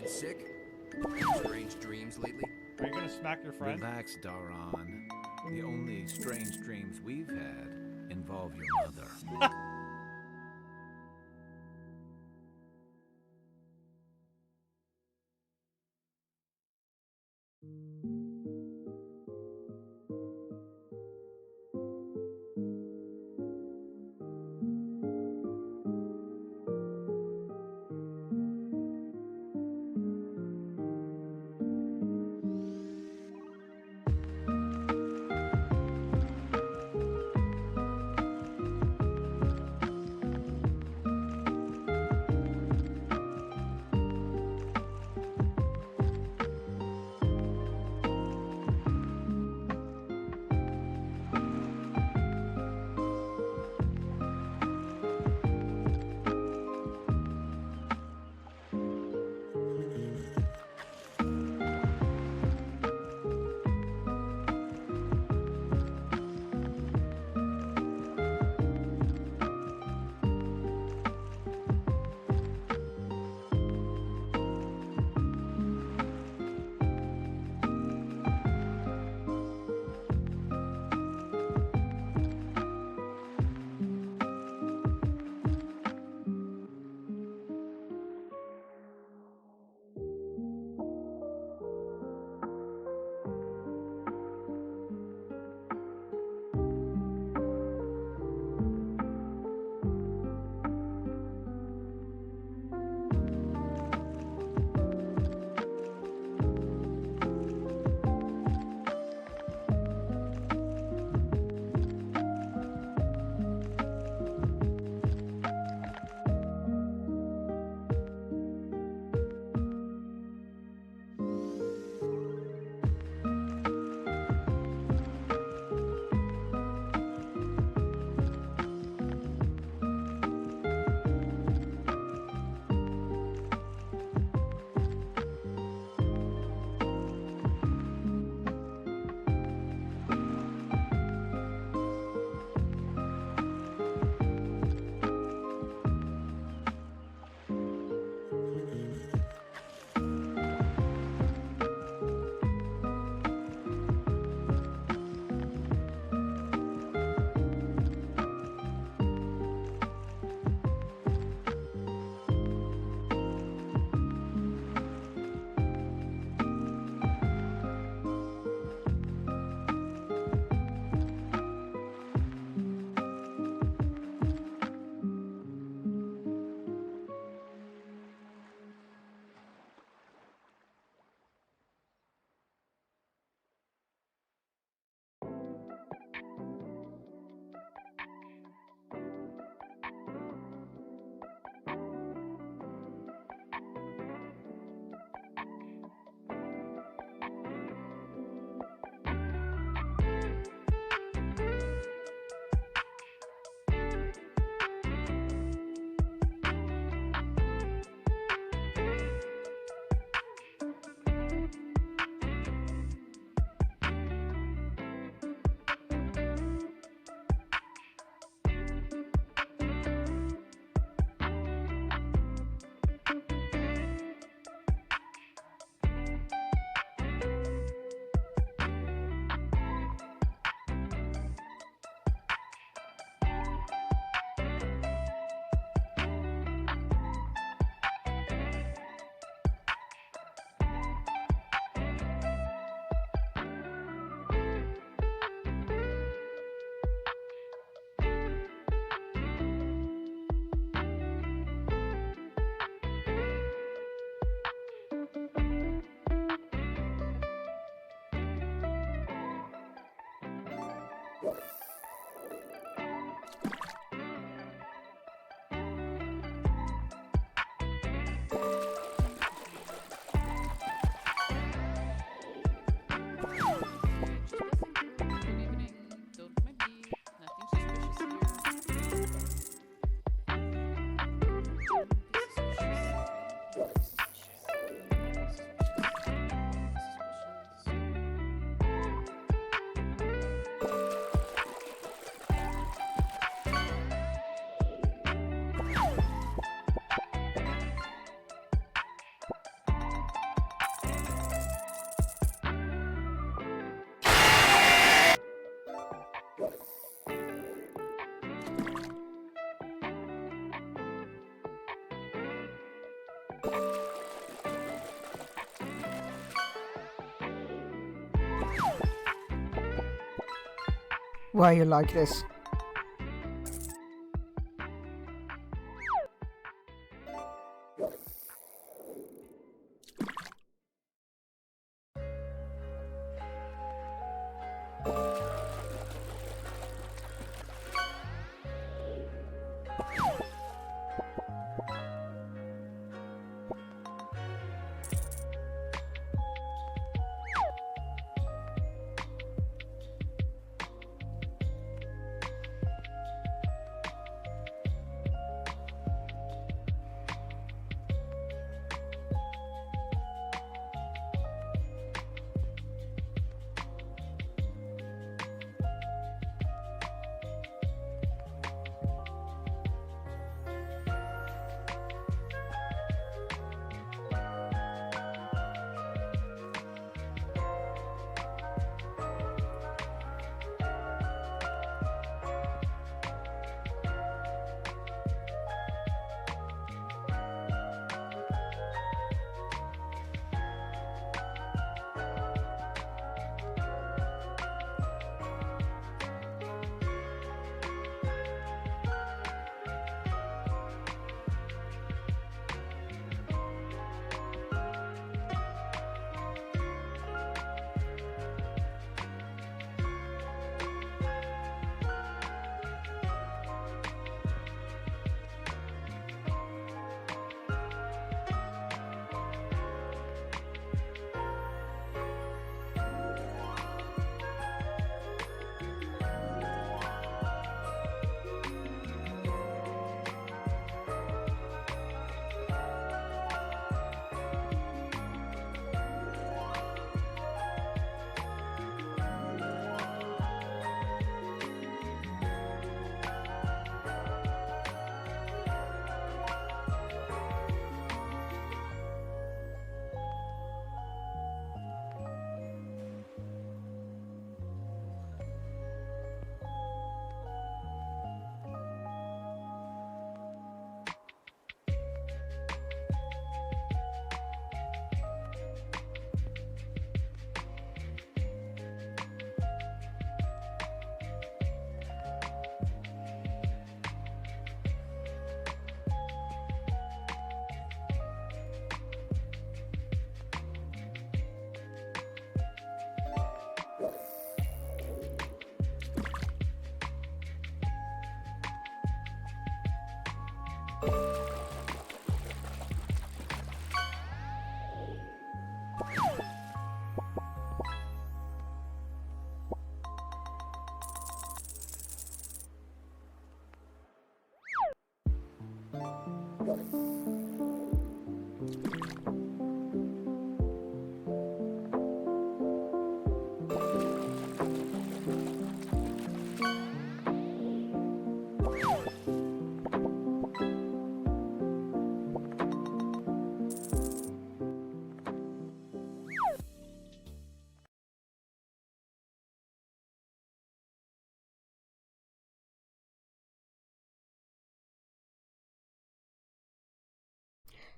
Sick? Strange dreams lately? Are you gonna smack your friend? Relax, Daron. The only strange dreams we've had involve your mother. why you like this.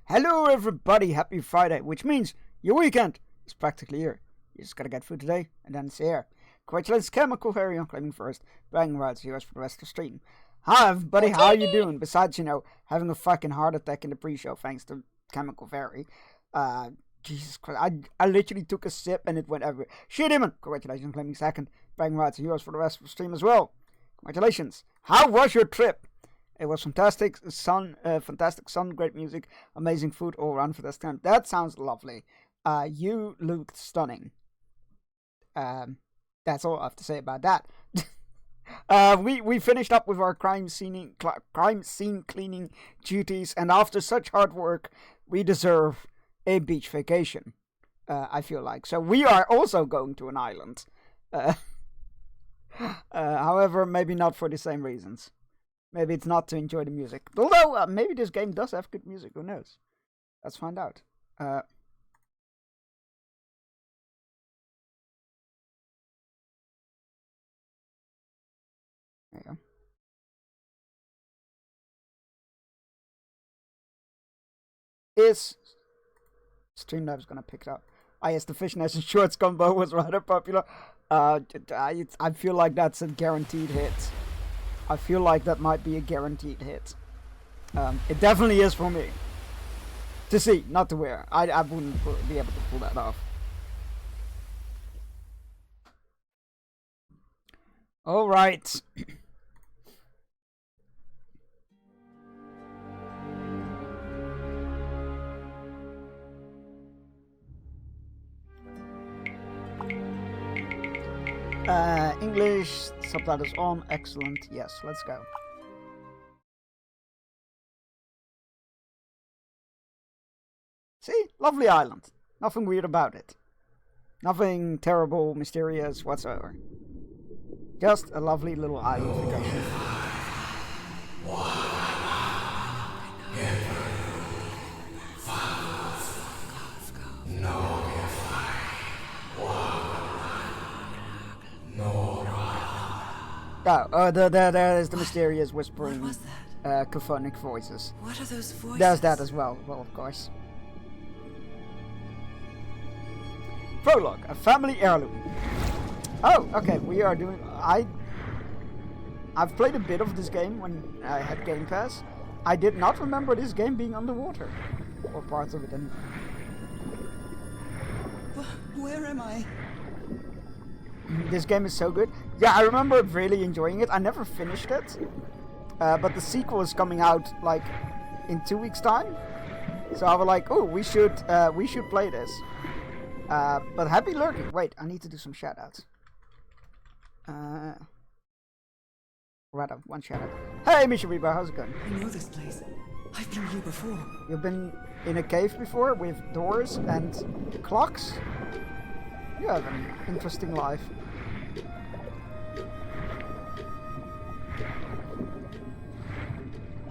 Hello everybody, happy Friday, which means your weekend is practically here. You just gotta get through today, and then it's here. Congratulations, Chemical Harry, on claiming first, bragging rights to us for the rest of the stream. Hi everybody, how are you doing? Besides, having a fucking heart attack in the pre-show thanks to Chemical Fairy. Jesus Christ, I literally took a sip and it went everywhere. Shit, Demon, congratulations on claiming second, bragging rights to yours for the rest of the stream as well. Congratulations. How was your trip? It was fantastic sun, great music, amazing food all around for this time. That sounds lovely. You looked stunning. That's all I have to say about that. We finished up with our crime scene cleaning duties, and after such hard work, we deserve a beach vacation. I feel like so. We are also going to an island. However, maybe not for the same reasons. Maybe it's not to enjoy the music. Although, maybe this game does have good music. Who knows? Let's find out. There you go. Is Streamlabs gonna pick it up? Yes, the fishnets and shorts combo was rather popular. I feel like that's a guaranteed hit. I feel like that might be a guaranteed hit. It definitely is for me. To see, not to wear. I wouldn't be able to pull that off. Alright. English subtitles on. Excellent. Yes, let's go. See? Lovely island. Nothing weird about it. Nothing terrible, mysterious whatsoever. Just a lovely little island vacation. There is the mysterious whispering, What was that? cacophonic voices. What are those voices? There's that as well. Well, of course. Prologue, a family heirloom. Oh, okay. We are doing. I've played a bit of this game when I had Game Pass. I did not remember this game being underwater, or parts of it. And Where am I? this game is so good. Yeah, I remember really enjoying it. I never finished it, but the sequel is coming out like in 2 weeks' time. So I was like, oh, we should play this. But happy lurking. Wait, I need to do some shoutouts. Rather, one shoutout. Hey, Misha Reba, how's it going? I know this place. I've been here before. You've been in a cave before with doors and clocks? You have an interesting life.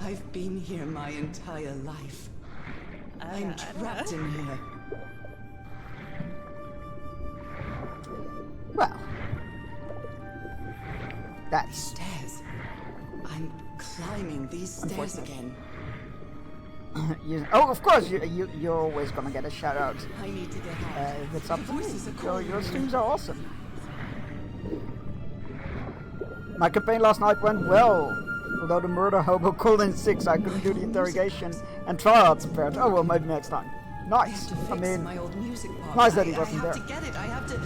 I've been here my entire life. I'm trapped in here. Well, that's Stairs. I'm climbing these stairs again. oh, of course, you're always gonna get a shout out. I need to get out. If it's up to me. Voices are calling Your me. streams are awesome. My campaign last night went well. Although the murder hobo called in 6, I couldn't do the interrogation and tryouts prepared. Oh well, maybe next time. I Nice. have to I fix mean, my old music box. nice that he I wasn't have there. to get it. I have to.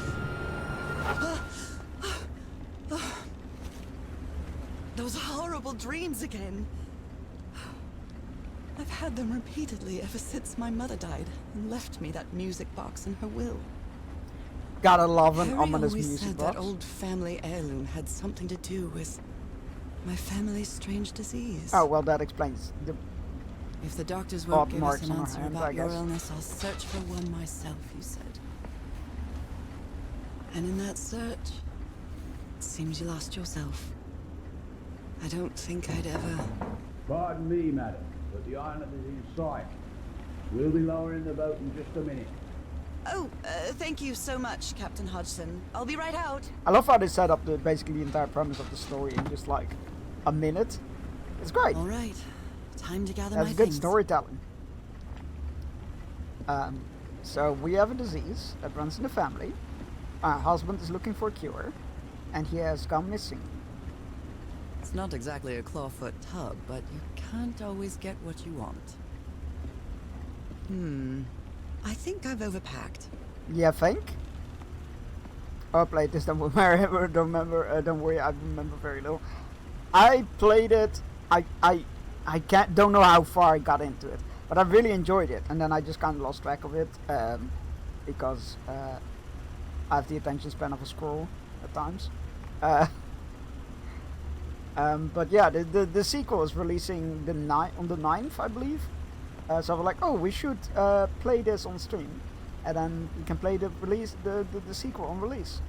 Those horrible dreams again. I've had them repeatedly ever since my mother died and left me that music box in her will. gotta love an Harry ominous always music said box. that old family heirloom had something to do with my family's strange disease. Oh well, that explains the. If the doctors Odd won't give us marks an on her answer hands, I about your guess. illness, I'll search for one myself, you said. And in that search, it seems you lost yourself. I don't think I'd ever... Pardon me, madam, but the island is in sight. We'll be lowering the boat in just a minute. Oh, thank you so much, Captain Hodgson. I'll be right out. I love how they set up basically the entire premise of the story in just like a minute. It's great. All right, time to gather That's my good things. storytelling. So we have a disease that runs in the family. Our husband is looking for a cure, and he has gone missing. It's not exactly a clawfoot tub, but you can't always get what you want. I think I've overpacked. Yeah, think? Oh, I played this. Don't worry, don't worry. I remember very little. I played it. I don't know how far I got into it, but I really enjoyed it. And then I just kind of lost track of it because I have the attention span of a squirrel at times. But yeah, the sequel is releasing on the 9th, I believe. So I was like, oh, we should play this on stream, and then you can play the sequel on release.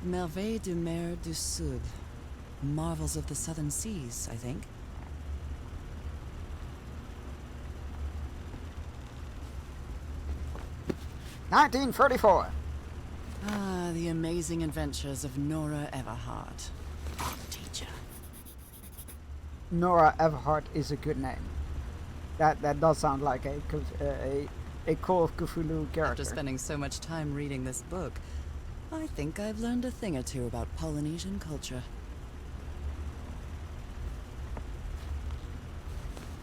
Merveilles de Mer du Sud. Marvels of the Southern Seas, I think. (1934). Ah, the amazing adventures of Nora Everhart, art teacher. Nora Everhart is a good name. That does sound like a a Call of Cthulhu character. After spending so much time reading this book, I think I've learned a thing or two about Polynesian culture.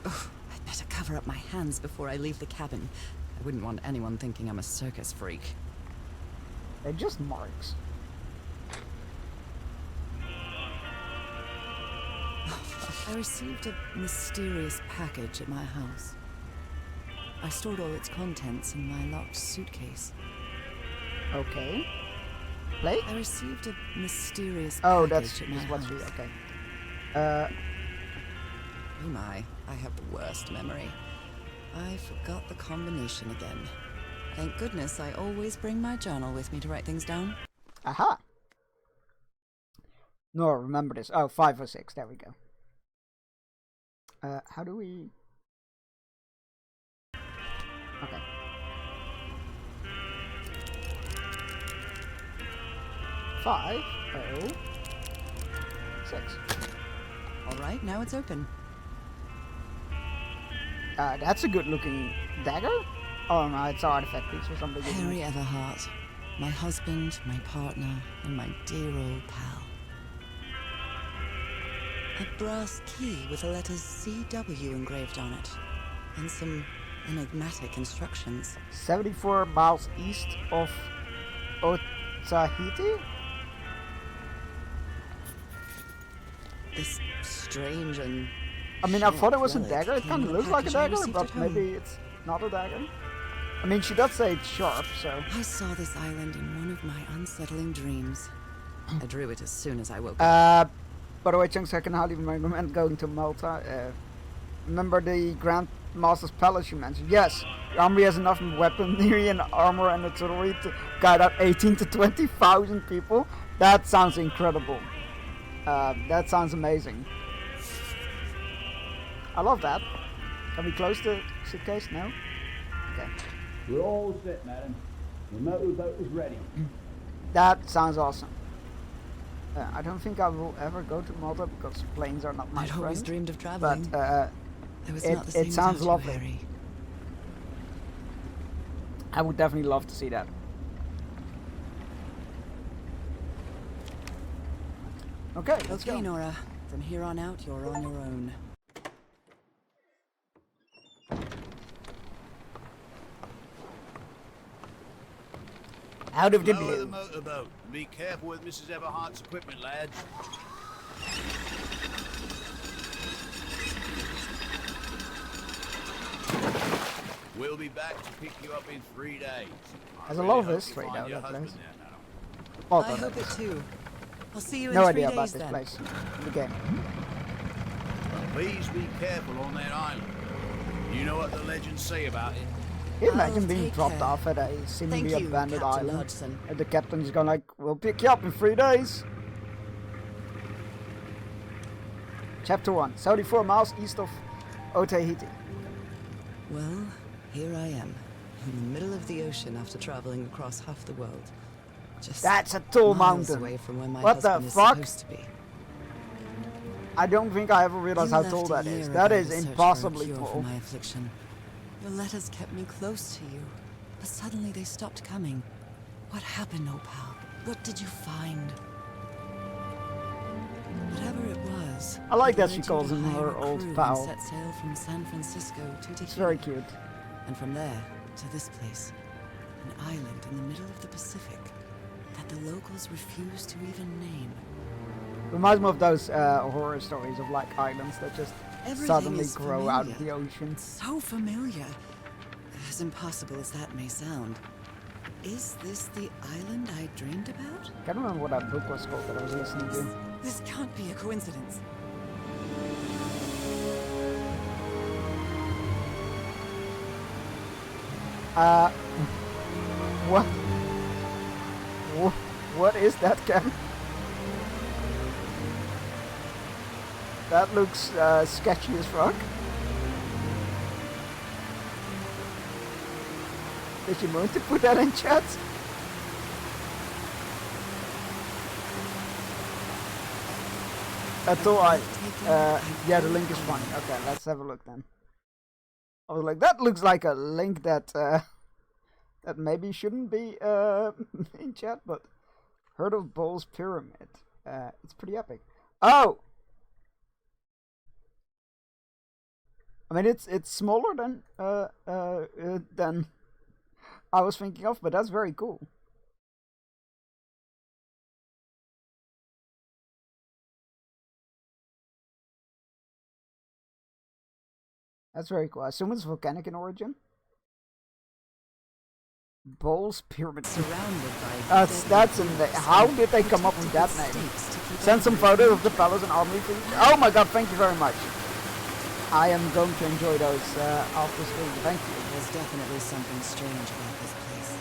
Oh, I'd better cover up my hands before I leave the cabin. I wouldn't want anyone thinking I'm a circus freak. They're just marks. I received a mysterious package at my house. I stored all its contents in my locked suitcase. Okay. Play? I received a mysterious Oh, package that's at my what house. she. Okay. Oh my, I have the worst memory. I forgot the combination again. Thank goodness I always bring my journal with me to write things down. Aha. No, remember this. Oh, 506. There we go. How do we? Okay. Five, oh, 6. All right, now it's open. That's a good looking dagger. Oh no, it's an artifact piece or something. isn't it? Harry Everhart, my husband, my partner, and my dear old pal. A brass key with the letters CW engraved on it, and some enigmatic instructions. 74 miles east of Otaheite. This strange and I mean, I thought it was a relic dagger. It came kind in of a looks like a package I dagger, received but at home. maybe it's not a dagger. I mean, she does say it's sharp, so. I saw this island in one of my unsettling dreams. I drew it as soon as I woke up. By the way, Chunks, I can highly recommend going to Malta. Remember the Grand Master's Palace you mentioned? Yes, the army has enough weaponry and armor and artillery to guide out 18 to 20,000 people. That sounds incredible. That sounds amazing. I love that. Can we close the suitcase? No? Okay. We're all set, madam. The motorboat is ready. That sounds awesome. I don't think I will ever go to Malta because planes are not my I'd always friend. dreamed of But traveling. It was not the it same sounds without you, lovely. Harry. I would definitely love to see that. Okay, let's Okay, go. Nora. From here on out, you're on your own. Out of the Lower the blue. motorboat. Be careful with Mrs. Everhart's equipment, lads. We'll be back to pick you up in 3 days. There's a I lot really of hope history you find though, your that husband place. there, madam. Malta, I that hope it is. too. I'll see you No in 3 idea days about this then. place. The game. Please be careful on that island. You know what the legends say about it. Can you imagine I'll being take dropped care. off at a seemingly Thank you, abandoned Captain island? Hodgson. And the captain's going like, we'll pick you up in 3 days. Chapter 1. 74 miles east of Otaheite. Well, here I am, in the middle of the ocean after traveling across half the world. Just That's a tall miles mountain. away from where my What the husband is fuck? supposed to be. I don't think I ever realized You how left tall a that year is. ago That to is search for a impossibly cure for tall. my affliction. Your letters kept me close to you, but suddenly they stopped coming. What happened, old pal? What did you find? Whatever it was, I like I that she urge you calls to him hire her a old crew and pal. set sail from San Francisco to It's Tahiti, very cute. and from there to this place, an island in the middle of the Pacific that the locals refuse to even name. Reminds me of those horror stories of like islands that just Everything suddenly is grow out of familiar. the ocean. So familiar. As impossible as that may sound. Is this the island I dreamed about? I can't remember what that book was called that I was listening to. This can't be a coincidence. What? What is that, Ken? That looks sketchy as fuck. Did you mean to put that in chat? At all, yeah, the link is funny. Okay, let's have a look then. I was like, that looks like a link that that maybe shouldn't be in chat, but heard of Bowl's Pyramid? It's pretty epic. Oh, I mean it's smaller than I was thinking of, but that's very cool. That's very cool. I assume it's volcanic in origin. Bowl's Pyramid. Surrounded by That's in the. How did they come up with that name? Send some photos of the palace and army, please. Oh my god, thank you very much. I am going to enjoy those after stream. Thank you. There's definitely something strange about this place.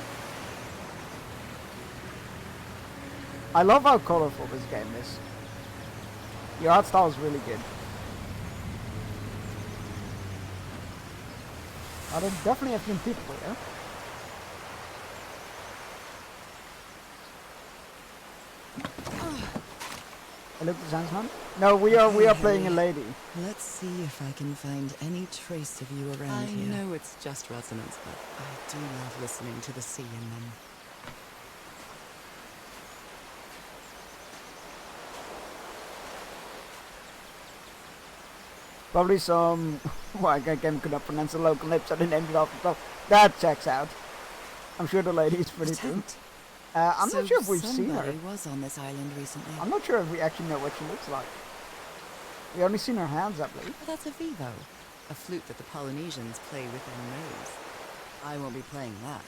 I love how colorful this game is. The art style is really good. Oh, there definitely have been people here. Hello, Zansman. No, we are playing a lady. Let's see if I can find any trace of you around here. I know it's just resonance, but I do love listening to the sea in them. Probably some. Well, I could not pronounce the local name, so they named it off the top. That checks out. I'm sure the lady is pretty cool. I'm not sure if we've seen her. Somebody was on this island recently. I'm not sure if we actually know what she looks like. We only seen her hands, I believe. Well, that's a vivo, a flute that the Polynesians play with their nose. I won't be playing that.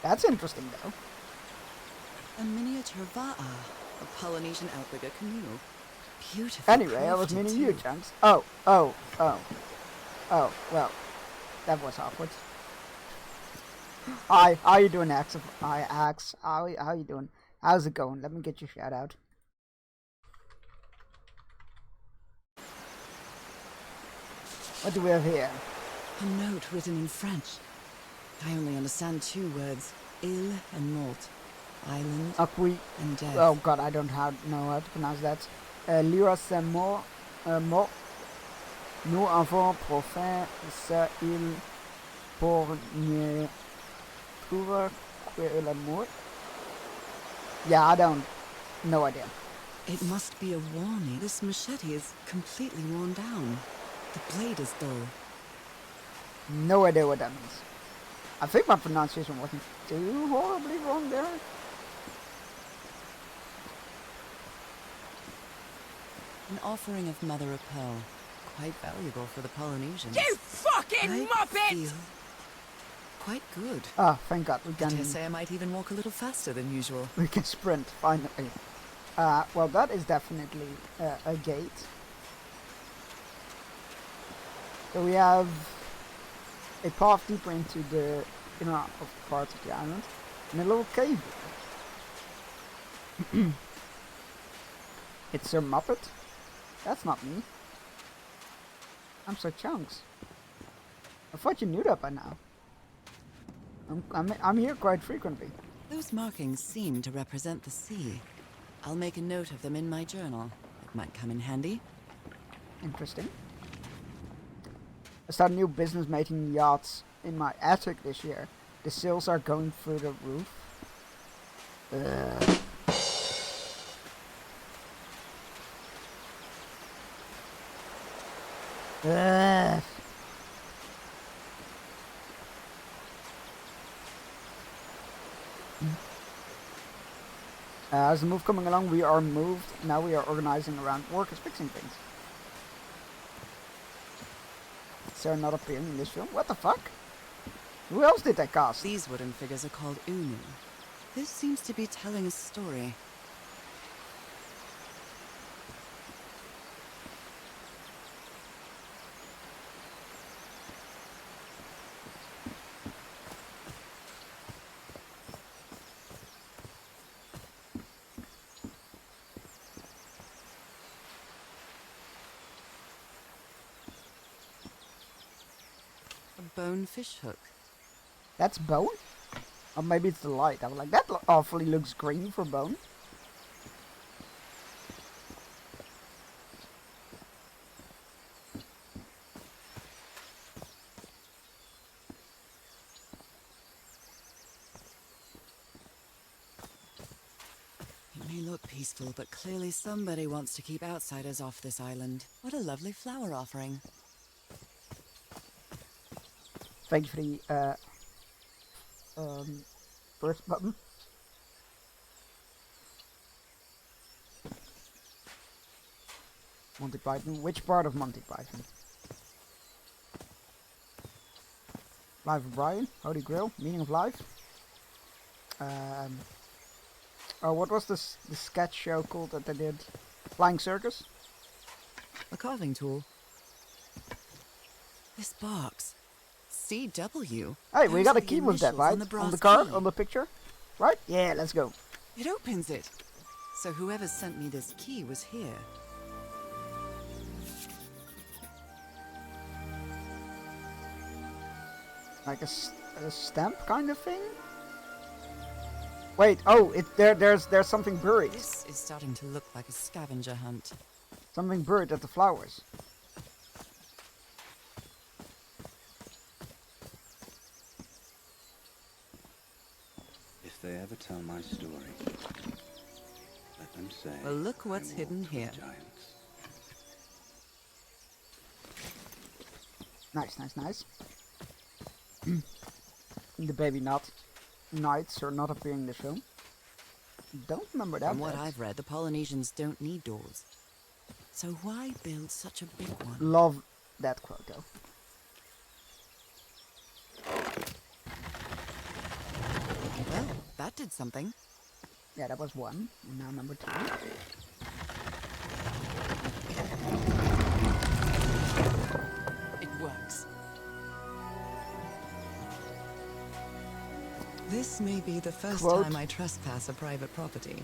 That's interesting, though. A miniature va'a, a Polynesian outrigger canoe. Beautiful. Anyway, I was meaning you, Chunks. Oh, well, that was awkward. Hi, how you doing, Axe? Hi, Axe. How you doing? How's it going? Let me get your shout out. What do we have here? A note written in French. I only understand 2 words: île and mort, island and death. Oh god, I don't know how to pronounce that. Lira c'est mort, mort. Nous avons profé cette île pour ne trouver que la mort. Yeah, I don't. No idea. It must be a warning. This machete is completely worn down. The blade is dull. No idea what that means. I think my pronunciation wasn't too horribly wrong there. An offering of mother of pearl. Quite valuable for the Polynesians. You fucking muppet! Feel quite good. Ah, thank god, we I dare can say I might even walk a little faster than usual. we can sprint finally. Well, that is definitely a gate. So we have a path deeper into the inner of parts of the island, and a little cave. It's Sir Muppet. That's not me. I'm Sir Chunks. I thought you knew that by now. I'm here quite frequently. Those markings seem to represent the sea. I'll make a note of them in my journal. It might come in handy. Interesting. I started a new business making yachts in my attic this year. The sales are going through the roof. As the move coming along, we are moved. Now we are organizing around workers fixing things. Is there not appearing in this film? What the fuck? Who else did they cast? These wooden figures are called unu. This seems to be telling a story. A bone fish hook. That's bone? Or maybe it's the light. I was like, that awfully looks green for bone. may look peaceful, but clearly somebody wants to keep outsiders off this island. What a lovely flower offering. Thank you for the first button. Monty Python. Which part of Monty Python? Life of Brian, Holy Grail, Meaning of Life. Oh, what was this the sketch show called that they did? Flying Circus? A carving tool. This box. CW. Hey, we Those got are a the key with that, initials right? on the On brass the card, key. on the picture? Right? Yeah, let's go. It opens it. So whoever sent me this key was here. Like a stamp kind of thing? Wait, oh, there's something buried. This is starting to look like a scavenger hunt. Something buried at the flowers. If they ever tell my story, let them say. Well, look what's I hidden walked with here. Giants. Nice, nice, nice. The baby knights are not appearing in the film. Don't remember that. From what bit. I've read, the Polynesians don't need doors. So why build such a big one? Love that quote though. Well, that did something. Yeah, that was one. And now number two. It works. This may be the first Quote. time I trespass a private property.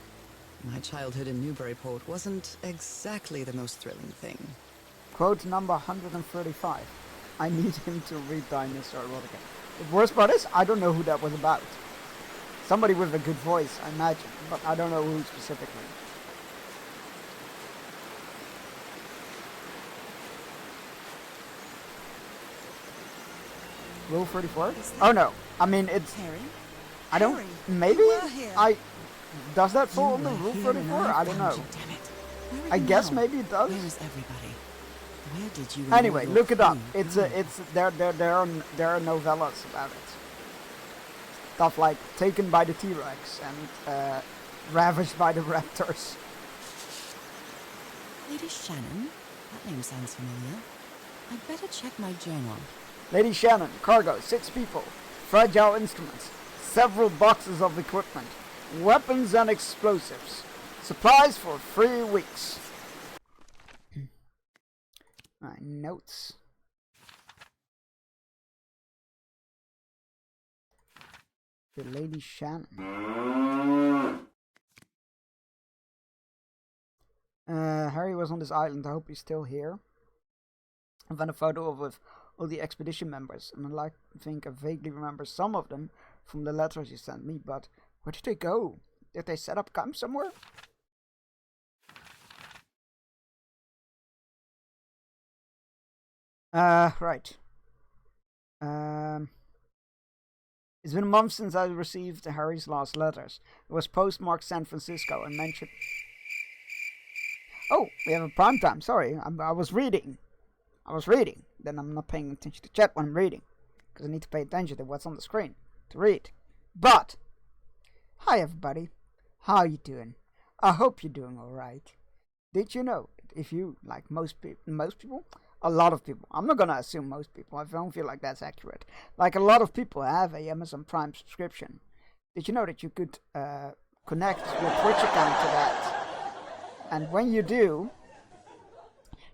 My childhood in Newburyport wasn't exactly the most thrilling thing. Quote number 135. I need him to read Dinosaur Erotica. The worst part is, I don't know who that was about. Somebody with a good voice, I imagine, but I don't know who specifically. Rule 34? Oh no, I mean it's... Harry? I don't... Harry, Maybe? you were here. Does that fall You under were Rule here 34? and I don't found know. you, damn it. Where are I you guess now? maybe it does. Where is everybody? Where did you Anyway, enroll your look it up. crew? There are novellas about it. Stuff like Taken by the T-Rex and Ravaged by the Raptors. Lady Shannon? That name sounds familiar. I'd better check my journal. Lady Shannon, cargo, 6 people, fragile instruments, several boxes of equipment, weapons and explosives, supplies for 3 weeks. My notes. The Lady Shannon. Harry was on this island. I hope he's still here. I found a photo of all the expedition members, and I think I vaguely remember some of them from the letters you sent me, but where did they go? Did they set up camp somewhere? Right. It's been a month since I received Harry's last letters. It was postmarked San Francisco and mentioned... Oh, we have a prime time. Sorry, I was reading. Then I'm not paying attention to chat when I'm reading, because I need to pay attention to what's on the screen to read. But, hi everybody. How you doing? I hope you're doing alright. Did you know that if you, like most people, a lot of people, I'm not gonna assume most people, I don't feel like that's accurate. Like a lot of people have a Amazon Prime subscription. Did you know that you could connect your Twitch account to that? And when you do,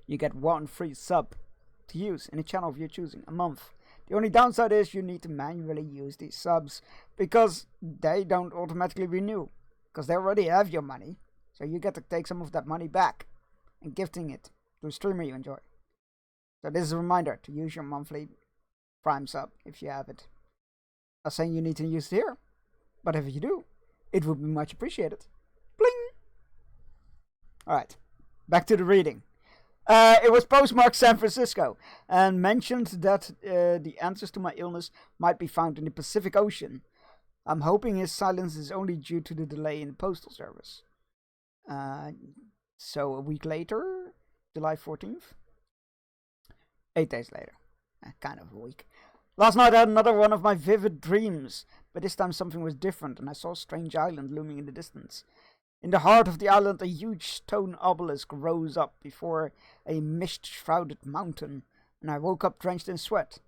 you get 1 free sub to use in a channel of your choosing a month. The only downside is you need to manually use these subs because they don't automatically renew, because they already have your money. So you get to take some of that money back and gifting it to a streamer you enjoy. So this is a reminder to use your monthly Prime sub if you have it. I'm not saying you need to use it here, but if you do, it would be much appreciated. Bling! Alright, back to the reading. It was postmarked San Francisco and mentioned that the answers to my illness might be found in the Pacific Ocean. I'm hoping his silence is only due to the delay in the postal service. So a week later, July 14th. 8 days later. Kind of a week. Last night I had another one of my vivid dreams, but this time something was different and I saw a strange island looming in the distance. In the heart of the island, a huge stone obelisk rose up before a mist-shrouded mountain, and I woke up drenched in sweat.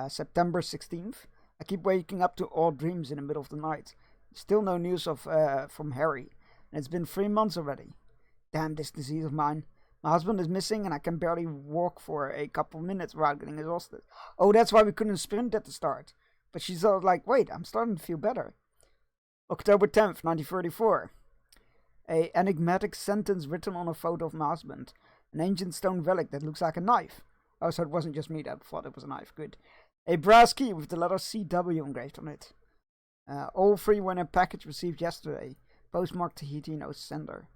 September 16th. I keep waking up to odd dreams in the middle of the night. Still no news from Harry, and it's been 3 months already. Damn this disease of mine. My husband is missing and I can barely walk for a couple of minutes without getting exhausted. Oh, that's why we couldn't sprint at the start. But she's all like, wait, I'm starting to feel better. October 10th, 1934. A enigmatic sentence written on a photo of my husband. An ancient stone relic that looks like a knife. Oh, so it wasn't just me that thought it was a knife. Good. A brass key with the letter CW engraved on it. All 3 were in a package received yesterday. Postmarked Tahiti, no sender.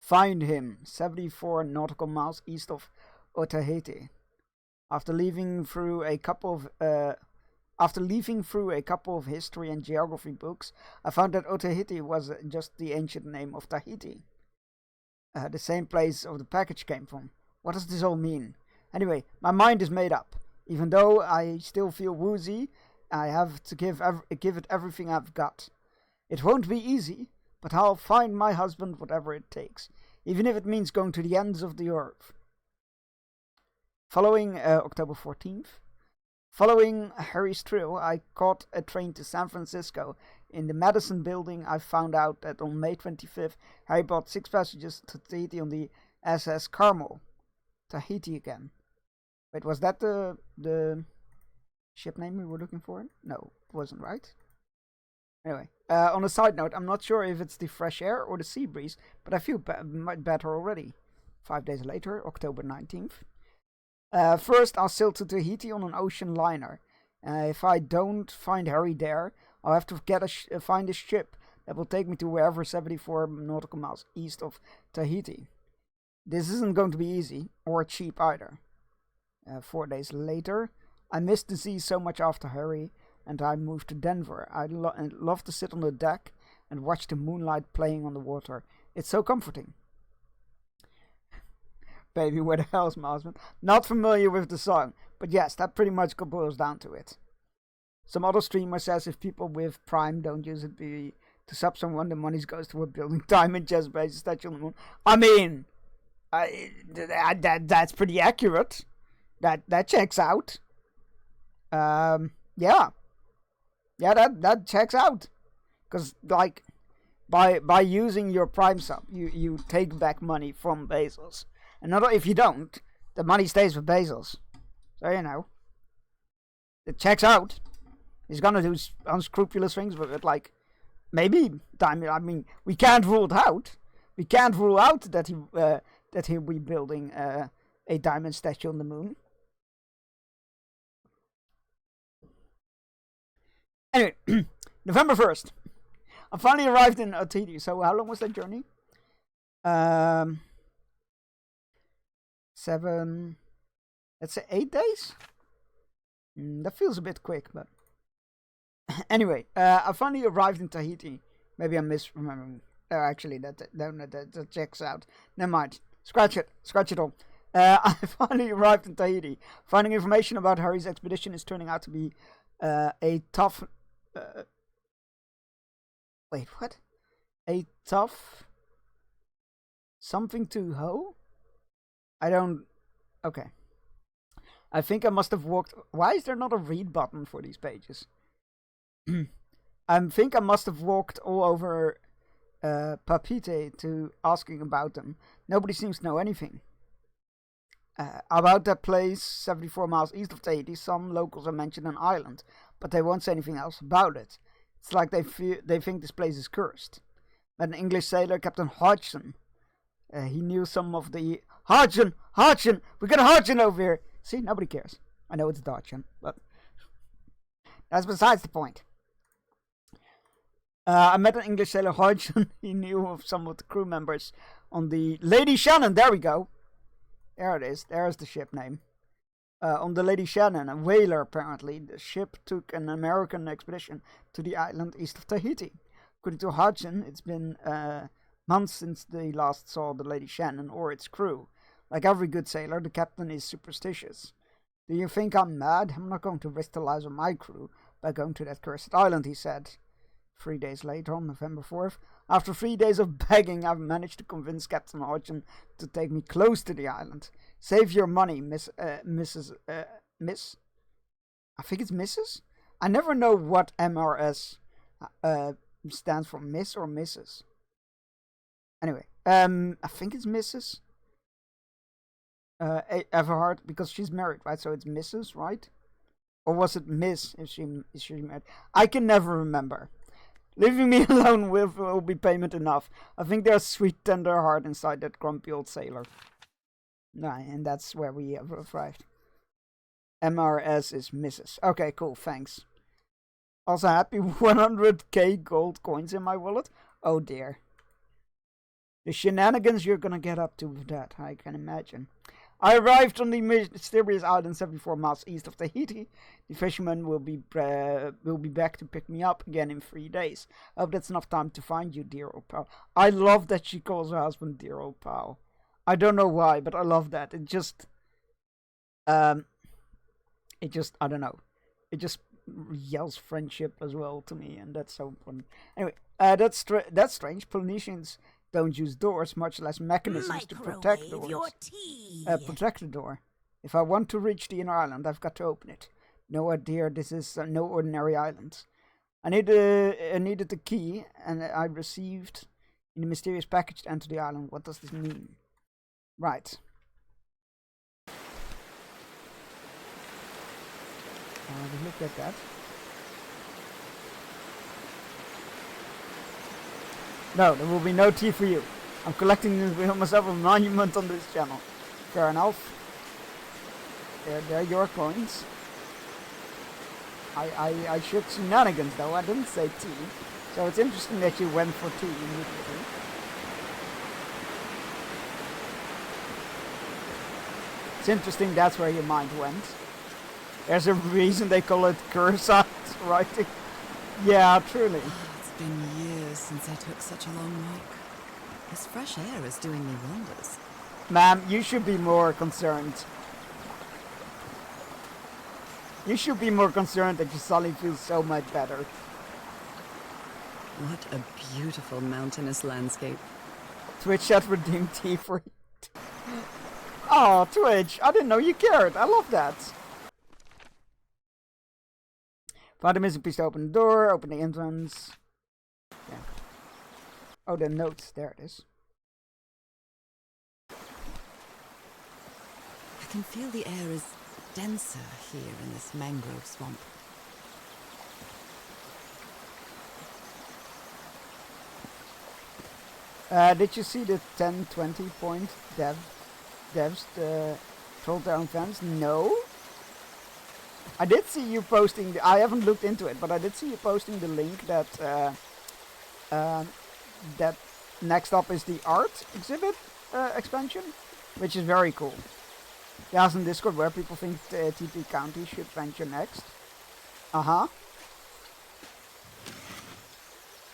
Find him, 74 nautical miles east of Otaheite. After leafing through a couple of history and geography books, I found that Otaheite was just the ancient name of Tahiti. The same place of the package came from. What does this all mean? Anyway, my mind is made up. Even though I still feel woozy, I have to give it everything I've got. It won't be easy, but I'll find my husband whatever it takes, even if it means going to the ends of the earth. Following October 14th, following Harry's trail, I caught a train to San Francisco. In the Madison building, I found out that on May 25th, Harry brought 6 passengers to Tahiti on the SS Carmel. Tahiti again. Wait, was that the ship name we were looking for? No, it wasn't, right? Anyway, on a side note, I'm not sure if it's the fresh air or the sea breeze, but I feel better already. 5 days later, October 19th. First, I'll sail to Tahiti on an ocean liner. If I don't find Harry there, I'll have to find a ship that will take me to wherever 74 nautical miles east of Tahiti. This isn't going to be easy, or cheap either. 4 days later, I missed the sea so much after Harry, and I moved to Denver. I love to sit on the deck and watch the moonlight playing on the water. It's so comforting. Baby, where the hell's my husband? Not familiar with the song, but yes, that pretty much boils down to it. Some other streamer says if people with Prime don't use it to sub someone, the money goes toward building Diamond Jazz Base Statue on the Moon. I mean, that's pretty accurate. That checks out. Yeah, that checks out. Because like, by using your Prime sub, you take back money from Bezos. And not if you don't, the money stays with Bezos. So you know, it checks out. He's gonna do unscrupulous things with it, like maybe Diamond. I mean, we can't rule it out. We can't rule out that he'll be building a diamond statue on the moon. Anyway, November 1st. I finally arrived in Tahiti. So how long was that journey? 7, let's say 8 days? That feels a bit quick, but... Anyway, I finally arrived in Tahiti. Maybe I'm misremembering. Actually, that checks out. Never mind. Scratch it all. I finally arrived in Tahiti. Finding information about Harry's expedition is turning out to be a tough... wait, what? A tough... something to hoe? I don't... Okay. I think I must have walked... Why is there not a read button for these pages? I think I must have walked all over Papeete to asking about them. Nobody seems to know anything. About that place, 74 miles east of Tahiti, some locals have mentioned an island, but they won't say anything else about it. It's like they think this place is cursed. Met an English sailor, Captain Hodgson. He knew some of the... Hodgson! We got a Hodgson over here! See, nobody cares. I know it's Dodgson, but... that's besides the point. I met an English sailor, Hodgson. He knew of some of the crew members on the Lady Shannon. There we go. There it is. There's the ship name. On the Lady Shannon, a whaler apparently. The ship took an American expedition to the island east of Tahiti. According to Hodgson, it's been months since they last saw the Lady Shannon or its crew. Like every good sailor, the captain is superstitious. Do you think I'm mad? I'm not going to risk the lives of my crew by going to that cursed island, he said. 3 days later, on November 4th, after 3 days of begging, I've managed to convince Captain Hodgson to take me close to the island. Save your money, Miss. I think it's Mrs.? I never know what MRS stands for, Miss or Mrs. Anyway, I think it's Mrs. Everhart, because she's married, right? So it's Mrs., right? Or was it Miss if she married? I can never remember. Leaving me alone will be payment enough. I think there's sweet tender heart inside that grumpy old sailor. Nah, and that's where we have arrived. MRS is Mrs. Okay, cool, thanks. Also happy 100k gold coins in my wallet. Oh dear. The shenanigans you're gonna get up to with that, I can imagine. I arrived on the mysterious island 74 miles east of Tahiti. The fisherman will be back to pick me up again in 3 days. I hope that's enough time to find you, dear old pal. I love that she calls her husband dear old pal. I don't know why, but I love that. It just, I don't know. It just yells friendship as well to me, and that's so important. Anyway, that's strange. Polynesians don't use doors, much less mechanisms to protect doors. Your tea. Protect the door. If I want to reach the inner island, I've got to open it. No, dear, this is no ordinary island. I needed the key, and I received in the mysterious package to enter the island. What does this mean? Right. Have a look at that. No, there will be no tea for you. I'm collecting myself a monument on this channel. Fair enough. There are your coins. I shook shenanigans though, I didn't say tea. So it's interesting that you went for tea immediately. It's interesting that's where your mind went. There's a reason they call it cursed writing. Yeah, truly. It's been years since I took such a long walk. This fresh air is doing me wonders. Ma'am, you should be more concerned. You should be more concerned that your Sully feels so much better. What a beautiful mountainous landscape. Twitch chat redeemed tea for it. Oh, Twitch, I didn't know you cared. I love that. Find the missing piece to open the door, open the entrance. Yeah. Oh, the notes. There it is. I can feel the air is denser here in this mangrove swamp. Did you see the 10-20 point devs trolled their own fans? No. I did see you posting. I haven't looked into it, but I did see you posting the link that that next up is the art exhibit expansion, which is very cool. He asked in Discord where people think TP County should venture next.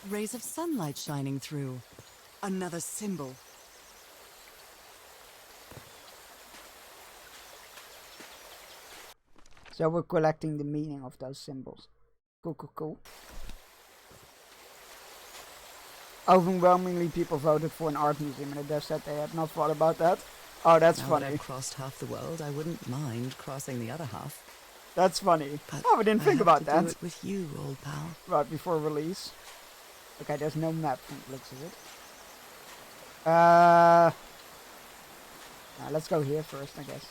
Rays of sunlight shining through. Another symbol. So we're collecting the meaning of those symbols. Cool, cool, cool. Overwhelmingly, people voted for an art museum, and the dev said they had not thought about that. Oh, that's Now funny. that I've crossed half the world, I wouldn't mind crossing the other half. That's funny. But Oh, we didn't think about I have to that. do it with you, old pal. Right before release. Okay, there's no map from looks of it. Let's go here first, I guess.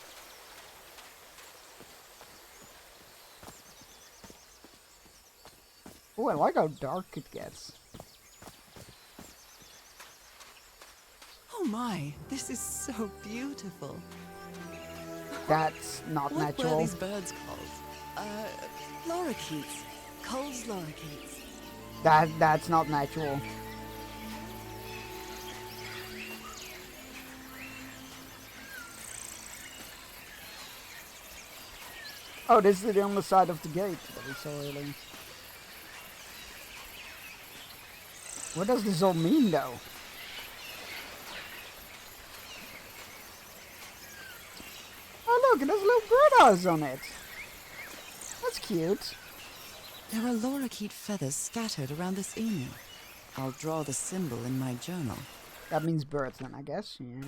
Oh, I like how dark it gets. Oh my, this is so beautiful. That's not What natural. were these birds called? Lorikeets. Cole's lorikeets. That's not natural. Oh, this is on the side of the gate that we saw earlier. What does this all mean, though? Oh look, there's a little birdhouse on it. That's cute. There are lorikeet feathers scattered around this emu. I'll draw the symbol in my journal. That means birds then, I guess. Yeah.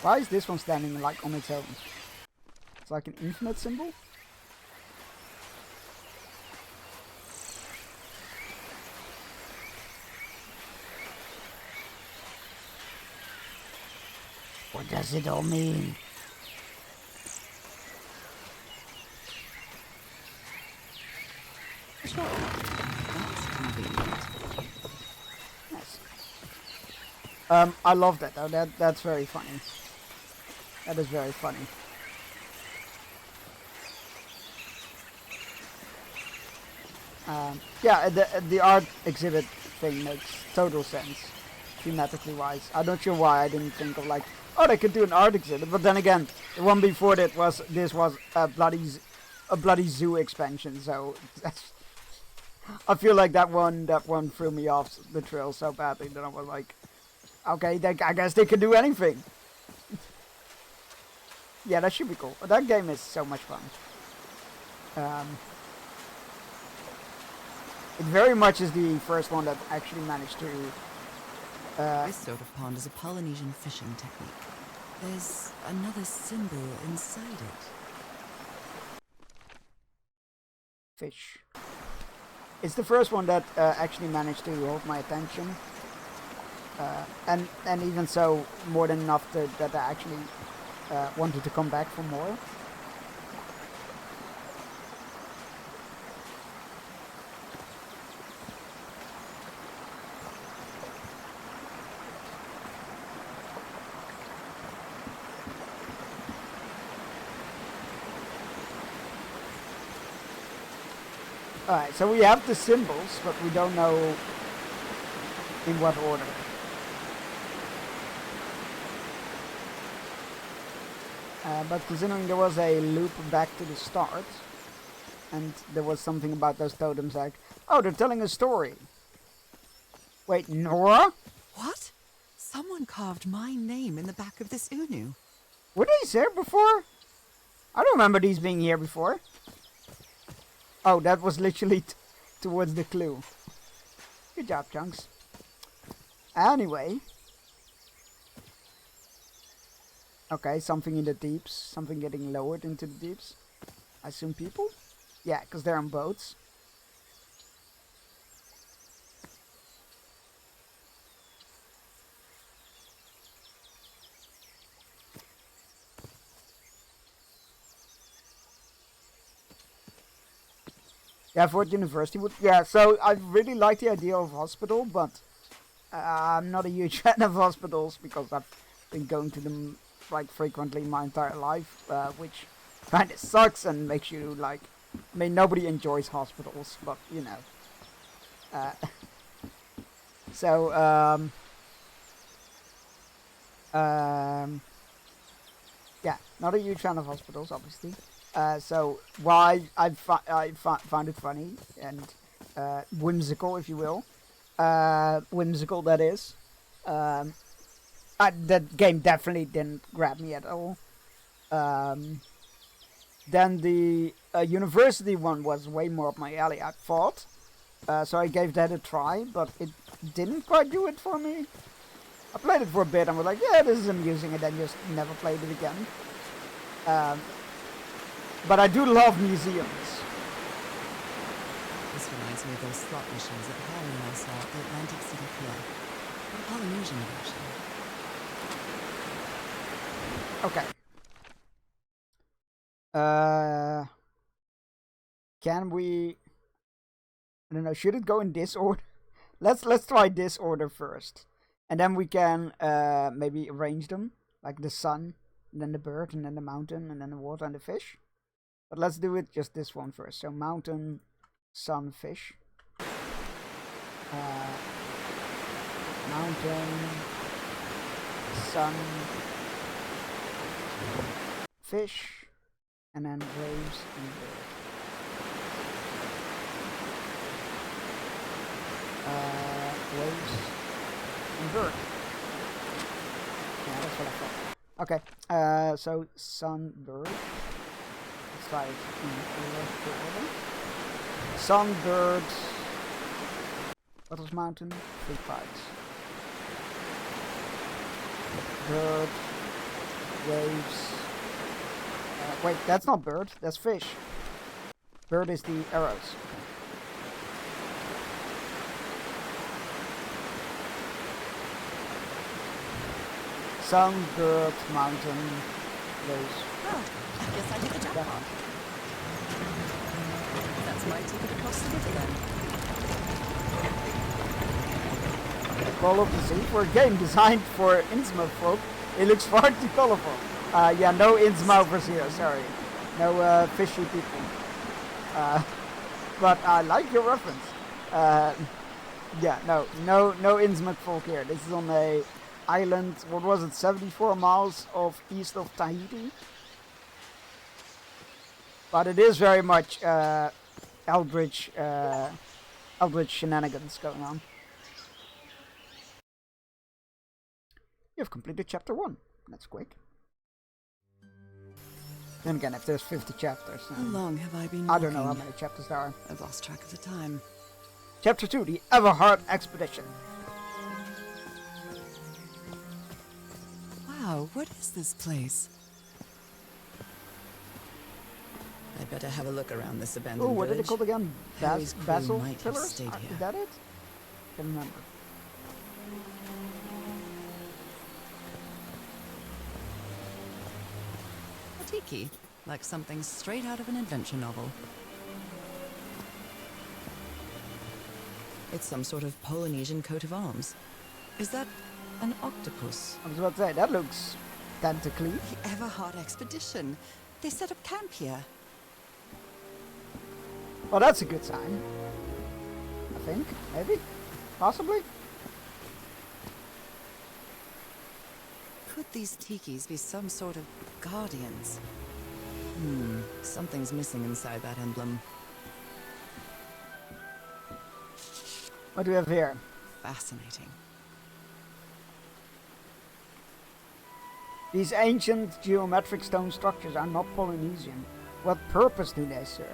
Why is this one standing like on its own? It's like an infinite symbol? What does it all mean? Sure. That's convenient. Yes. I love that though. That's very funny. That is very funny. Yeah, the art exhibit thing makes total sense, thematically wise. I'm not sure why I didn't think of like, oh, they could do an art exhibit. But then again, the one before that was a bloody zoo expansion. So that's, I feel like that one threw me off the trail so badly that I was like, okay, I guess they could do anything. Yeah, that should be cool. That game is so much fun. It very much is the first one that actually managed to... This sort of pond is a Polynesian fishing technique. There's another symbol inside it. Fish. It's the first one that actually managed to hold my attention. And even so, more than enough that I actually wanted to come back for more. Alright, so we have the symbols, but we don't know in what order. But considering there was a loop back to the start, and there was something about those totems like, oh, they're telling a story. Wait, Nora? What? Someone carved my name in the back of this Unu. Were these here before? I don't remember these being here before. Oh, that was literally towards the clue. Good job, Chunks. Anyway. Okay, something in the deeps. Something getting lowered into the deeps. I assume people? Yeah, because they're on boats. Yeah, Ford University would. Yeah, so I really like the idea of hospital, but I'm not a huge fan of hospitals because I've been going to them like frequently my entire life, which kind of sucks and makes you like. I mean, nobody enjoys hospitals, but you know. So yeah, not a huge fan of hospitals, obviously. So while I found it funny and whimsical, if you will, whimsical that is, that game definitely didn't grab me at all. Then the university one was way more up my alley, I thought. So I gave that a try, but it didn't quite do it for me. I played it for a bit and was like, yeah, this is amusing, and then just never played it again. But I do love museums. This reminds me of those slot machines that Harry and I saw at the Atlantic City Pier. The Polynesian version. Okay. Can we... I don't know, should it go in this order? Let's try this order first. And then we can maybe arrange them. Like the sun, and then the bird, and then the mountain, and then the water and the fish. But let's do it just this one first. So mountain, sun, fish. Mountain, sun, fish, and then waves and bird. And bird. Yeah, that's what I thought. Okay, so sunbird. Let's try it in order. Sunbird. What was mountain? 3 parts. Bird. Waves. Wait, that's not bird, that's fish. Bird is the arrows. Sun, bird, mountain, waves. Well, I guess I hit the jackpot. That's my ticket across the river then. Call of the Sea. For a game designed for Innsmouth folk, it looks far too colorful. Yeah, no Innsmouthers here, sorry. No fishy people. But I like your reference. Yeah, no Innsmouth folk here. This is on a island, what was it, 74 miles east of Tahiti? But it is very much Eldritch shenanigans going on. You've completed chapter 1. That's quick. Then again, if there's 50 chapters, How long have I been I don't know how walking? many chapters there are. I've lost track of the time. Chapter 2, the Everhard Expedition. Wow, what is this place? I'd better have a look around this abandoned Oh, what did it village. called again? Harry's crew Basil might have Pillars? stayed here. Is that it? Can't remember. A tiki, like something straight out of an adventure novel. It's some sort of Polynesian coat of arms. Is that an octopus? I was about to say, that looks tentacly. The Everhard expedition. They set up camp here. Well, that's a good sign. I think. Maybe. Possibly. Could these tikis be some sort of guardians? Something's missing inside that emblem. What do we have here? Fascinating. These ancient geometric stone structures are not Polynesian. What purpose do they serve?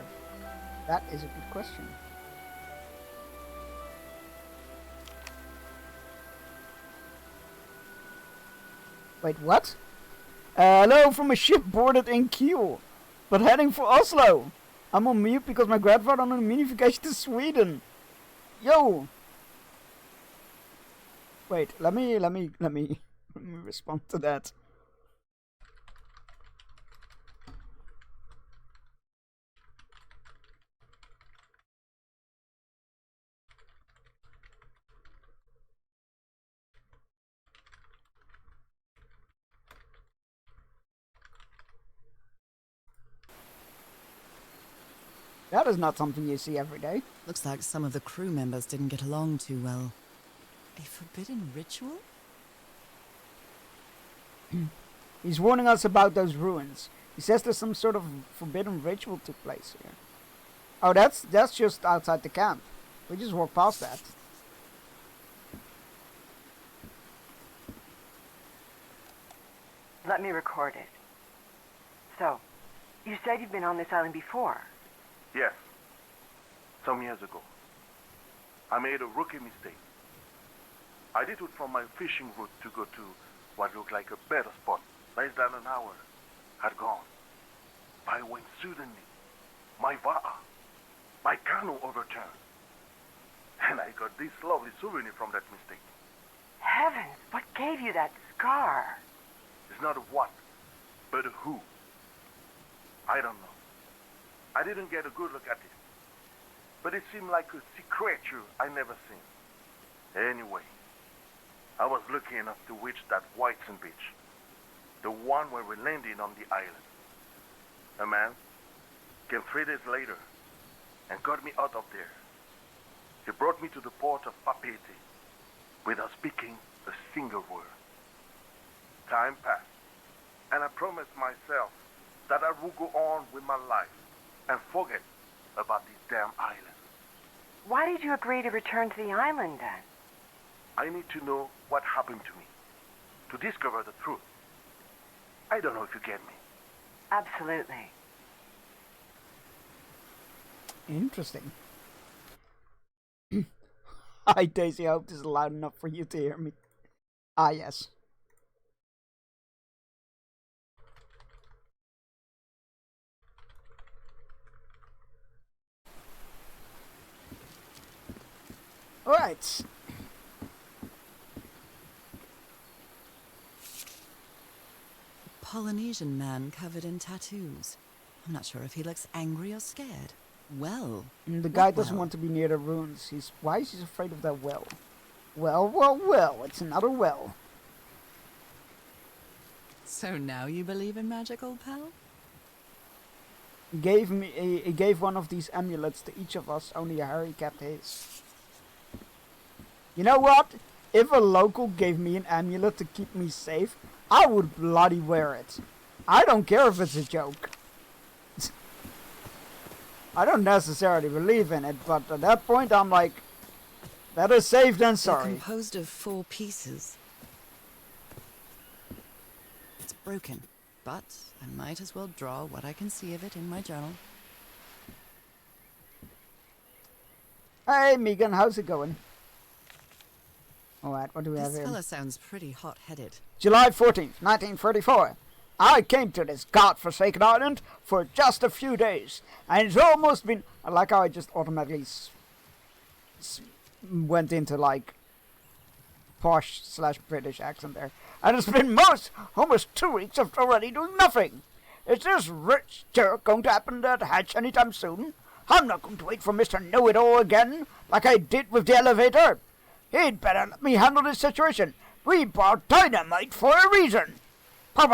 That is a good question. Wait, what? Hello from a ship boarded in Kiel, but heading for Oslo. I'm on mute because my grandfather on a mini vacation to Sweden. Yo! Wait, let me respond to that. That is not something you see every day. Looks like some of the crew members didn't get along too well. A forbidden ritual? He's warning us about those ruins. He says there's some sort of forbidden ritual took place here. Oh, that's just outside the camp. We just walked past that. Let me record it. So, you said you've been on this island before. Yes. Some years ago. I made a rookie mistake. I did it from my fishing route to go to what looked like a better spot. Less than an hour had gone. But when suddenly, my va'a, my canoe overturned. And I got this lovely souvenir from that mistake. Heavens, what gave you that scar? It's not a what, but a who. I don't know. I didn't get a good look at it. But it seemed like a sea creature I never seen. Anyway, I was lucky enough to reach that Whitesand beach. The one where we landed on the island. A man came 3 days later and got me out of there. He brought me to the port of Papeete without speaking a single word. Time passed, and I promised myself that I would go on with my life and forget about this damn island. Why did you agree to return to the island then? I need to know what happened to me, to discover the truth. I don't know if you get me. Absolutely. Interesting. Hi, Daisy. I hope this is loud enough for you to hear me. Ah, yes. Alright. Polynesian man covered in tattoos. I'm not sure if he looks angry or scared. Well, The guy what doesn't well? want to be near the ruins. Why is he afraid of that well? Well, it's another well. So now you believe in magic, old pal? He gave one of these amulets to each of us, only Harry kept his. You know what? If a local gave me an amulet to keep me safe, I would bloody wear it. I don't care if it's a joke. I don't necessarily believe in it, but at that point I'm like, better safe than They're sorry. composed of 4 pieces. It's broken, but I might as well draw what I can see of it in my journal. Hey Megan, how's it going? Alright, what do we have This here? fella sounds pretty hot-headed. July 14th, 1934. I came to this godforsaken island for just a few days, and it's almost been... I like how I just automatically went into, like, posh/British accent there. And it's been almost 2 weeks of already doing nothing. Is this rich jerk going to happen at Hatch anytime soon? I'm not going to wait for Mr. Know-It-All again, like I did with the elevator. He'd better let me handle this situation. We bought dynamite for a reason. Blowing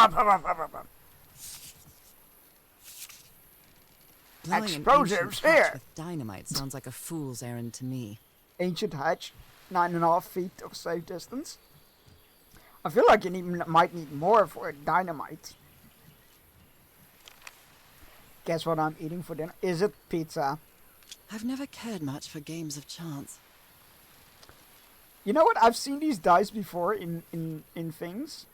an Explosives ancient hatch here. with dynamite sounds like a fool's errand to me. Ancient hatch, 9.5 feet of safe distance. I feel like you might need more for dynamite. Guess what I'm eating for dinner? Is it pizza? I've never cared much for games of chance. You know what? I've seen these dice before in things,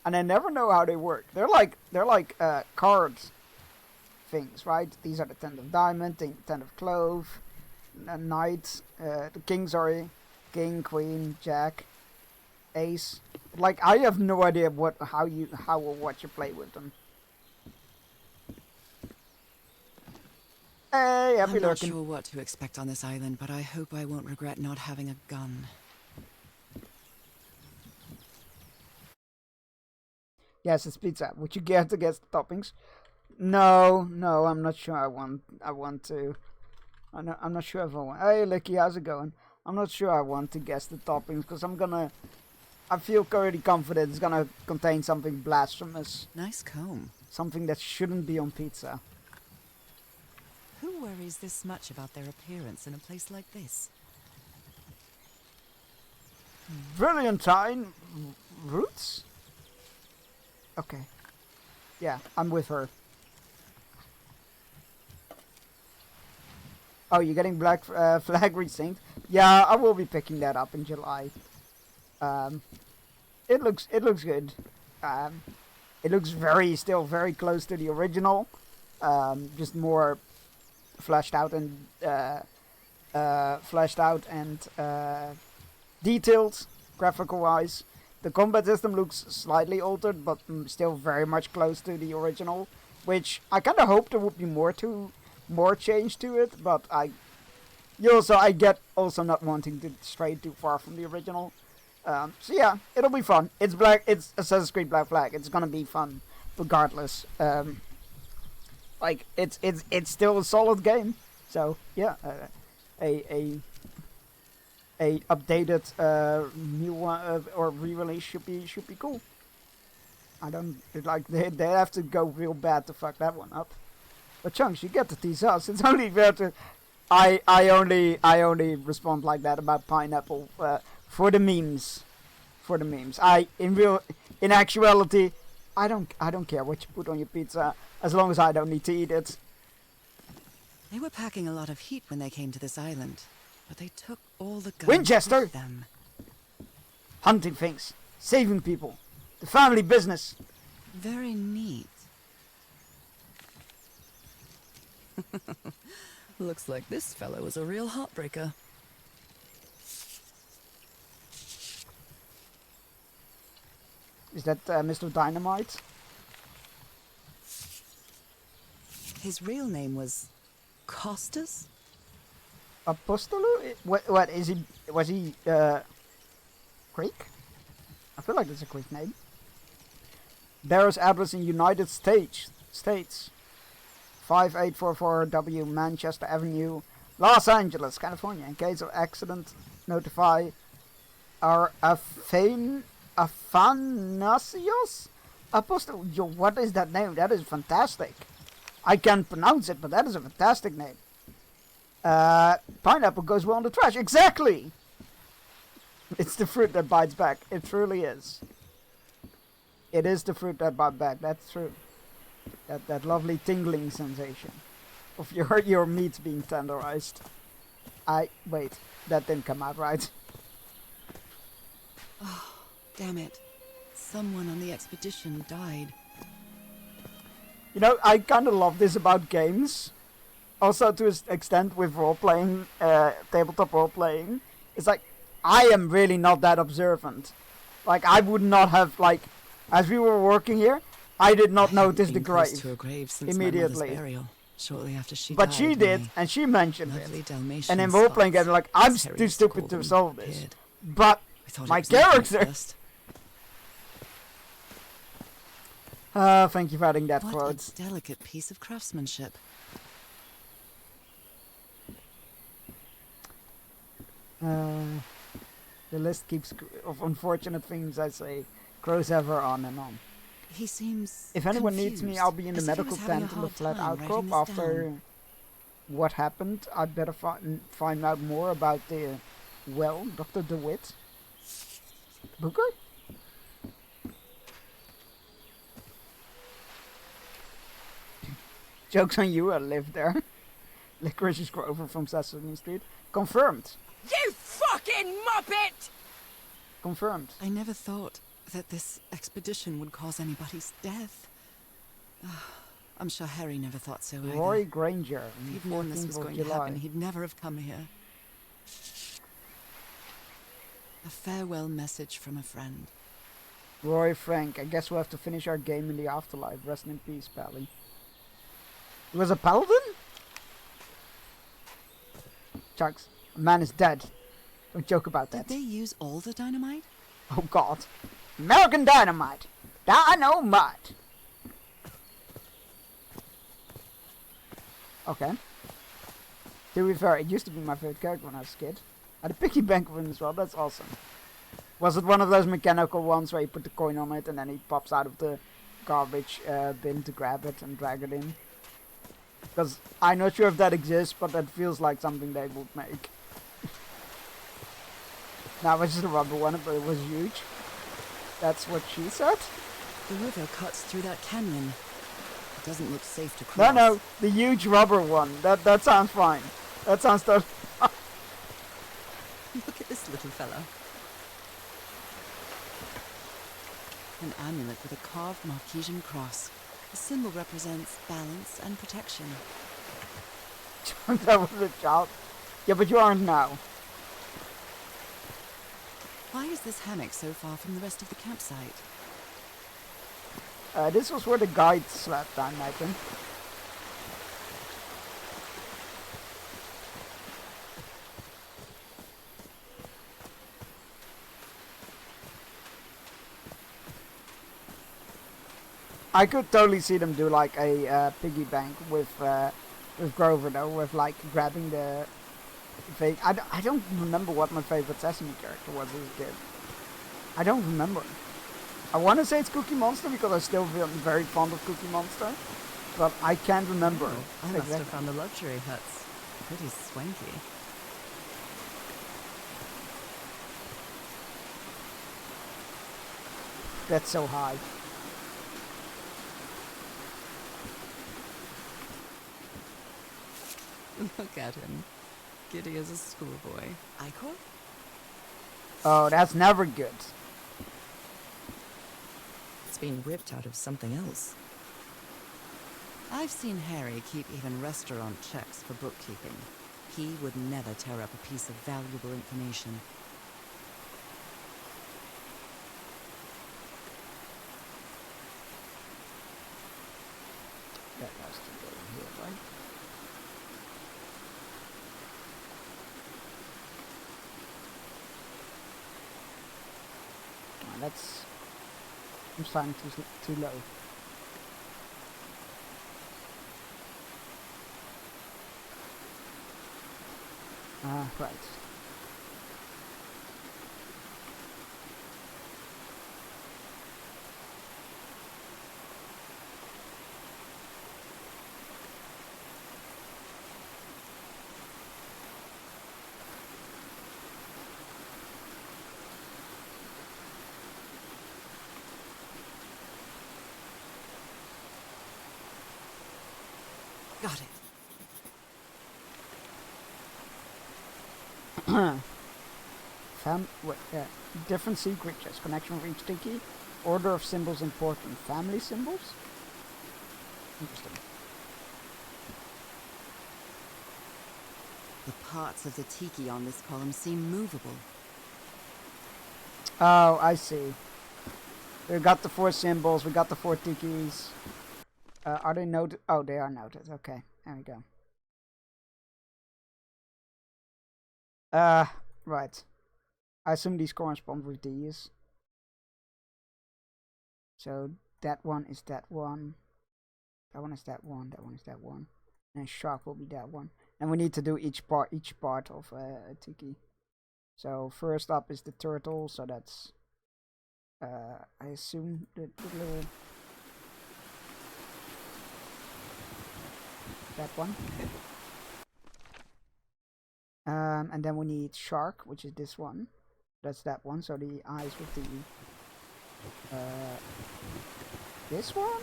and I never know how they work. They're like cards things, right? These are the 10 of diamond, the 10 of clove, knight, the king, sorry, king, queen, jack, ace. Like I have no idea how or what you play with them. Hey, happy I'm not lurking. sure what to expect on this island, but I hope I won't regret not having a gun. Yes, it's pizza. Would you care to guess the toppings? No, I'm not sure I want to. I'm not sure if I want. Hey, Licky, how's it going? I'm not sure I want to guess the toppings because I feel pretty confident it's gonna contain something blasphemous. Nice comb. Something that shouldn't be on pizza. Who worries this much about their appearance in a place like this? Brilliantine roots? Okay. Yeah, I'm with her. Oh, you're getting Black Flag Resynced? Yeah, I will be picking that up in July. It looks good. It looks still very close to the original. Just more fleshed out and detailed graphical wise. The combat system looks slightly altered, but still very much close to the original. Which I kind of hoped there would be more change to it, but I get also not wanting to stray too far from the original. So yeah, it'll be fun. It's Assassin's Creed Black Flag. It's gonna be fun, regardless. Like it's still a solid game. So yeah, a updated new one or re-release should be cool. I don't like they have to go real bad to fuck that one up. But Chunks, you get to tease us. It's only fair to. I only respond like that about pineapple for the memes. For the memes. In actuality, I don't care what you put on your pizza as long as I don't need to eat it. They were packing a lot of heat when they came to this island, but they took all the guns Winchester! with them. hunting things, saving people, the family business. Very neat. Looks like this fellow is a real heartbreaker. Is that Mr. Dynamite? His real name was Costas? Apostolo? What is he? Was he Greek? I feel like that's a Greek name. Barrow's address in United States. 5844W Manchester Avenue, Los Angeles, California. In case of accident, notify our Athanasios Apostol. Yo, what is that name? That is fantastic. I can't pronounce it, but that is a fantastic name. Pineapple goes well in the trash. Exactly! It's the fruit that bites back. It truly is. It is the fruit that bites back. That's true. That lovely tingling sensation of your meat being tenderized. Wait, that didn't come out right. Oh, damn it. Someone on the expedition died. You know, I kind of love this about games. Also, to an extent with role-playing, tabletop role-playing. It's like, I am really not that observant. Like, I would not have, like, as we were working here, I did not notice the grave to a grave since immediately. My burial, shortly after she but died, she did, my and she mentioned it. lovely Dalmatian And in role-playing games, spots, like, I'm as Harry too used to stupid call to them, solve this. appeared. But I thought it my was nothing at character... first. Thank you for adding that What quote. a delicate piece of craftsmanship. The list keeps of unfortunate things I say grows ever on and on. He seems If anyone needs me, confused, I'll be in the as if he medical was having a tent in the hard flat time writing outcrop this after down. what happened. I'd better find out more about the, well, Dr. DeWitt. Booker? Joke's on you, I live there. Licorice Grover from Sesame Street. Confirmed. You fucking muppet! Confirmed. I never thought that this expedition would cause anybody's death. I'm sure Harry never thought so either. Roy Granger. If he'd known this was 14th of going to July. happen, he'd never have come here. A farewell message from a friend. Roy Frank. I guess we'll have to finish our game in the afterlife. Rest in peace, Pally. He was a paladin? Chugs, a man is dead. Don't joke about that. Did they use all the dynamite? Oh god. American Dynamite. Dynamite. Okay. To be fair, it used to be my favorite character when I was a kid. I had a piggy bank with him as well, that's awesome. Was it one of those mechanical ones where you put the coin on it and then he pops out of the garbage bin to grab it and drag it in? Because I'm not sure if that exists, but that feels like something they would make. Now it was just a rubber one, but it was huge. That's what she said? The river cuts through that canyon. It doesn't look safe to cross. No, the huge rubber one. That sounds fine. That sounds totally fine. Look at this little fella. An amulet with a carved Marquesian cross. The symbol represents balance and protection. That was a child. Yeah, but you aren't now. Why is this hammock so far from the rest of the campsite? This was where the guide slept, I imagine. I could totally see them do like a piggy bank with Grover though, with like grabbing the thing. I don't remember what my favorite Sesame character was as a kid. I don't remember. I want to say it's Cookie Monster because I still feel very fond of Cookie Monster, but I can't remember. Oh, I must have found the luxury huts. Pretty swanky. That's so high. Look at him. Giddy as a schoolboy. Icor? Oh, that's never good. It's been ripped out of something else. I've seen Harry keep even restaurant checks for bookkeeping. He would never tear up a piece of valuable information. That has to go here, right? Oh, that's... I'm starting too low. Right. Got it. Different secret chest. Connection with each tiki. Order of symbols important. Family symbols? Interesting. The parts of the tiki on this column seem movable. Oh, I see. We got the 4 symbols, we got the 4 tikis. Are they noted? Oh, they are noted. Okay, there we go. Right. I assume these correspond with these. So that one is that one. That one is that one. That one is that one. And shark will be that one. And we need to do each part of a tiki. So first up is the turtle. So that's I assume the little that one. And then we need shark, which is this one. That's that one. So the eyes with the this one.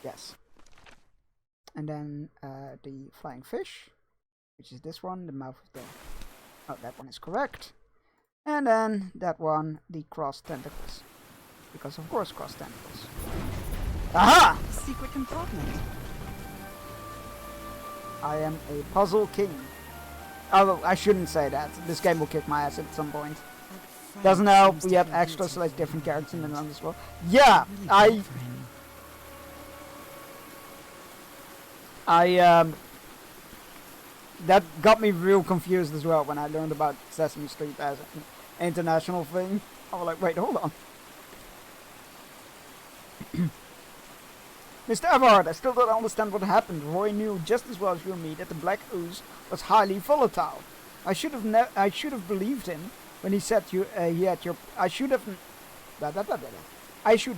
Yes. And then the flying fish, which is this one. The mouth of the. Oh, that one is correct. And then that one, the crossed tentacles, because of course crossed tentacles. Aha! Secret compartment. I am a puzzle king. Although I shouldn't say that. This game will kick my ass at some point. Doesn't help. We have extra select different characters in the run as well. Yeah, that got me real confused as well when I learned about Sesame Street as an international thing. I was like, wait, hold on. Mr. Everhard, I still don't understand what happened. Roy knew just as well as you and me that the black ooze was highly volatile. I should have believed him when he said he had your. I should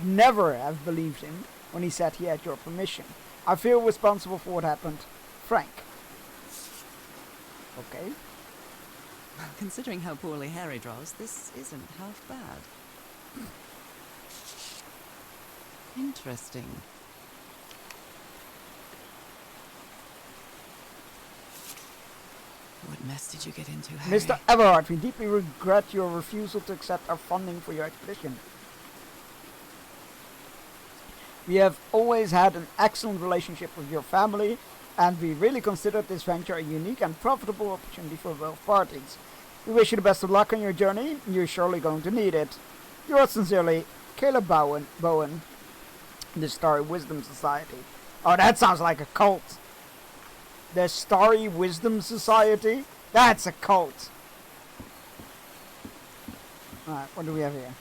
never have believed him when he said he had your permission. I feel responsible for what happened, Frank. Okay. Considering how poorly Harry draws, this isn't half bad. Interesting. What mess did you get into, Harry? Mr. Everhard, we deeply regret your refusal to accept our funding for your expedition. We have always had an excellent relationship with your family, and we really consider this venture a unique and profitable opportunity for both parties. We wish you the best of luck on your journey. You're surely going to need it. Yours sincerely, Caleb Bowen, the Starry Wisdom Society. Oh, that sounds like a cult. The Starry Wisdom Society? That's a cult. Alright, what do we have here?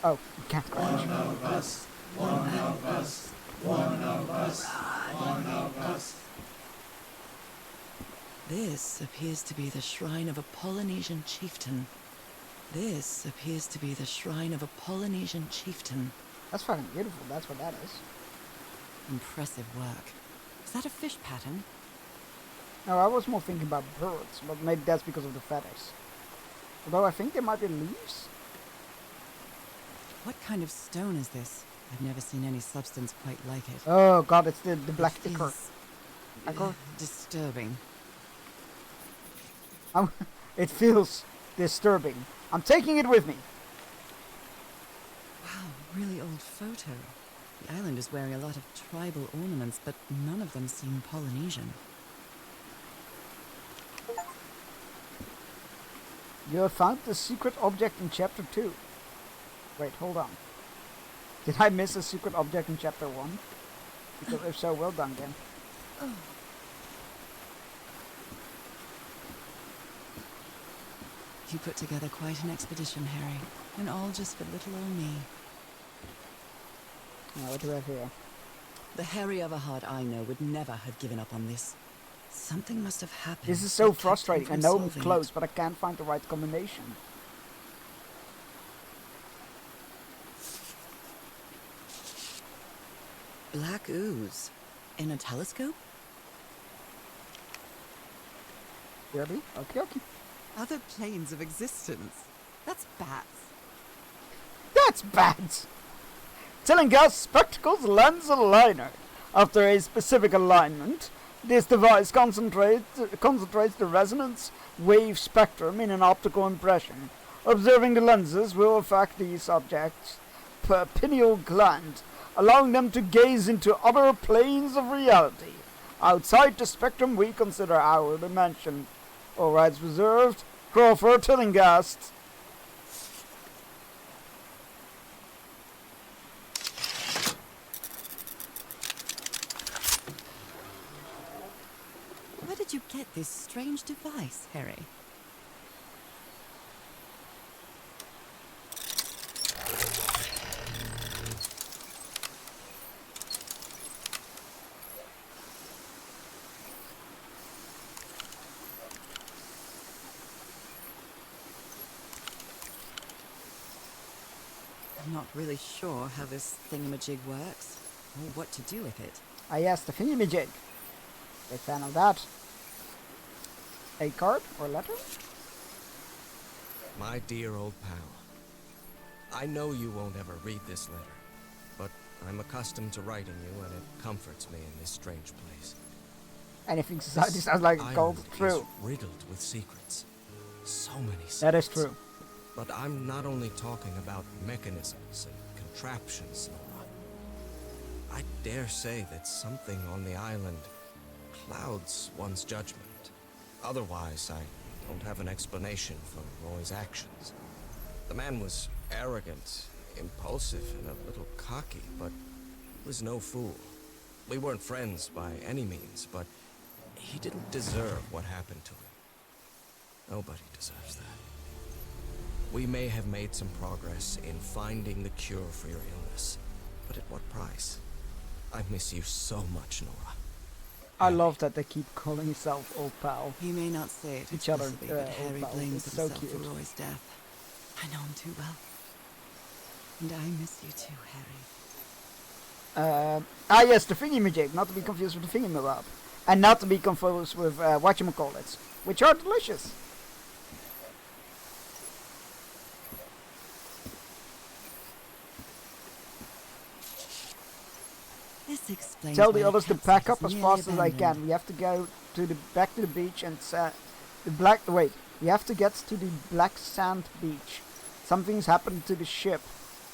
Oh, we can't crash. One of us, one of us, one of us, one of us. This appears to be the shrine of a Polynesian chieftain. This appears to be the shrine of a Polynesian chieftain. That's fucking beautiful, that's what that is. Impressive work. Is that a fish pattern? No, I was more thinking about birds, but maybe that's because of the feathers. Although I think they might be leaves. What kind of stone is this? I've never seen any substance quite like it. Oh god, it's the black ichor. Disturbing. It feels disturbing. I'm taking it with me. Wow, really old photo. The island is wearing a lot of tribal ornaments, but none of them seem Polynesian. You have found the secret object in chapter 2. Wait, hold on. Did I miss a secret object in chapter 1? Because if so, well done, game. Oh. You put together quite an expedition, Harry, and all just for little old me. Now, what do we have here? The Harry Everhard I know would never have given up on this. Something must have happened. This is so that kept him frustrating. I from know I'm solving close, it. but I can't find the right combination. Black ooze. In a telescope? Really? Okay, okay. Other planes of existence. That's bats. That's bad! Tillinghast Spectacles Lens Aligner. After a specific alignment, this device concentrates the resonance wave spectrum in an optical impression. Observing the lenses will affect the subject's pineal gland, allowing them to gaze into other planes of reality. Outside the spectrum we consider our dimension. All rights reserved. Crawford Tillinghast. Where did you get this strange device, Harry? I'm not really sure how this thingamajig works, or what to do with it. Ah yes, the thingamajig. Big fan of that. A card or letter? My dear old pal, I know you won't ever read this letter, but I'm accustomed to writing you, and it comforts me in this strange place. Anything society sounds like This gold. island True. is riddled with secrets. So many secrets. That is true. But I'm not only talking about mechanisms and contraptions, Nora. I dare say that something on the island clouds one's judgment. Otherwise, I don't have an explanation for Roy's actions. The man was arrogant, impulsive, and a little cocky, but he was no fool. We weren't friends by any means, but he didn't deserve what happened to him. Nobody deserves that. We may have made some progress in finding the cure for your illness, but at what price? I miss you so much, Nora. I love that they keep calling himself old pal. He may not say it Each other, explicitly, but old Harry pals. blames It's so himself for cute. Roy's death. I know him too well. And I miss you too, Harry. Yes, the thingamajig, not to be confused with the thingamabob. And not to be confused with whatchamacallits, which are delicious. This explains Tell why the others to campsite pack up is as nearly fast as I abandoned. can. We have to go to the back to the beach and we have to get to the black sand beach. Something's happened to the ship.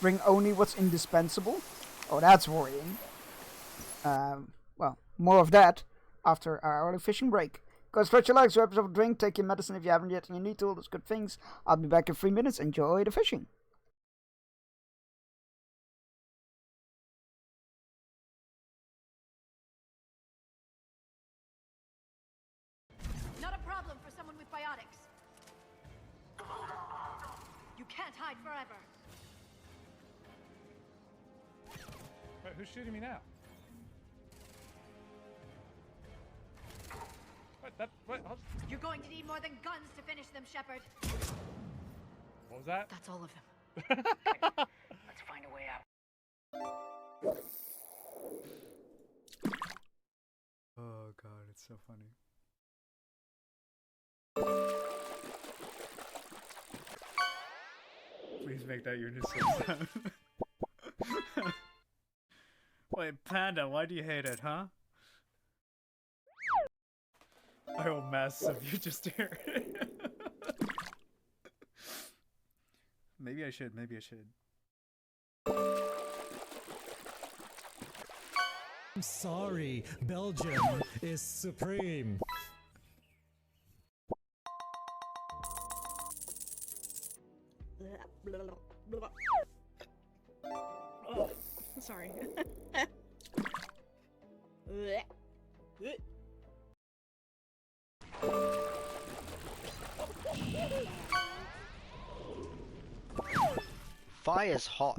Bring only what's indispensable. Oh, that's worrying. Well, more of that after our early fishing break. Go stretch your legs, grab yourself a drink, take your medicine if you haven't yet, and you need to all those good things. I'll be back in 3 minutes. Enjoy the fishing. Not a problem for someone with biotics. You can't hide forever. Wait, who's shooting me now? What? You're going to need more than guns to finish them, Shepard. What was that? That's all of them. Let's find a way out. Oh god, it's so funny. Please make that your new sound. Wait, Panda, why do you hate it, huh? I will mess if you just hear it. Maybe I should. Maybe I should. I'm sorry, Belgium is supreme. Oh, sorry. Fire's hot.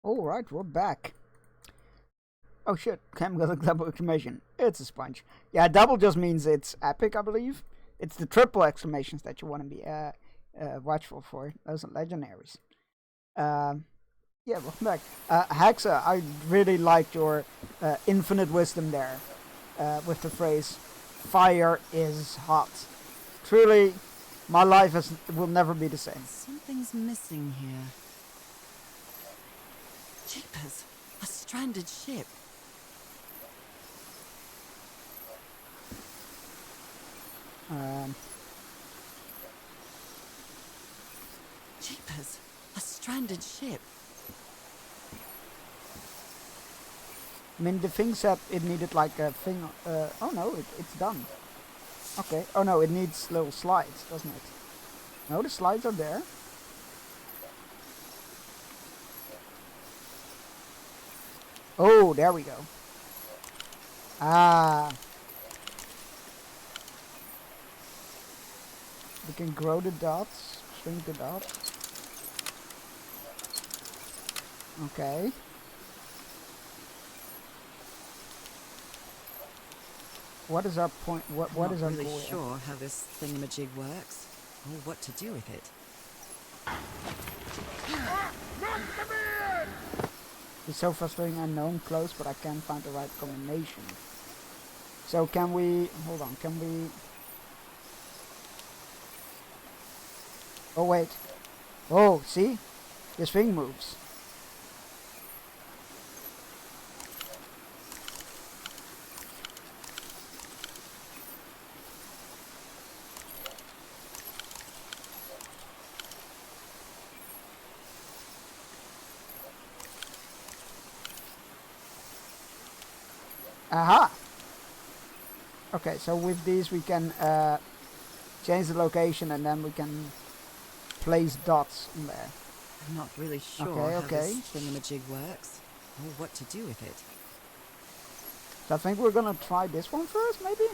Alright, we're back. Oh shit, Cam got a double exclamation. It's a sponge. Yeah, double just means it's epic, I believe. It's the triple exclamations that you want to be watchful for. Those are legendaries. Yeah, welcome back. Hexa, I really liked your infinite wisdom there with the phrase, fire is hot. Truly, my life will never be the same. Something's missing here. Jeepers, a stranded ship. Jeepers, a stranded ship. I mean, the thing said it needed like a thing. Oh no, it's done. Okay. Oh no, it needs little slides, doesn't it? No, the slides are there. Oh, there we go. Ah. We can grow the dots, shrink the dots. Okay. What is our point? What is our goal? I'm not really goal? sure how this thingamajig works, or what to do with it. It's so frustrating. I know I'm close, but I can't find the right combination. So can we? Hold on. Can we? Oh wait. Oh, see? This thing moves. Aha! Okay, so with these we can change the location and then we can place dots in there. I'm not really sure how this thingamajig works, or what to do with it. So I think we're gonna try this one first, maybe?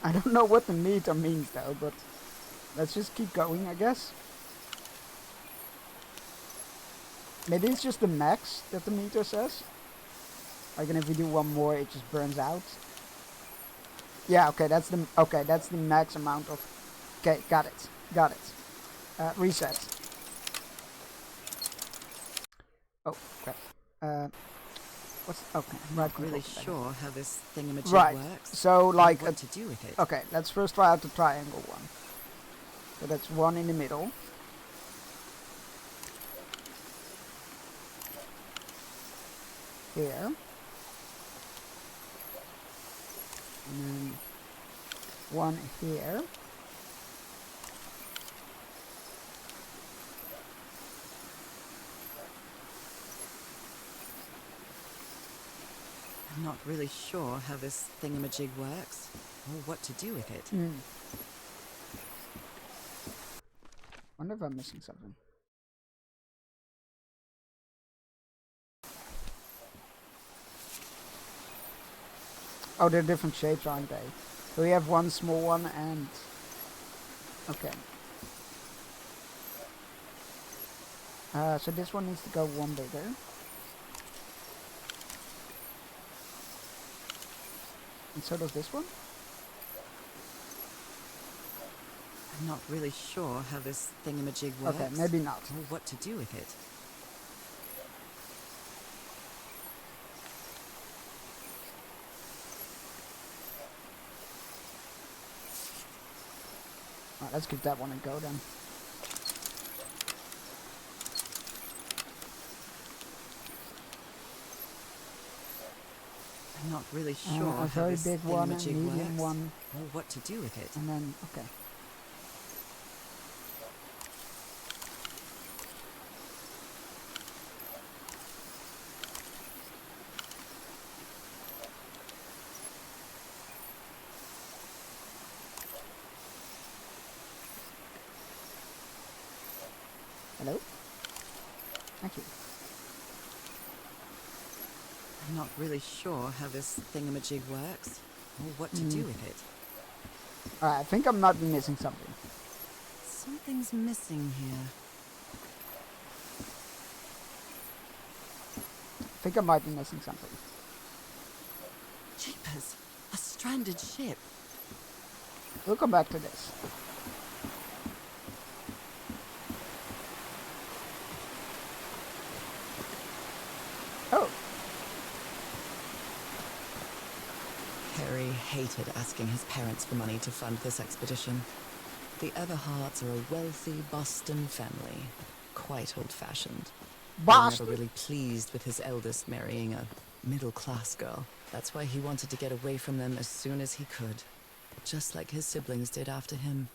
I don't know what the meter means though, but let's just keep going, I guess. Maybe it's just the max that the meter says. Like, and if we do one more, it just burns out. Yeah, okay, that's the max amount of Okay, got it. Got it. Reset. Oh, crap. What's... Okay, right. Not really sure how this thingamajig right. works. So, like... what to do with it. Okay, let's first try out the triangle one. So that's one in the middle. Here. And then one here. I'm not really sure how this thingamajig works, or what to do with it. Wonder if I'm missing something. Oh, they're different shapes, aren't they? So we have one small one and... Okay. So this one needs to go one bigger. And so does this one? I'm not really sure how this thingamajig works. Okay, maybe not. Or what to do with it. Alright, let's give that one a go then. I'm not really sure A how very this big one, a thingamajig medium works, one. or what to do with it. And then, okay. Hello? Thank you. I'm not really sure how this thingamajig works, or what to do with it. Alright, I think I might be missing something. Something's missing here. I think I might be missing something. Jeepers! A stranded ship! We'll come back to this. Oh! Harry hated asking his parents for money to fund this expedition. The Everharts are a wealthy Boston family, quite old-fashioned. Boston? Never really pleased with his eldest marrying a middle-class girl. That's why he wanted to get away from them as soon as he could, just like his siblings did after him.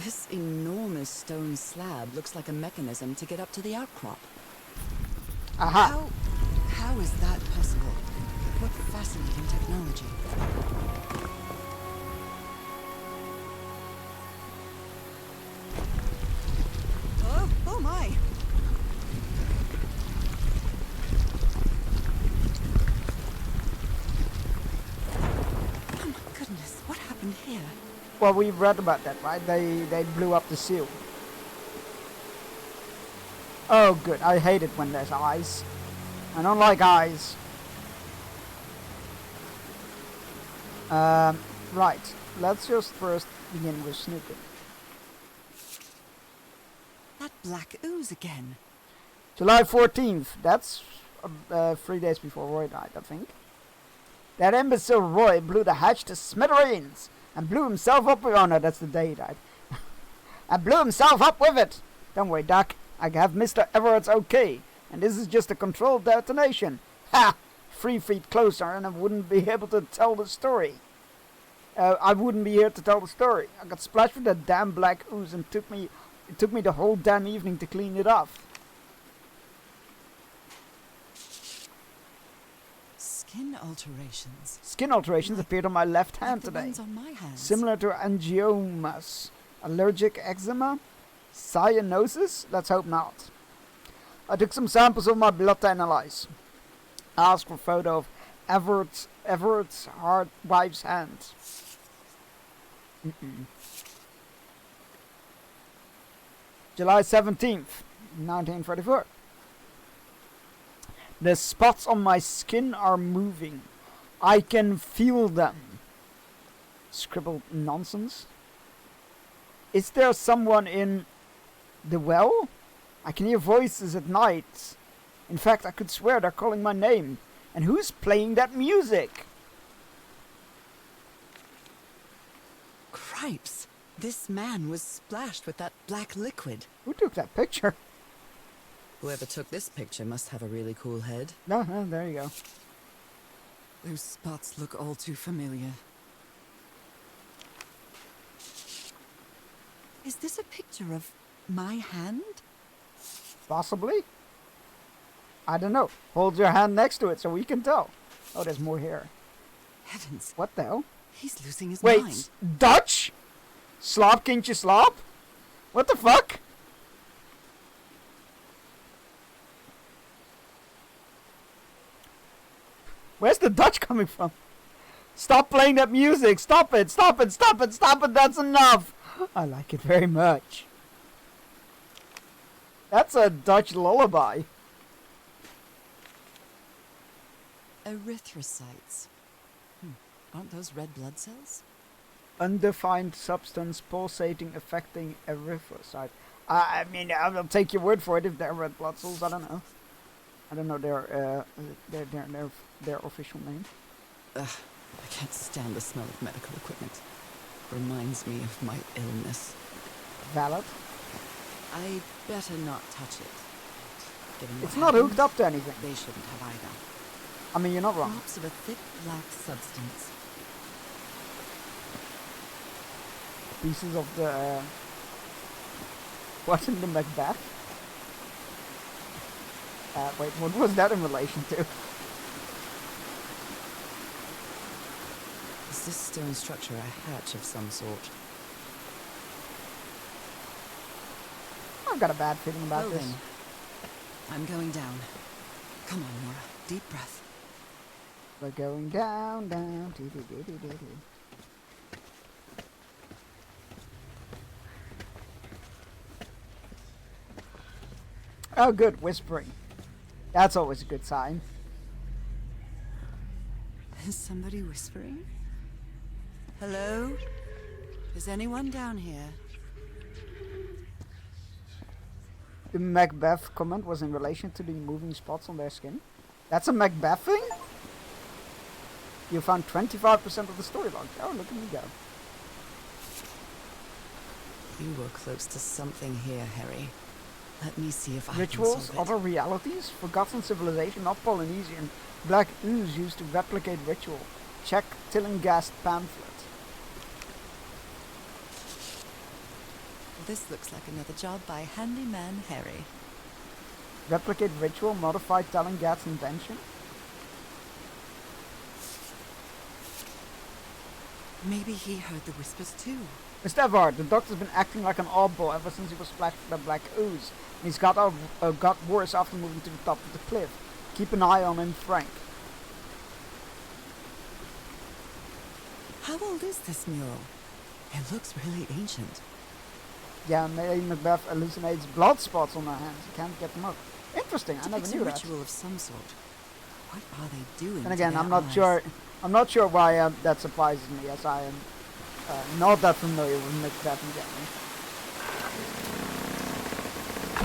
This enormous stone slab looks like a mechanism to get up to the outcrop. Aha! How is that possible? What fascinating technology. Oh my! Oh my goodness, what happened here? Well, we read about that, right? They blew up the seal. Oh, good. I hate it when there's eyes. I don't like eyes. Right. Let's just first begin with snooping. That black ooze again. July 14th. That's 3 days before Roy died, I think. That imbecile Roy blew the hatch to smithereens and blew himself up with... Oh no, that's the day he died. And blew himself up with it. Don't worry, Doc. I have Mr. Everett's okay. And this is just a controlled detonation. Ha! 3 feet closer and I wouldn't be able to tell the story. I wouldn't be here to tell the story. I got splashed with that damn black ooze and it took me the whole damn evening to clean it off. Skin alterations. Skin alterations appeared on my left hand the today. ones on my hands. Similar to angiomas. Allergic eczema? Cyanosis? Let's hope not. I took some samples of my blood to analyze. I asked for a photo of Everett's wife's hand. July 17th, 1934. The spots on my skin are moving. I can feel them. Scribbled nonsense. Is there someone in the well? I can hear voices at night. In fact, I could swear they're calling my name. And who's playing that music? Cripes! This man was splashed with that black liquid. Who took that picture? Whoever took this picture must have a really cool head. No, there you go. Those spots look all too familiar. Is this a picture of my hand? Possibly. I don't know. Hold your hand next to it so we can tell. Oh, there's more here. Heavens. What the hell? He's losing his Wait, mind. Dutch? Slop kindje slop? What the fuck? Where's the Dutch coming from? Stop playing that music! Stop it! Stop it! Stop it! Stop it! That's enough! I like it very much. That's a Dutch lullaby. Erythrocytes. Aren't those red blood cells? Undefined substance pulsating affecting erythrocyte. I mean, I will take your word for it if they're red blood cells. I don't know. I don't know their official name. Ugh, I can't stand the smell of medical equipment. Reminds me of my illness. Valid. I better not touch it. Given what It's not hooked happened, up to anything. They shouldn't have either. I mean, you're not wrong. Drops of a thick black substance. Pieces of the... what's in the Macbeth? Wait, what was that in relation to? Is this stone structure a hatch of some sort? I've got a bad feeling about Well this. then, I'm going down. Come on, Nora. Deep breath. We're going down, down, doo doo doo doo doo doo. Oh, good, whispering. That's always a good sign. Is somebody whispering? Hello? Is anyone down here? The Macbeth comment was in relation to the moving spots on their skin. That's a Macbeth thing? You found 25% of the story log. Oh, look at me go. You were close to something here, Harry. Let me see if I Rituals, can solve other realities, forgotten civilization, not Polynesian. Black ooze used to replicate ritual. Check Tillinghast pamphlet. it. This looks like another job by Handyman Harry. Replicate ritual, modify Tillinghast's invention. Maybe he heard the whispers too. Mr. Everard, the doctor's been acting like an oddball ever since he was splashed with the black ooze. And he's got worse after moving to the top of the cliff. Keep an eye on him, Frank. How old is this mural? It looks really ancient. Yeah, Lady Macbeth hallucinates blood spots on her hands. You can't get them up. Interesting, I never knew a that. ritual of some sort. What are they doing? And again, to I'm their not eyes? sure. I'm not sure why that surprises me, as I am not that familiar with Macbeth in general.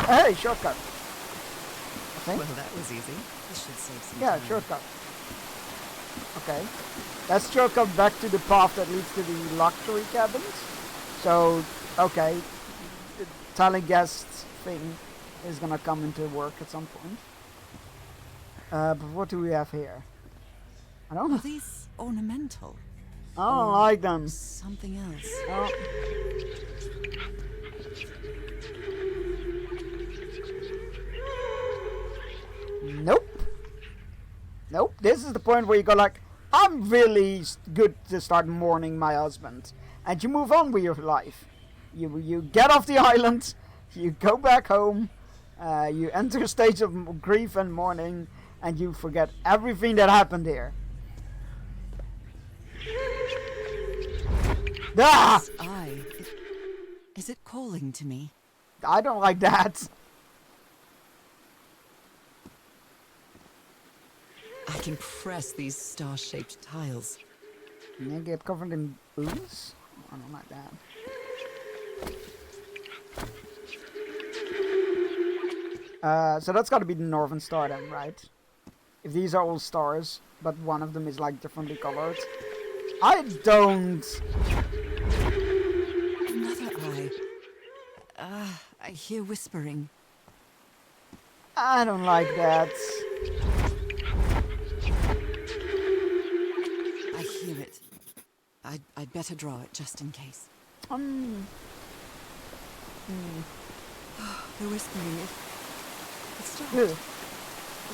Hey, shortcut. I think. Well, that was easy. This should save some Yeah, time. shortcut. Okay. Let's shortcut back to the path that leads to the luxury cabins. So, okay. The Tillinghast thing is gonna come into work at some point. But what do we have here? I don't know. Are these ornamental? I don't like them. Something else. Oh. Nope. Nope. This is the point where you go like, I'm really good to start mourning my husband. And you move on with your life. You get off the island. You go back home. You enter a stage of grief and mourning. And you forget everything that happened here. Ah! This eye. Is it calling to me? I don't like that. I can press these star-shaped tiles. And then get covered in booze? I don't like that. So that's gotta be the Northern Star then, right? If these are all stars, but one of them is like differently colored. I don't... Another eye. I hear whispering. I don't like that. I hear it. I'd better draw it just in case. They're whispering it. It stopped.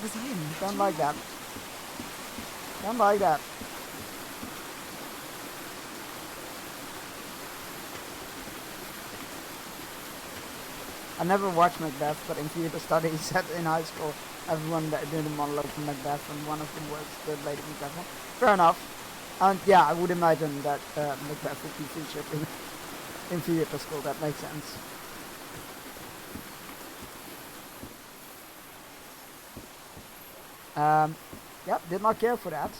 Was I imagining? Don't like that. Don't like that. I never watched Macbeth, but in theater studies in high school, everyone that did a monologue from Macbeth, and one of them was the Lady Macbeth. Fair enough. And yeah, I would imagine that Macbeth would be featured in theater school. That makes sense. Yep, did not care for that.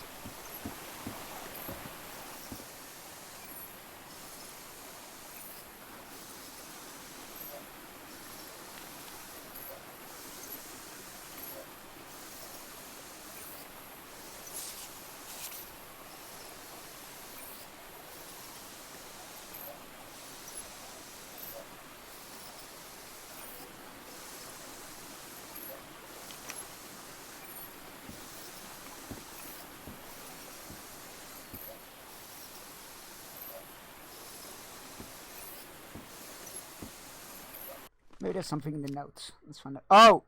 Maybe there's something in the notes. Let's find out. Oh!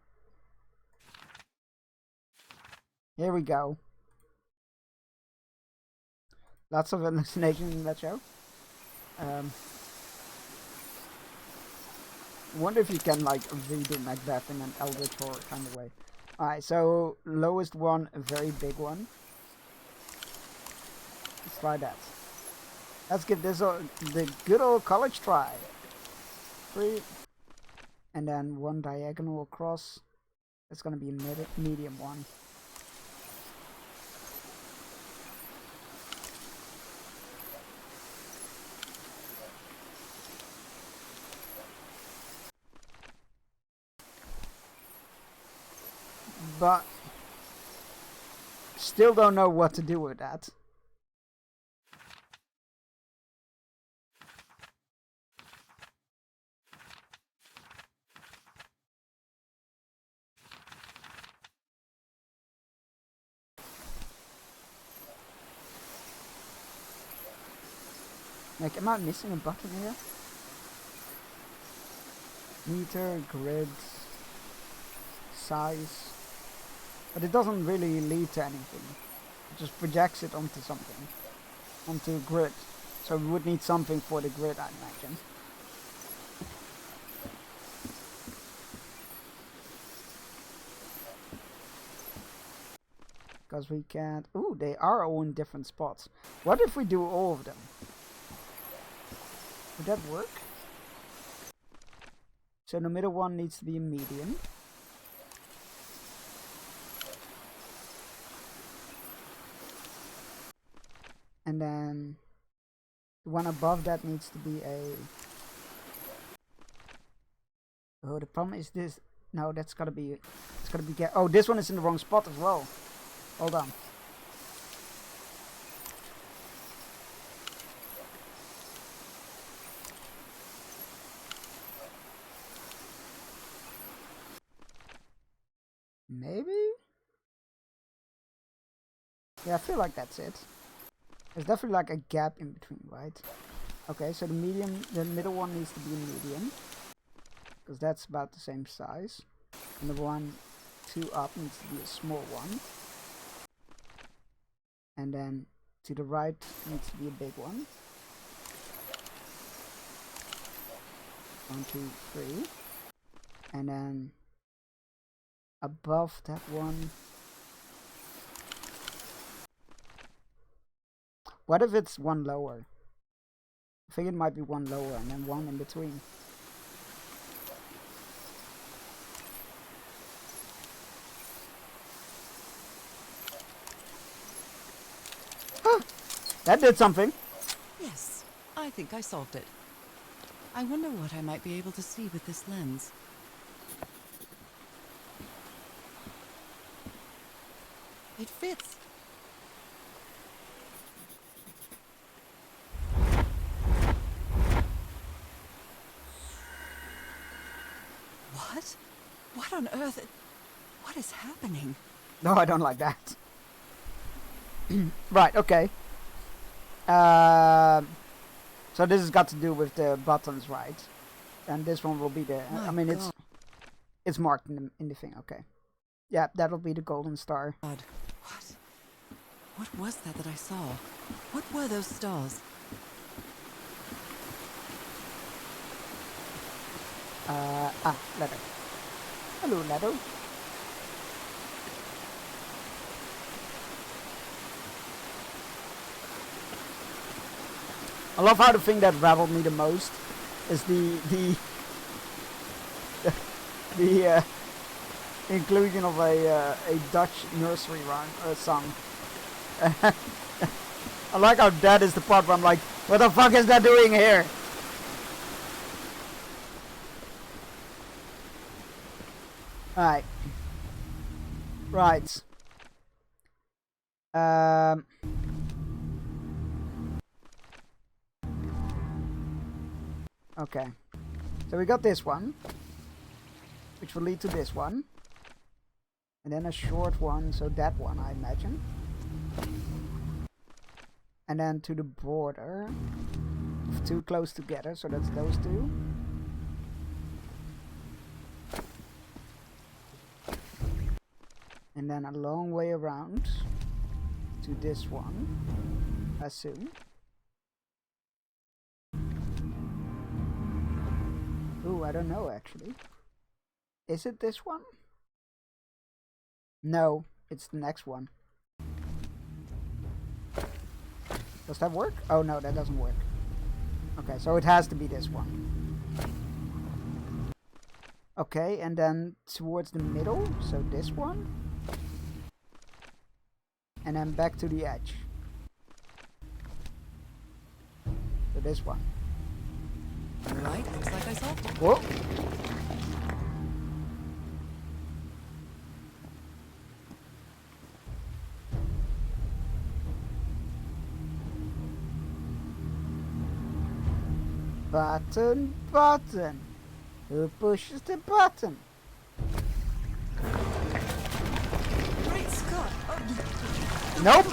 Here we go. Lots of hallucination in that show. I wonder if you can like redo Macbeth in an Eldritch Horror kind of way. Alright, so lowest one, a very big one. Let's try that. Let's give this the good old college try. 3. And then one diagonal across. It's gonna be a medium one. But still don't know what to do with that. Like, am I missing a button here? Meter, grid, size. But it doesn't really lead to anything. It just projects it onto something. Onto a grid. So we would need something for the grid, I imagine. Because we can't... Ooh, they are all in different spots. What if we do all of them? Would that work? So the middle one needs to be a median. And then the one above that needs to be a... Oh, the problem is this. No, that's gotta be... It's gotta be... Oh, this one is in the wrong spot as well. Hold on. Maybe? Yeah, I feel like that's it. There's definitely like a gap in between, right? Okay, so the middle one needs to be a medium. Because that's about the same size. And the one 2 up needs to be a small one. And then to the right needs to be a big one. 1, 2, 3. And then above that one. What if it's one lower? I think it might be one lower and then one in between. That did something. Yes, I think I solved it. I wonder what I might be able to see with this lens. It fits. What? What on earth? What is happening? No, I don't like that. Right, okay. So this has got to do with the buttons, right? And this one will be the... I mean, it's marked in the thing, okay. Yeah, that'll be the golden star. God, what was that I saw? What were those stars? Letter. Hello, Letter. I love how the thing that rattled me the most is the inclusion of a Dutch nursery rhyme song. I like how that is the part where I'm like, what the fuck is that doing here? Alright. Right. Okay. So we got this one, which will lead to this one. And then a short one, so that one, I imagine. And then to the border. Too close together, so that's those two. And then a long way around to this one, I assume. Ooh, I don't know actually. Is it this one? No, it's the next one. Does that work? Oh no, that doesn't work. Okay, so it has to be this one. Okay, and then towards the middle, so this one. And then back to the edge. So this one. Right, looks like I solved it. Whoa. Button, button. Who pushes the button? Great Scott! Nope.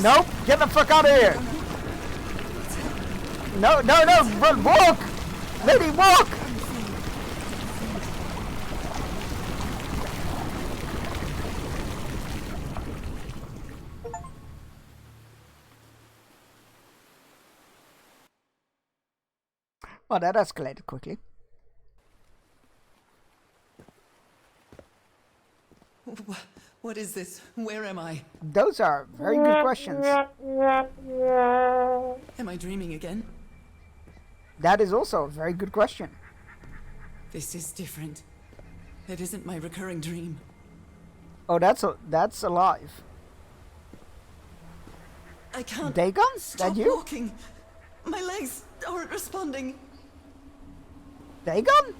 Nope. Get the fuck out of here. No, no, no. Run, walk. Lady, walk. Well, that escalated quickly. What is this? Where am I? Those are very good questions. Am I dreaming again? That is also a very good question. This is different. It isn't my recurring dream. Oh, that's alive. I can't Dagon? stop That you? walking. My legs aren't responding. Dagon?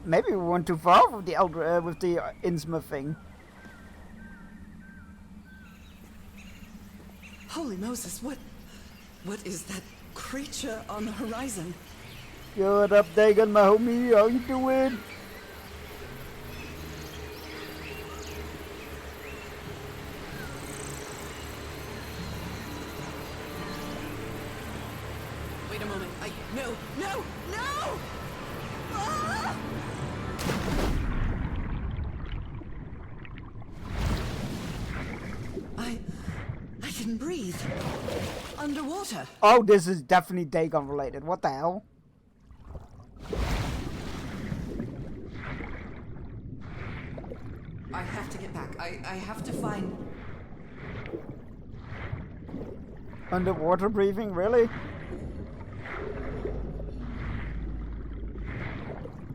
Maybe we went too far with the Innsmouth thing. Holy Moses, what is that creature on the horizon? What up, Dagon, my homie? How you doing? Wait a moment. No! Ah! I can breathe. Underwater. Oh, this is definitely Dagon related. What the hell? I have to get back. I have to find... Underwater breathing, really?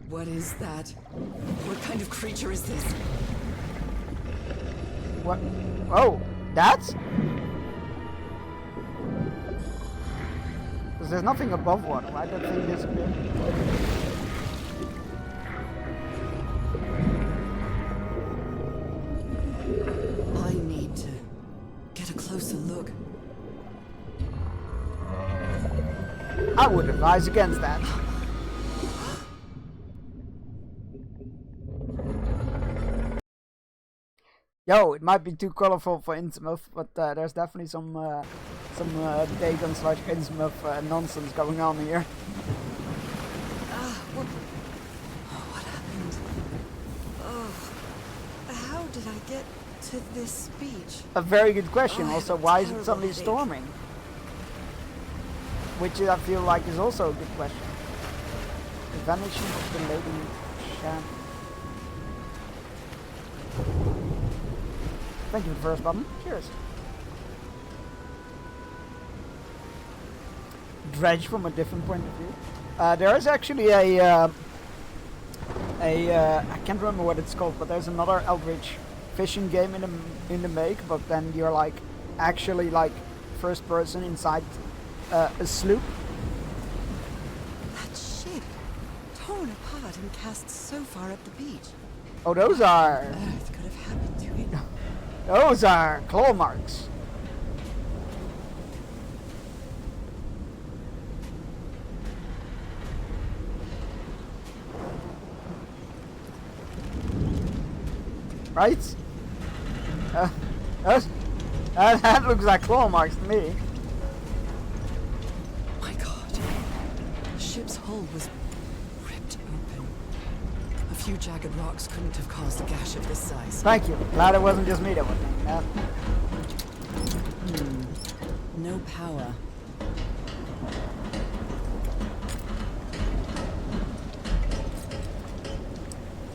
What is that? What kind of creature is this? What? Oh, that's? Because there's nothing above water, right? That thing disappeared. I need to get a closer look. I would advise against that. Yo, it might be too colorful for Innsmouth, but there's definitely some Dagon/Innsmouth nonsense going on here. What happened? Oh, how did I get to this beach? A very good question. Oh, Also, why is it terrible suddenly headache. storming? Which I feel like is also a good question. The vanishing of the Lady Shan. Thank you for the first button. Cheers. Dredge from a different point of view. There is actually I can't remember what it's called, but there's another Eldritch fishing game in the make, but then you're like actually like first person inside a sloop. That ship, torn apart and cast so far up the beach. Oh, those are What on earth could have happened to it? those are claw marks. Right? That looks like claw marks to me. My God, the ship's hull was ripped open. A few jagged rocks couldn't have caused a gash of this size. Thank you. Glad it wasn't just me that was thinking that. No power.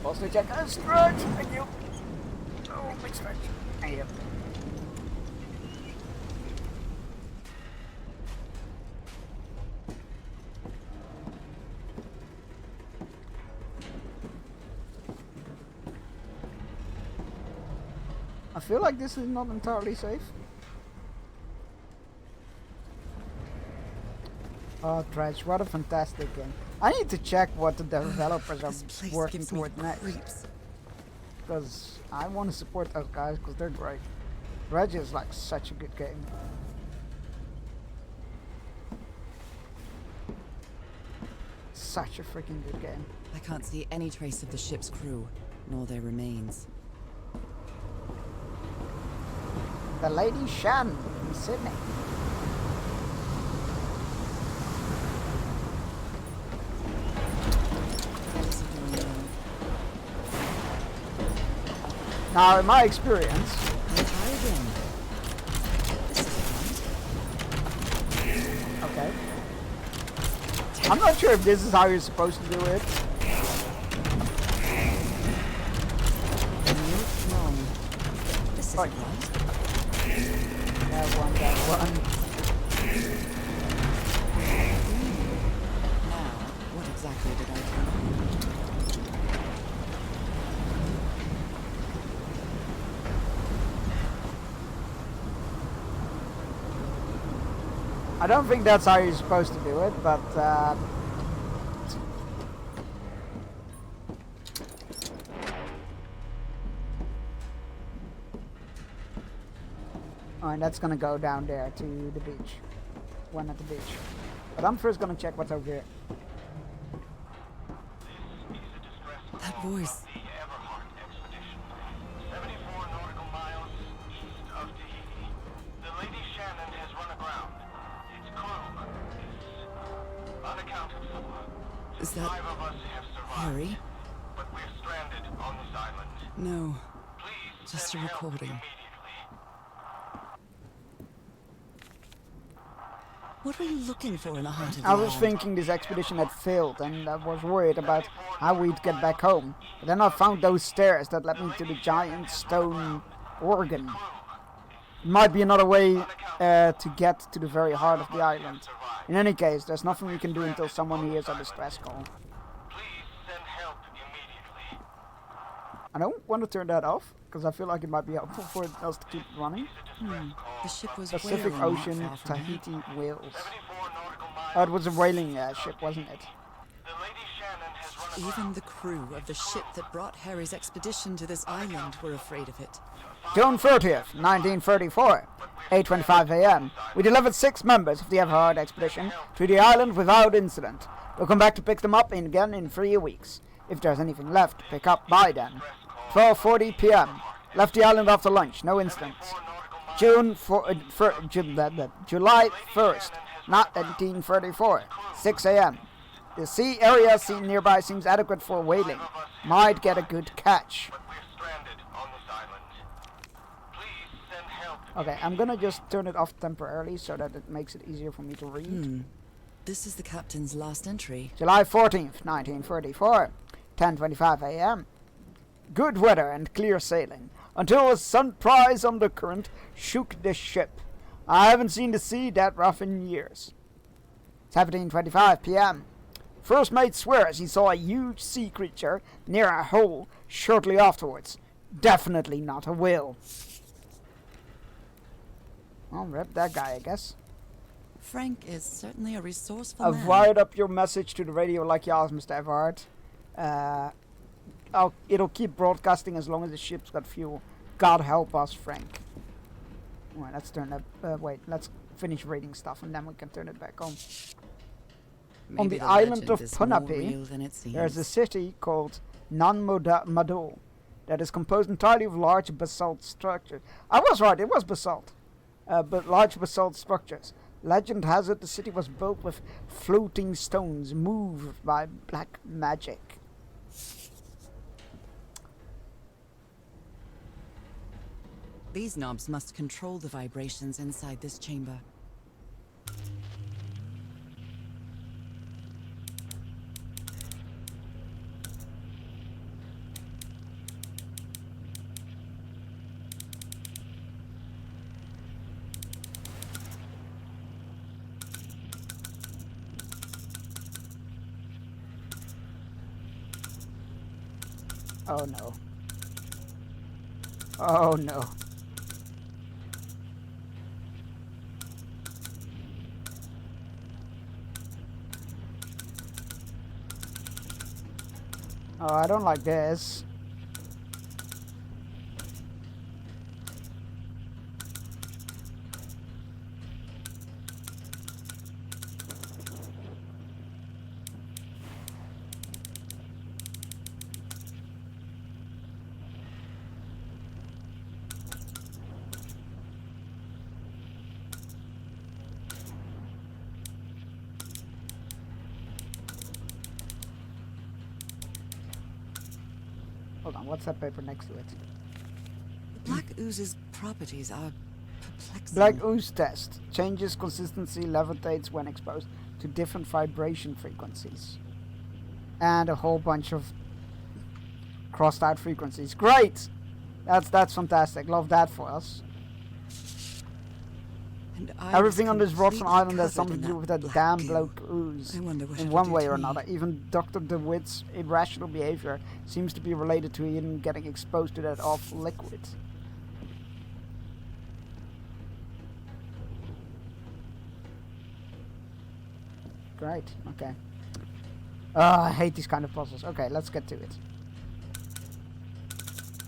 Also check a stretch. Thank you. Oh, big stretch. Thank you. I feel like this is not entirely safe. Oh, Dredge, what a fantastic game. I need to check what the developers are working toward next. Because I want to support those guys because they're great. Dredge is like such a good game. Such a freaking good game. I can't see any trace of the ship's crew, nor their remains. The Lady Shan in Sydney. Now, in my experience, okay, I'm not sure if this is how you're supposed to do it. This is right. That one. Now, what exactly did I do? I don't think that's how you're supposed to do it, but alright, that's gonna go down there to the beach. One at the beach. But I'm first gonna check what's over here. That voice. Is that Harry? But we're stranded on this island. No. Please Just a recording. What were you looking for in the heart of the I was island? thinking this expedition had failed and I was worried about how we'd get back home. But then I found those stairs that led me to the giant stone organ. Might be another way to get to the very heart of the island. In any case, there's nothing we can do until someone hears our distress call. Please send help immediately. I don't want to turn that off, because I feel like it might be helpful for us to keep running. The ship was Pacific whaling not Ocean, far from here. Tahiti, Wales. Oh, it was a whaling ship, wasn't it? Even the crew of the ship that brought Harry's expedition to this island were afraid of it. June 30th, 1934, 8:25 a.m. We delivered 6 members of the Everhard expedition to the island without incident. We'll come back to pick them up again in 3 weeks. If there's anything left to pick up by then. 12:40 p.m. Left the island after lunch, no incidents. July 1st, 1934, 6 a.m. The sea area seen nearby seems adequate for whaling. Might get a good catch. Okay, I'm gonna just turn it off temporarily so that it makes it easier for me to read. This is the captain's last entry. July 14th, 1934, 10:25 a.m. Good weather and clear sailing, until a sunrise undercurrent shook the ship. I haven't seen the sea that rough in years. 17:25 p.m. First mate swears he saw a huge sea creature near a hole shortly afterwards. Definitely not a whale. I'll rip that guy, I guess. Frank is certainly a resourceful I've man. wired up your message to the radio like you asked, Mr. Everhard. It'll keep broadcasting as long as the ship's got fuel. God help us, Frank. Alright, let's turn that. Let's finish reading stuff and then we can turn it back on. On Maybe the island legend of is more Punapi, real than it there's a seems. city called Nanmado that is composed entirely of large basalt structures. I was right, it was basalt. But large basalt structures. Legend has it the city was built with floating stones moved by black magic. These knobs must control the vibrations inside this chamber. Oh no. Oh no. Oh, I don't like this. Hold on, what's that paper next to it? Black ooze's properties are perplexing. Black ooze test. Changes consistency, levitates when exposed to different vibration frequencies. And a whole bunch of crossed out frequencies. Great! That's fantastic. Love that for us. And Everything on this Rodson completely Island has covered something in to do that with that black damn goo. bloke ooze. I wonder what In it'll one do way to or me. another. Even Dr. DeWitt's irrational behavior seems to be related to him getting exposed to that awful liquid. Great, okay. I hate these kind of puzzles. Okay, let's get to it.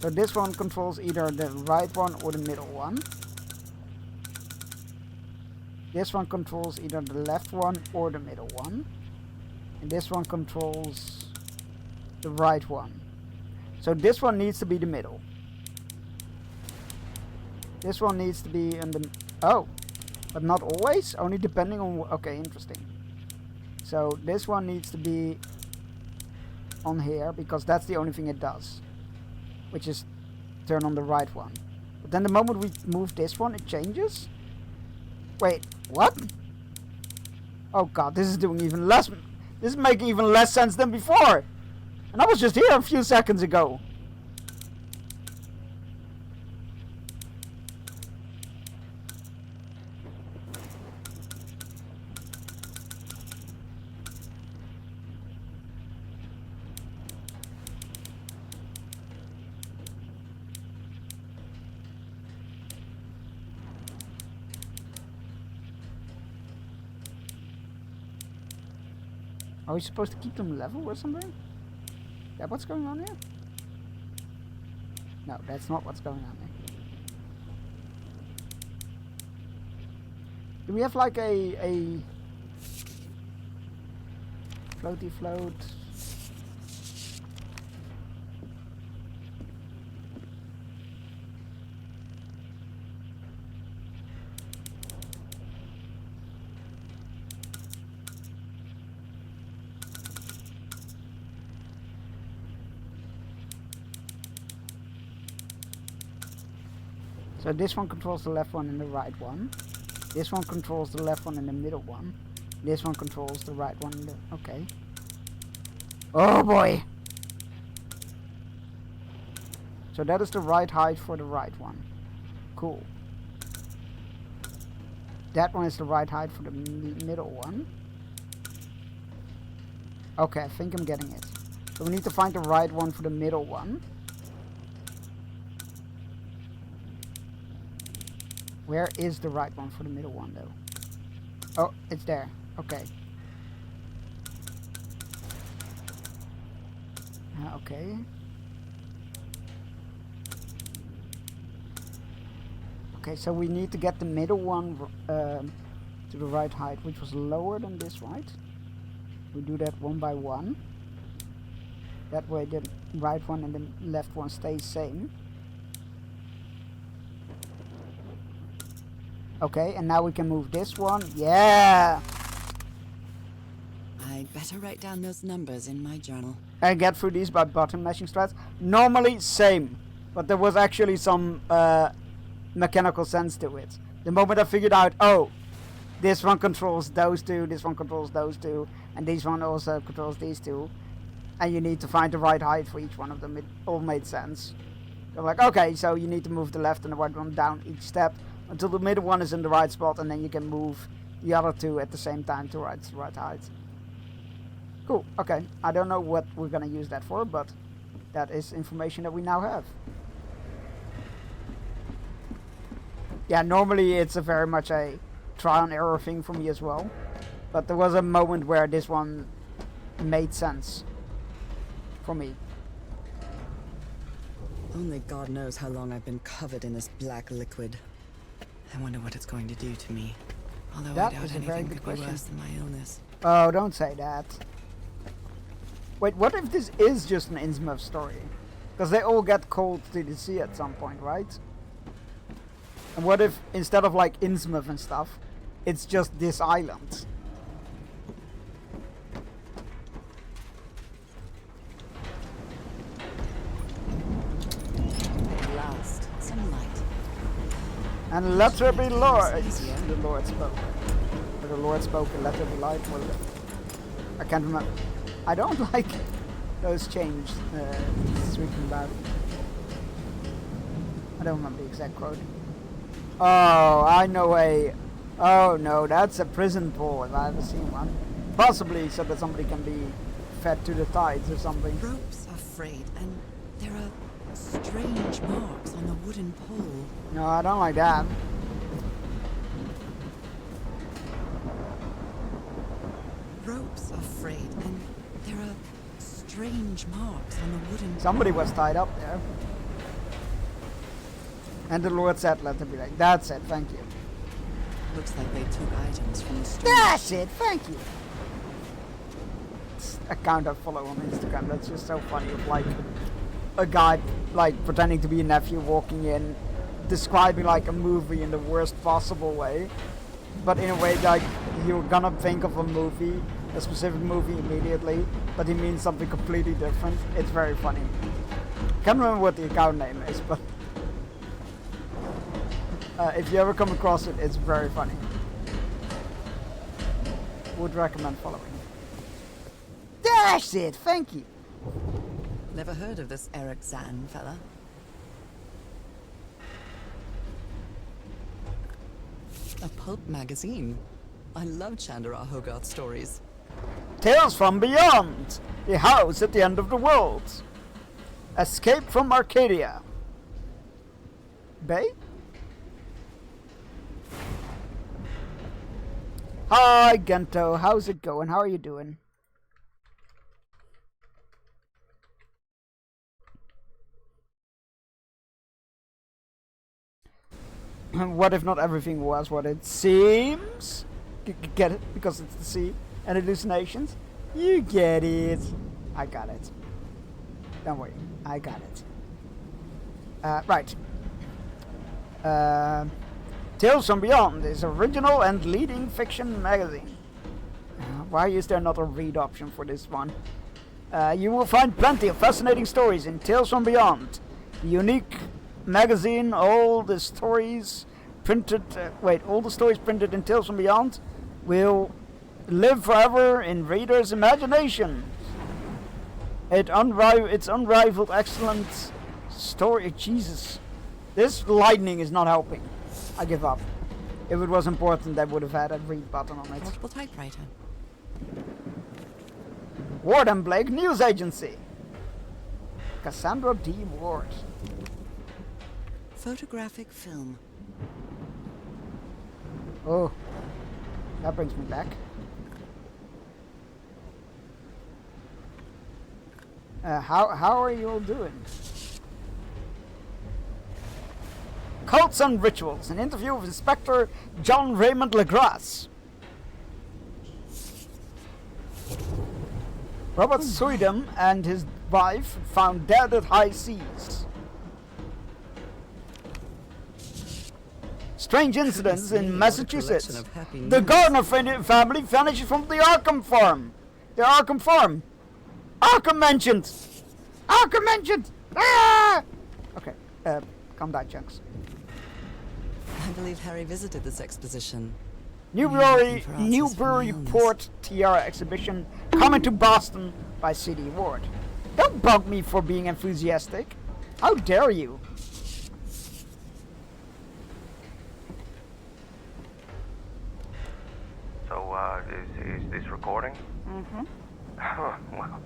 So this one controls either the right one or the middle one. This one controls either the left one or the middle one. And this one controls the right one. So this one needs to be the middle. This one needs to be in the... Oh, but not always? Only depending on... Okay, interesting. So this one needs to be on here because that's the only thing it does. Which is turn on the right one. But then the moment we move this one, it changes? Wait, what? Oh god, this is doing even less... This is making even less sense than before! And I was just here a few seconds ago. Are we supposed to keep them level or something? Is that what's going on here? No, that's not what's going on here. Do we have like a floaty float? So this one controls the left one and the right one. This one controls the left one and the middle one. This one controls the right one and the... Okay. Oh boy! So that is the right height for the right one. Cool. That one is the right height for the middle one. Okay, I think I'm getting it. So we need to find the right one for the middle one. Where is the right one for the middle one, though? Oh, it's there. Okay. Okay. Okay, so we need to get the middle one to the right height, which was lower than this, right? We do that one by one. That way the right one and the left one stays same. Okay, and now we can move this one. Yeah! I'd better write down those numbers in my journal. And get through these by button mashing strats. Normally, same. But there was actually some mechanical sense to it. The moment I figured out, oh, this one controls those two, this one controls those two, and this one also controls these two. And you need to find the right height for each one of them. It all made sense. So like, okay, so you need to move the left and the right one down each step until the middle one is in the right spot, and then you can move the other two at the same time to the right height. Cool, okay. I don't know what we're gonna use that for, but that is information that we now have. Yeah, normally it's a very much a trial and error thing for me as well. But there was a moment where this one made sense for me. Only God knows how long I've been covered in this black liquid. I wonder what it's going to do to me. Although That I doubt is a very anything good could be question. worse than my illness. Oh, don't say that. Wait, what if this is just an Innsmouth story? Because they all get cold to the sea at some point, right? And what if, instead of like Innsmouth and stuff, it's just this island? At last, some light. And let there be Lord. easier. The Lord spoke. Or the Lord spoke and let there be light. Well, I can't remember. I don't like those changed speaking about. I don't remember the exact quote. Oh, I know a. Oh no, that's a prison pool if I ever seen one. Possibly so that somebody can be fed to the tides or something. Ropes are frayed, and there are strange marks on the wooden pole. No, I don't like that. Ropes are frayed, and there are strange marks on the wooden Somebody pole. was tied up there. And the Lord said, let them be like, that's it, thank you. Looks like they took items from the store. That's it, thank you. It's account I follow on Instagram, that's just so funny of like a guy like pretending to be a nephew walking in, describing like a movie in the worst possible way. But in a way like you're gonna think of a movie, a specific movie immediately, but he means something completely different. It's very funny. Can't remember what the account name is, but if you ever come across it, it's very funny. Would recommend following. That's it, thank you. Never heard of this Eric Zahn fella. A pulp magazine. I love Chandra Hogarth stories. Tales from Beyond! The house at the end of the world. Escape from Arcadia. Bay? Hi Gento, how's it going? How are you doing? What if not everything was what it seems? Get it? Because it's the sea and hallucinations? You get it. I got it. Don't worry, I got it. Right. Tales from Beyond is original and leading fiction magazine. Why is there not a read option for this one? You will find plenty of fascinating stories in Tales from Beyond. The unique magazine, all the stories printed in Tales from Beyond will live forever in readers' imagination. Its unrivaled excellent story. Jesus. This lightning is not helping. I give up. If it was important, I would have had a read button on it. Portable typewriter. Ward and Blake News Agency. Cassandra D. Ward. Photographic film. Oh, that brings me back. How are you all doing? Cults and Rituals, an interview with Inspector John Raymond LaGrasse. Robert Suydam and his wife found dead at high seas. Strange incidents in Massachusetts. The Gardner family vanishes from the Arkham farm. The Arkham farm. Arkham mentioned. Arkham mentioned. Ah! Okay, calm down, Chunks. I believe Harry visited this exposition. Newburyport Tiara exhibition coming to Boston by C.D. Ward. Don't bug me for being enthusiastic. How dare you? So, is this recording? Mm-hmm. Well,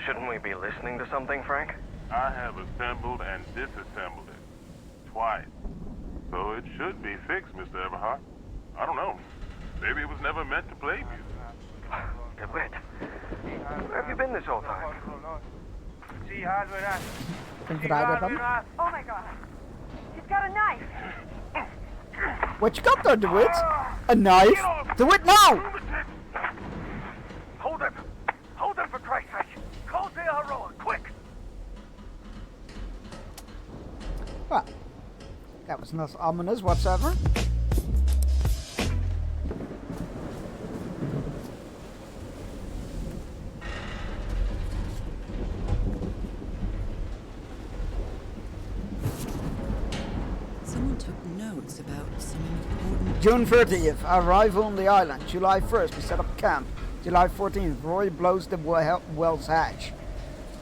shouldn't we be listening to something, Frank? I have assembled and disassembled it. Twice. So it should be fixed, Mr. Everhart. I don't know. Maybe it was never meant to play music. DeWitt, where have you been this whole time? Oh my god. He's got a knife. What you got there, DeWitt? A knife? DeWitt, now! Hold him! Hold him for Christ's sake! Call the Aroa, quick! Well, that was not ominous whatsoever. Someone took notes about some important... June 30th, arrival on the island. July 1st, we set up camp. July 14th, Roy blows the well's hatch.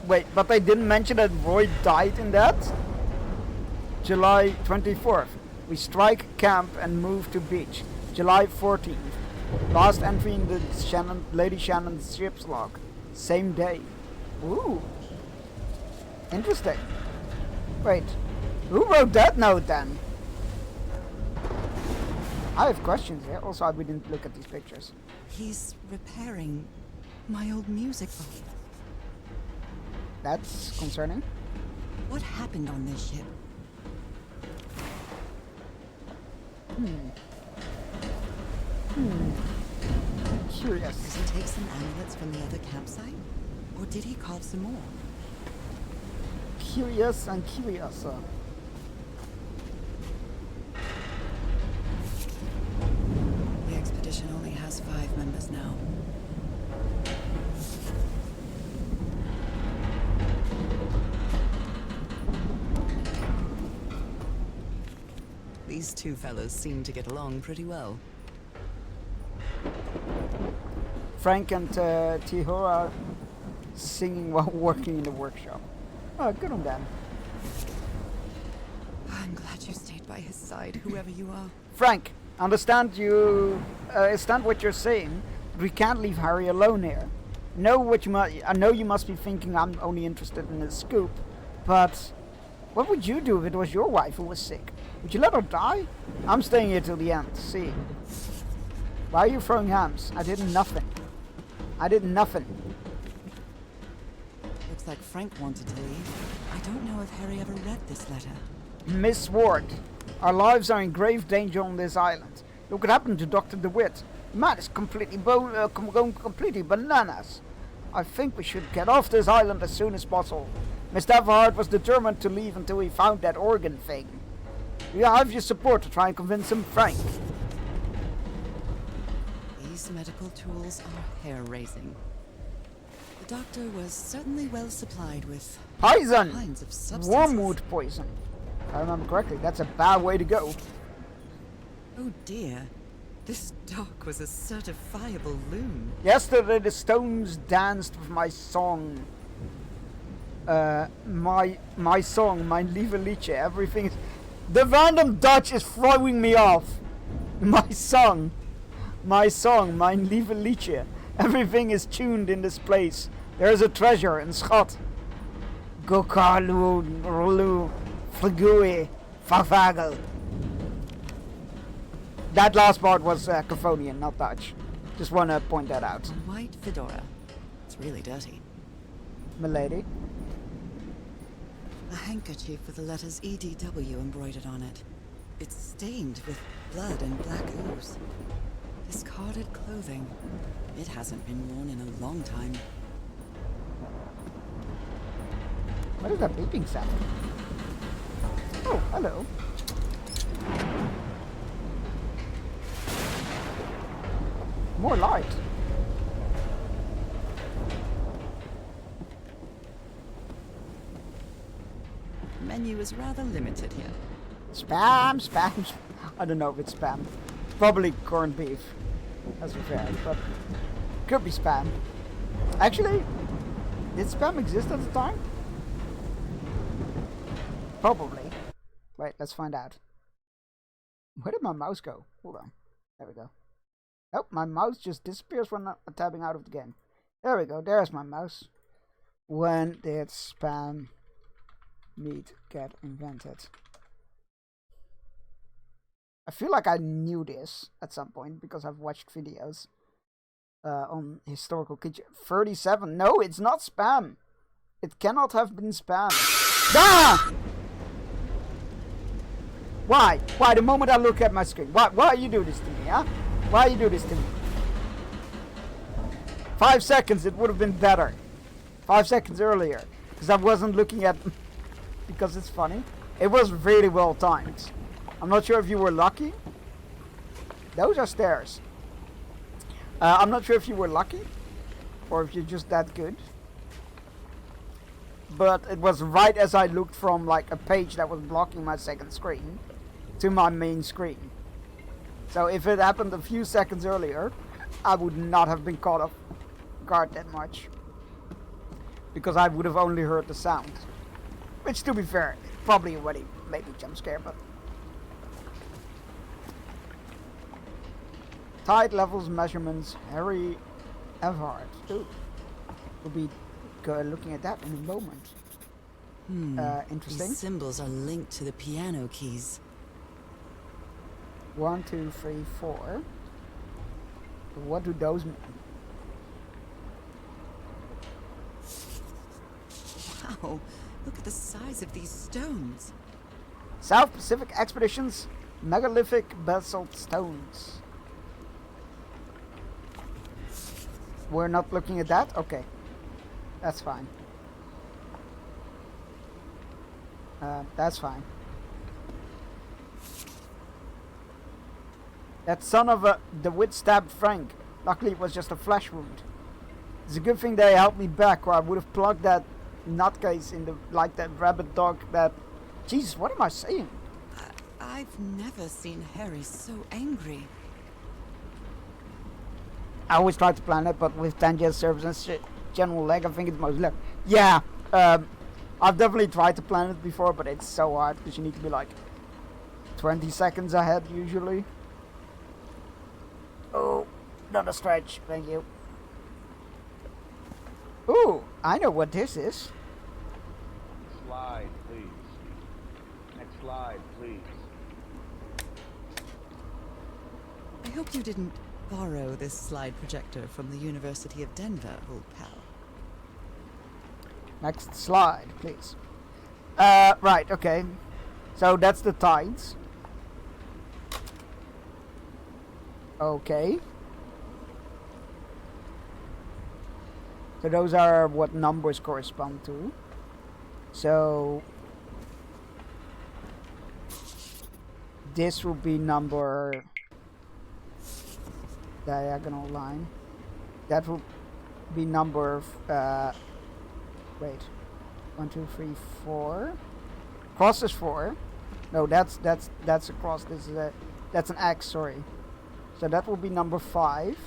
Wait, but they didn't mention that Roy died in that? July 24th, we strike camp and move to beach. July 14th, last entry in the Lady Shannon's ship's log. Same day. Ooh. Interesting. Wait, who wrote that note then? I have questions here. Also, we didn't look at these pictures. He's repairing my old music box. That's concerning. What happened on this ship? Curious. Did he take some amulets from the other campsite? Or did he carve some more? Curious and curious. The expedition only has 5 members now. These two fellows seem to get along pretty well. Frank and Tihora singing while working in the workshop. Oh, good on them. I'm glad you stayed by his side, whoever you are. Frank, understand what you're saying, but we can't leave Harry alone here. I know you must be thinking I'm only interested in the scoop, but what would you do if it was your wife who was sick? Would you let her die? I'm staying here till the end. See. Why are you throwing hams? I did nothing. I did nothing. Looks like Frank wanted to leave. I don't know if Harry ever read this letter. Miss Ward, Our lives are in grave danger on this island. Look what happened to Dr. DeWitt. The man is completely going completely bananas. I think we should get off this island as soon as possible. Mr. Everhart was determined to leave until he found that organ thing. We have your support to try and convince him, Frank. These medical tools are hair-raising. The doctor was certainly well supplied with Poison! kinds of substances. Wormwood poison. If I remember correctly, that's a bad way to go. Oh dear. This doc was a certifiable loon. Yesterday the stones danced with my song. My song, mein lieve Liedje. Everything is... The random Dutch is throwing me off. My song, mein lieve Liedje. Everything is tuned in this place. There is a treasure in schat. Gokalu, Rulu, Frigui, Favagel. That last part was Cavonian, not Dutch. Just want to point that out. A white fedora. It's really dirty. Milady. A handkerchief with the letters EDW embroidered on it. It's stained with blood and black ooze. Discarded clothing. It hasn't been worn in a long time. What is that beeping sound? Oh, hello. More light. Menu is rather limited here. Spam. I don't know if it's spam. Probably corned beef. That's fair, but could be spam. Actually, did spam exist at the time? Probably. Wait, let's find out. Where did my mouse go? Hold on. There we go. Oh, my mouse just disappears when I'm tabbing out of the game. There we go. There's my mouse. When did spam meat get invented? I feel like I knew this at some point because I've watched videos on historical kitchen. 37. No, it's not spam. It cannot have been spam. Ah! Why? Why? The moment I look at my screen. Why you do this to me, huh? Why you do this to me? 5 seconds, it would have been better. 5 seconds earlier. Because I wasn't looking at... because it's funny. It was really well timed. I'm not sure if you were lucky. Those are stairs. I'm not sure if you were lucky. Or if you're just that good. But it was right as I looked from like a page that was blocking my second screen to my main screen. So if it happened a few seconds earlier, I would not have been caught off guard that much. Because I would have only heard the sound. Which, to be fair, probably already made me jump scare, but... Tide levels measurements, Harry Everhart. Ooh. We'll be looking at that in a moment. Interesting. These symbols are linked to the piano keys. 1, 2, 3, 4. What do those mean? Wow, look at the size of these stones. South Pacific Expeditions, megalithic basalt stones. We're not looking at that? Okay. That's fine. That's fine. That son of a DeWitt stabbed Frank. Luckily it was just a flesh wound. It's a good thing they helped me back, or I would have plugged that nutcase in the... like that rabbit dog that... Jesus, what am I saying? I've never seen Harry so angry. I always try to plan it, but with Tangier servers and shit, general lag, I think it's most left. Yeah, I've definitely tried to plan it before, but it's so hard because you need to be like 20 seconds ahead usually. Oh, not a stretch, thank you. Ooh, I know what this is. Slide, please. Next slide, please. I hope you didn't borrow this slide projector from the University of Denver, old pal. Next slide, please. Right, okay. So that's the tides. Okay. So those are what numbers correspond to. So this will be number diagonal line. That will be number wait. 1, 2, 3, 4. Cross is 4. No, that's a cross. This is that's an X, sorry. So that will be number 5.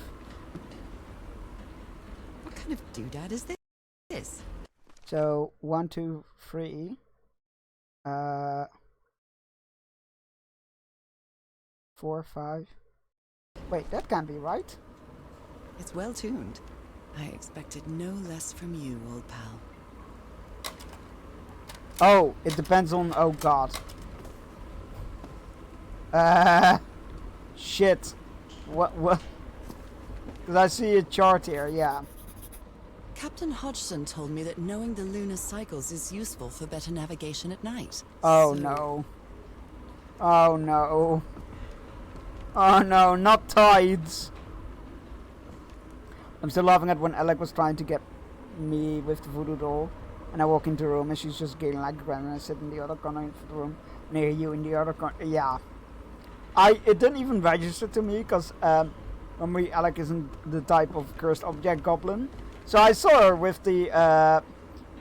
What kind of doodad is this? So 1, 2, 3. 4, 5. Wait, that can't be right. It's well tuned. I expected no less from you, old pal. Oh, it depends on. Oh god. Shit. What? Because I see a chart here, yeah. Captain Hodgson told me that knowing the lunar cycles is useful for better navigation at night. Oh no. Oh no. Oh no, not tides. I'm still laughing at when Alec was trying to get me with the voodoo doll. And I walk into the room and she's just getting like grand and I sit in the other corner of the room near you in the other corner. Yeah. It didn't even register to me because normally Alec isn't the type of cursed object goblin. So I saw her with the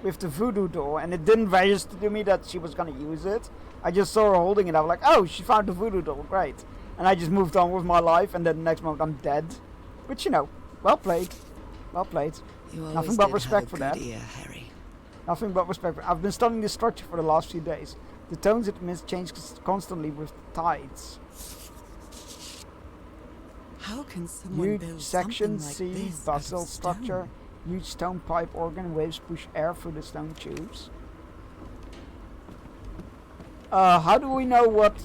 voodoo doll and it didn't register to me that she was gonna use it. I just saw her holding it. I was like, oh, she found the voodoo doll, great. And I just moved on with my life and then the next moment I'm dead. But you know, well played. Well played. Nothing but respect for that. Ear, Harry. Nothing but respect. I've been studying this structure for the last few days. The tones it emits change constantly with the tides. How can someone Huge build section something like C, this out of basalt stone? structure. Huge stone pipe organ waves push air through the stone tubes. How do we know what?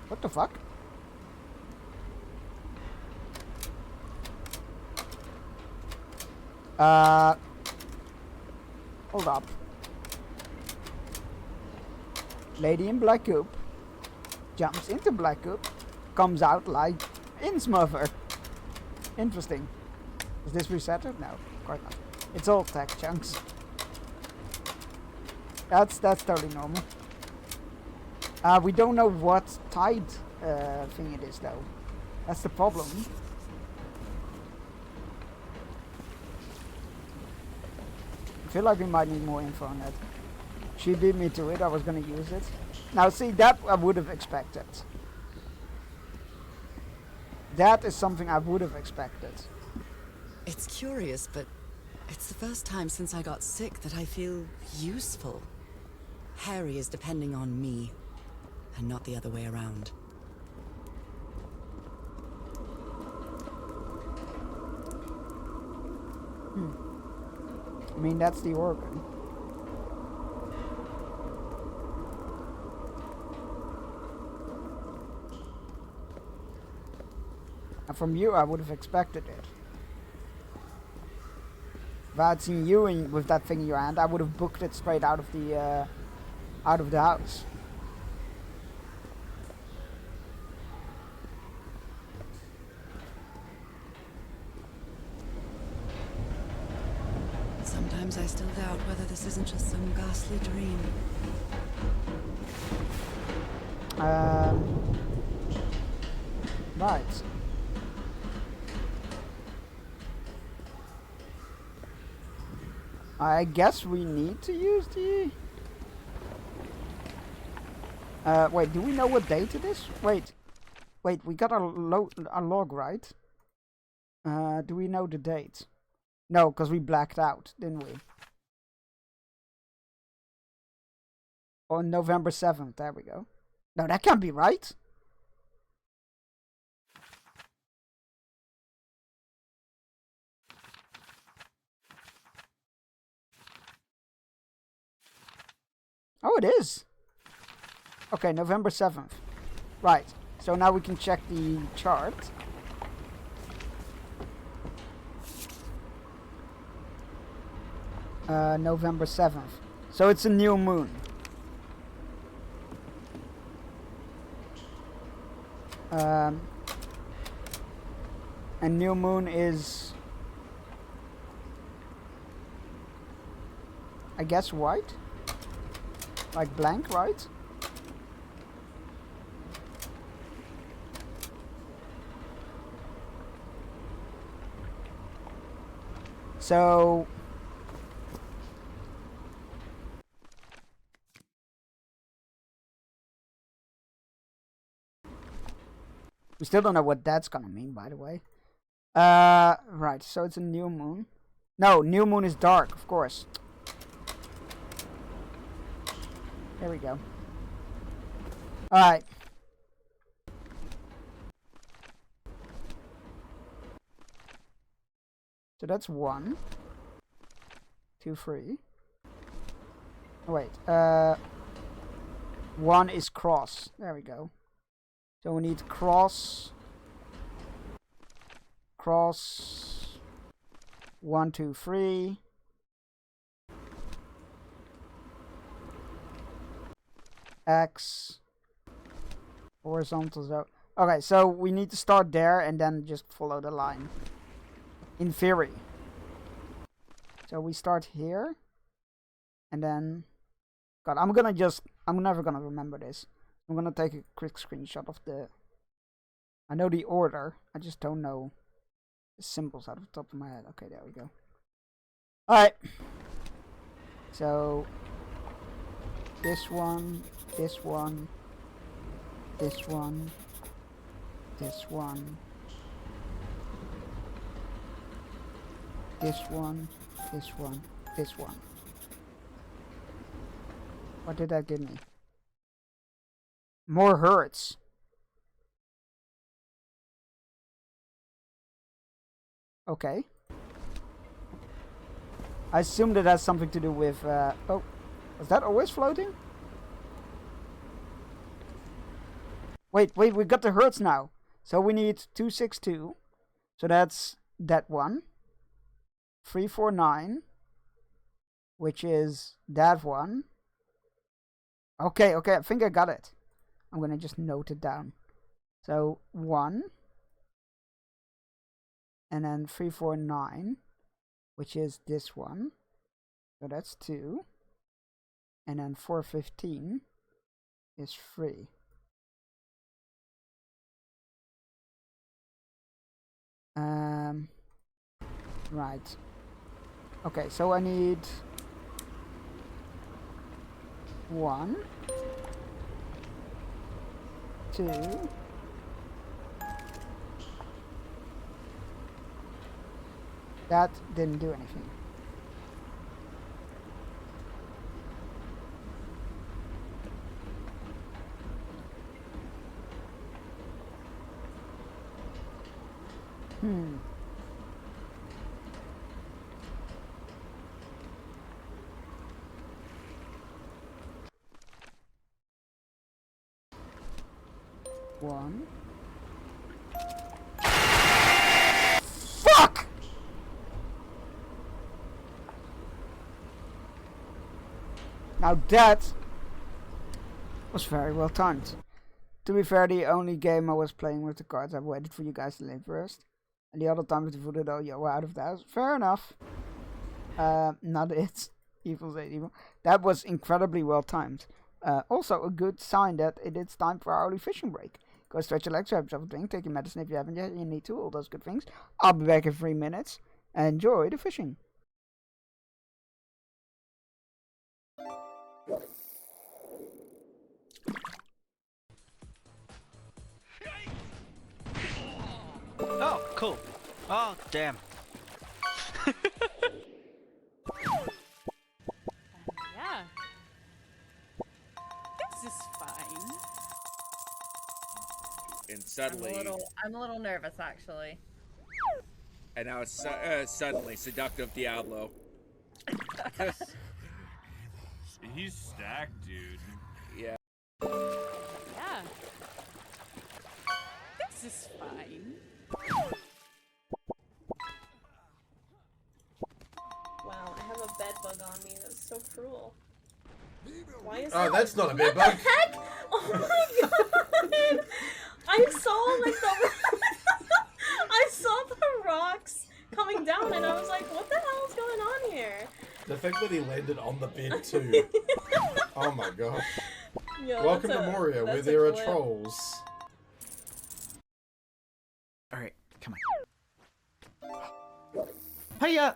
What the fuck? Hold up. Lady in black goop jumps into black goop, comes out like Innsmother. Interesting. Is this resetted? No, quite not. It's all tech chunks. That's totally normal. We don't know what tide thing it is though. That's the problem. I feel like we might need more info on that. She beat me to it, I was gonna use it. Now see, that I would have expected. That is something I would have expected. It's curious, but it's the first time since I got sick that I feel useful. Harry is depending on me, and not the other way around. I mean, that's the organ. And from you, I would have expected it. If I had seen you with that thing in your hand, I would have booked it straight out of the house. Sometimes I still doubt whether this isn't just some ghastly dream. Right. I guess we need to use the... wait, do we know what date it is? Wait, we got a log, right? Do we know the date? No, because we blacked out, didn't we? On November 7th, there we go. No, that can't be right. Oh, it is. Okay, November 7th. Right, so now we can check the chart. November 7th. So it's a new moon. And new moon is, I guess, white? Like blank, right? So we still don't know what that's gonna mean, by the way. Right, so it's a new moon. No, new moon is dark, of course. There we go. Alright. So that's 1, 2, 3. Oh, wait, 1 is cross. There we go. So we need cross, 1, 2, 3. X, horizontal zone. Okay, so we need to start there and then just follow the line. In theory. So we start here. And then... God, I'm never gonna remember this. I'm gonna take a quick screenshot of the... I know the order. I just don't know the symbols out of the top of my head. Okay, there we go. Alright. So... This one, this one, this one, this one, this one, this one, this one. What did that give me? More hertz. Okay. I assume that has something to do with, oh. Was that always floating? Wait, we got the hertz now. So we need 262. So that's that one. 349. Which is that one. Okay, I think I got it. I'm gonna just note it down. So 1. And then 349. Which is this one. So that's 2. And then 415 is 3. Right. Okay, so I need 1, 2, that didn't do anything. One. Fuck! Now that was very well timed. To be fair, the only game I was playing with the cards, I waited for you guys to leave first. And the other time with the voodoo, though, you were out of the house. Fair enough. Not it. Evil's 8 evil. That was incredibly well timed. Also a good sign that it's time for our early fishing break. Go stretch your legs, grab yourself a drink, take your medicine if you haven't yet, you need to, all those good things. I'll be back in 3 minutes. Enjoy the fishing. Oh, cool. Oh, damn. Yeah. This is fine. And suddenly... I'm a little nervous, actually. And now it's suddenly Seductive Diablo. He's stacked, dude. Yeah. Yeah. This is fine. Wow, I have a bed bug on me. That's so cruel. Why is Oh, that? that's not a bed What bug. the heck? Oh my god! I I saw like the I saw the rocks coming down and I was like, what the hell is going on here? The fact that he landed on the bed too. Oh my gosh. Yo, Welcome to Moria, where there are trolls. Alright, come on. Hiya,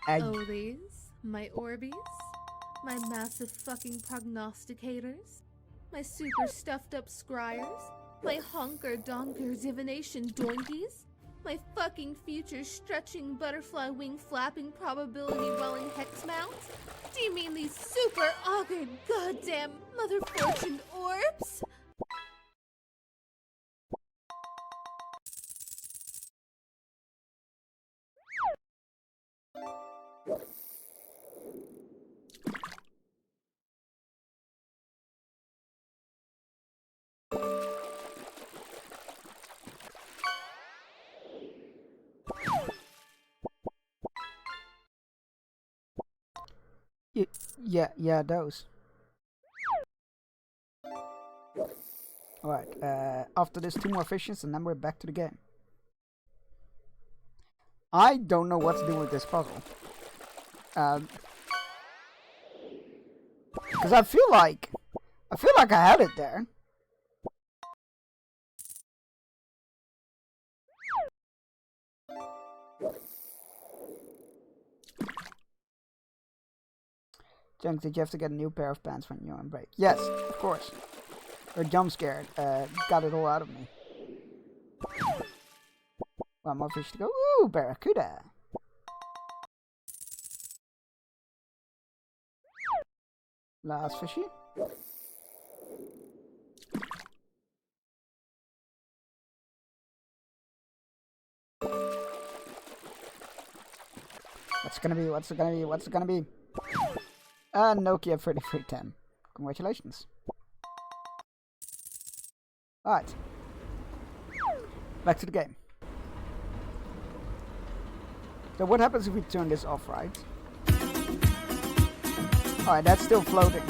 Oh, these? My Orbeez? My massive fucking prognosticators? My super stuffed up scryers? My honker donker divination doinkies? My fucking future stretching butterfly wing flapping probability rolling hex mounts? Do you mean these super augured goddamn mother fortune orbs? Yeah, those. Alright, after this 2 more fishes and then we're back to the game. I don't know what to do with this puzzle. Because I feel like I had it there. Junk, did you have to get a new pair of pants when you're on break? Yes, of course. Or jump scared. Got it all out of me. One more fish to go. Ooh, barracuda. Last fishy. What's it gonna be? What's it gonna be? What's it gonna be? Nokia 3310. Congratulations. Alright. Back to the game. So what happens if we turn this off, right? Alright, that's still floating.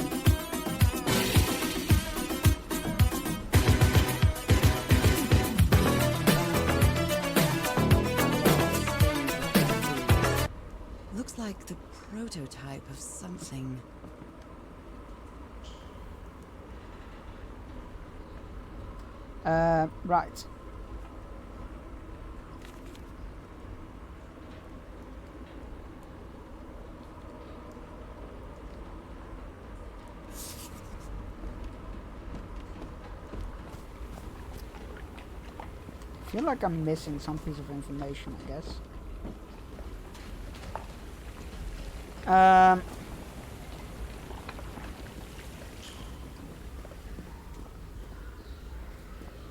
Looks like the prototype of something. Right. I feel like I'm missing some piece of information, I guess.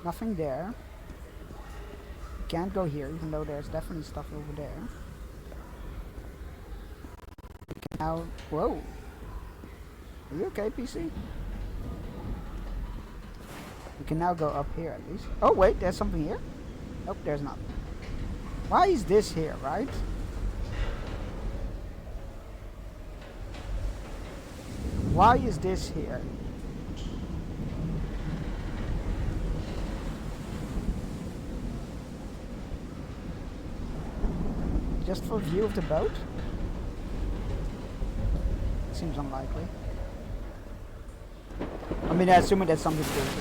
Nothing there. Can't go here, even though there's definitely stuff over there. We can now... Whoa! Are you okay, PC? We can now go up here at least. Oh wait, there's something here? Nope, there's not. Why is this here, right? Why is this here? Just for view of the boat? Seems unlikely. I mean, I assume that's something to do with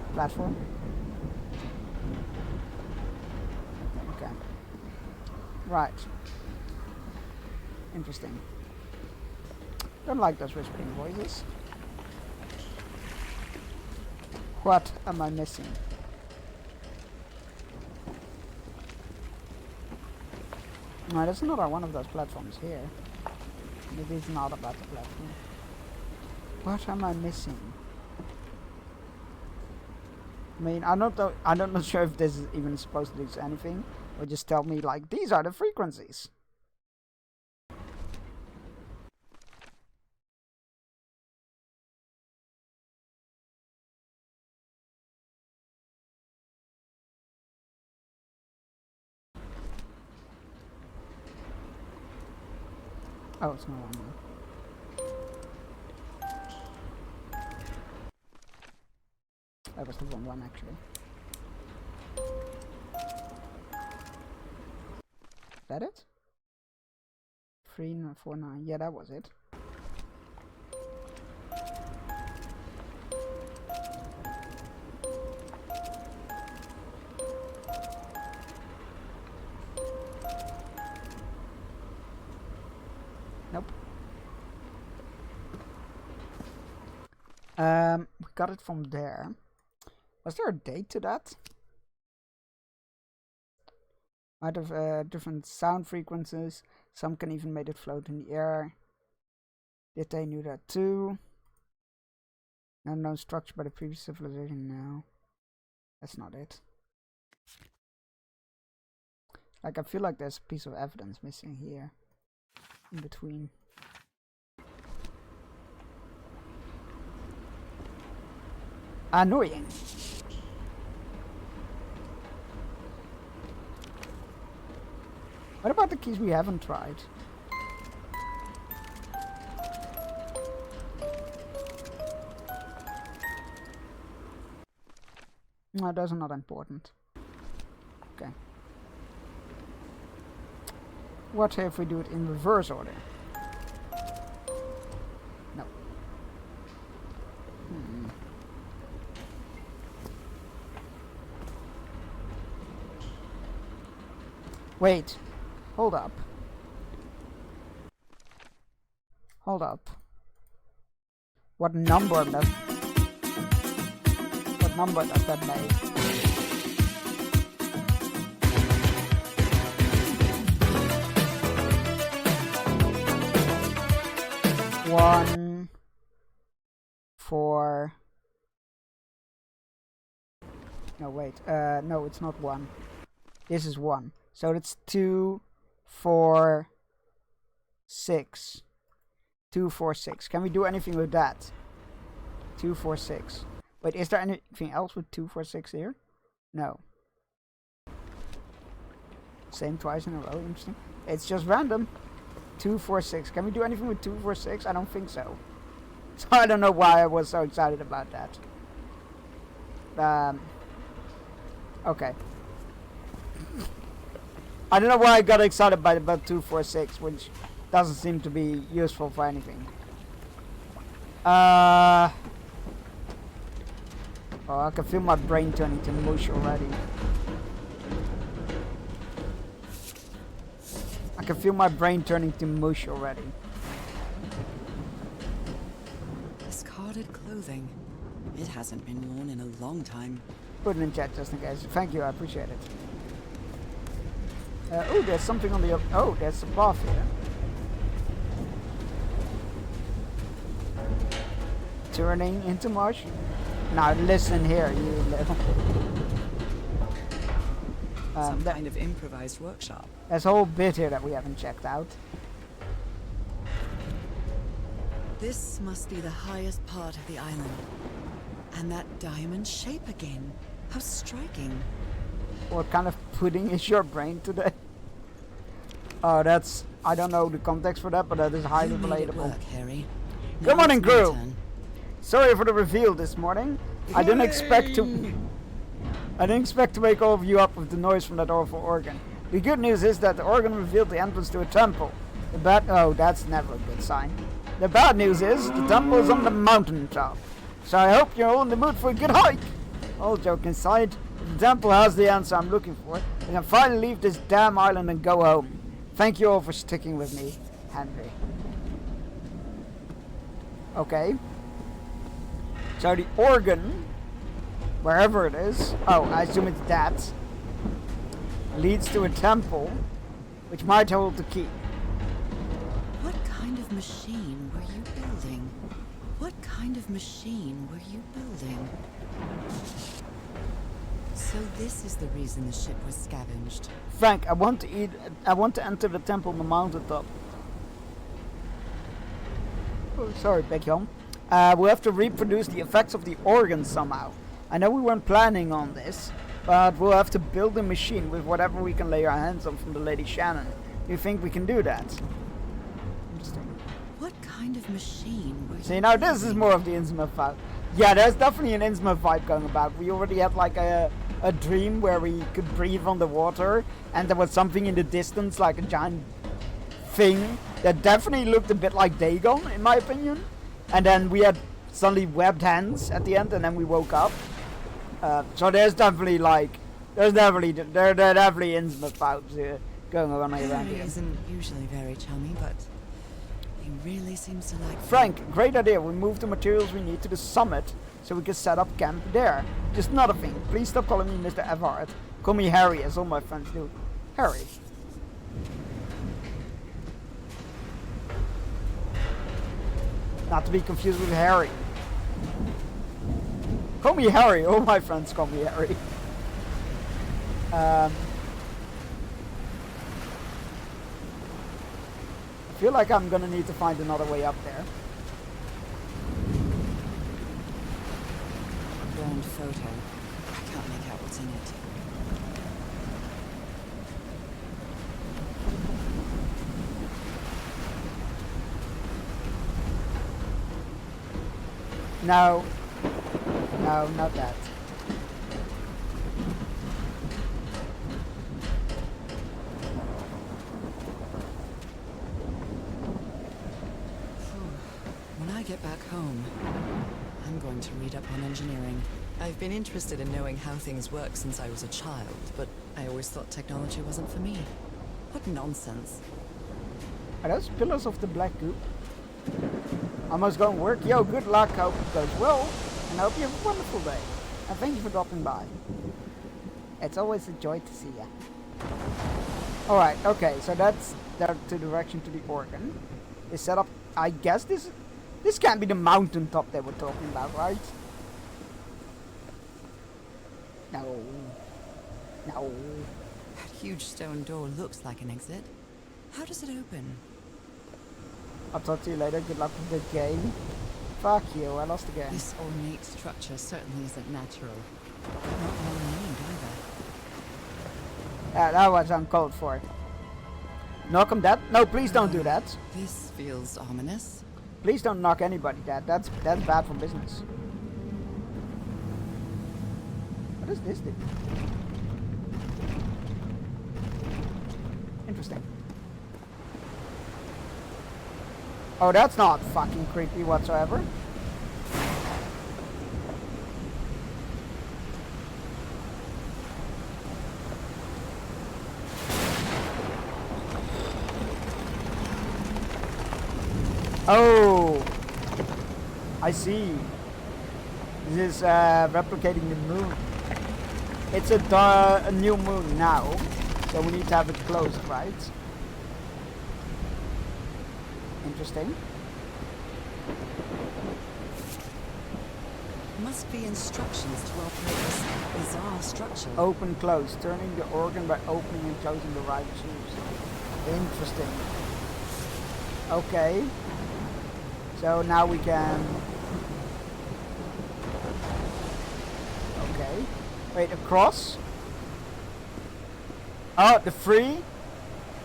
the platform. Okay. Right. Interesting. Don't like those whispering voices. What am I missing? No, there's another one of those platforms here. Maybe it's not about the platform. What am I missing? I mean, I'm not sure if this is even supposed to do anything, or just tell me like these are the frequencies. Oh, it's not on there. That was the wrong one, actually. Is that it? 3949. Yeah, that was it. Nope. We got it from there. Was there a date to that? Might have different sound frequencies. Some can even make it float in the air. Did they knew that too? Unknown structure by the previous civilization. No, that's not it. Like I feel like there's a piece of evidence missing here. In between. Annoying. What about the keys we haven't tried? No, those are not important. Okay. What if we do it in reverse order? No. Wait. Hold up. Hold up. What number does that make? One, 4. No, wait. No, it's not 1. This is 1. So it's 2, 4, 6. 2, 4, 6. Can we do anything with that? 2, 4, 6. Wait, is there anything else with 2, 4, 6 here? No. Same twice in a row. Interesting. It's just random. 2, 4, 6. Can we do anything with 2, 4, 6? I don't think so. So I don't know why I was so excited about that. Okay. I don't know why I got excited by about 2, 4, 6, which doesn't seem to be useful for anything. Oh, I can feel my brain turning to mush already. I can feel my brain turning to mush already. Discarded clothing. It hasn't been worn in a long time. Put it in chat just in case. Thank you, I appreciate it. Oh, there's something on the... Oh, there's a path here. Turning into mush. Now listen here, you little... Some kind of improvised workshop. There's a whole bit here that we haven't checked out. This must be the highest part of the island. And that diamond shape again. How striking. What kind of pudding is your brain today? Oh, that's... I don't know the context for that, but that is highly relatable. Work, Harry. Good morning, crew! Sorry for the reveal this morning. I didn't expect to wake all of you up with the noise from that awful organ. The good news is that the organ revealed the entrance to a temple. The bad... Oh, that's never a good sign. The bad news is the temple is on the mountain top. So I hope you're all in the mood for a good hike. All joking aside, If the temple has the answer I'm looking for, we can finally leave this damn island and go home. Thank you all for sticking with me, Henry. Okay. So the organ, wherever it is, oh, I assume it's that, leads to a temple, which might hold the key. What kind of machine were you building? What kind of machine were you building? So this is the reason the ship was scavenged. Frank, I want to enter the temple on the mountaintop. Oh, sorry, Baekhyun. We'll have to reproduce the effects of the organ somehow. I know we weren't planning on this, but we'll have to build a machine with whatever we can lay our hands on from the Lady Shannon. Do you think we can do that? Interesting. What kind of machine were you See, now this is more of the Innsmouth vibe. Yeah, there's definitely an Innsmouth vibe going about. We already had like a dream where we could breathe underwater, and there was something in the distance, like a giant thing that definitely looked a bit like Dagon, in my opinion. And then we had suddenly webbed hands at the end, and then we woke up. So there's definitely definitely Innsmouth vibes going on around Harry here. isn't usually very chummy, but he really seems to like Frank, great idea. We move the materials we need to the summit so we can set up camp there. Just another thing. Please stop calling me Mr. Everhart. Call me Harry, as all my friends do. Harry. Not to be confused with Harry. Call me Harry. All my friends call me Harry. I feel like I'm gonna need to find another way up there. Burned photo. I can't make out what's in it. No. No, not that. When I get back home, I'm going to read up on engineering. I've been interested in knowing how things work since I was a child, but I always thought technology wasn't for me. What nonsense. Are those pillars of the black goop? Almost going to work. Yo, good luck. Hope it goes well. And I hope you have a wonderful day. And thank you for dropping by. It's always a joy to see you. Alright, okay. So that's the direction to the organ. They set up... I guess this can't be the mountaintop they were talking about, right? No. No. That huge stone door looks like an exit. How does it open? I'll talk to you later. Good luck with the game. Fuck you, I lost again. This ornate structure certainly isn't natural. Not well named either. That was uncalled for. Knock him dead? No, please don't do that. This feels ominous. Please don't knock anybody dead. That's bad for business. What is this thing? Interesting. Oh, that's not fucking creepy whatsoever. Oh, I see. This is replicating the moon. It's a new moon now, so we need to have it closed, right? Interesting. Must be instructions to operate this bizarre structure. Open, close. Turning the organ by opening and closing the right tubes. Interesting. Okay. So now we can... Okay. Wait, across? Oh, the free?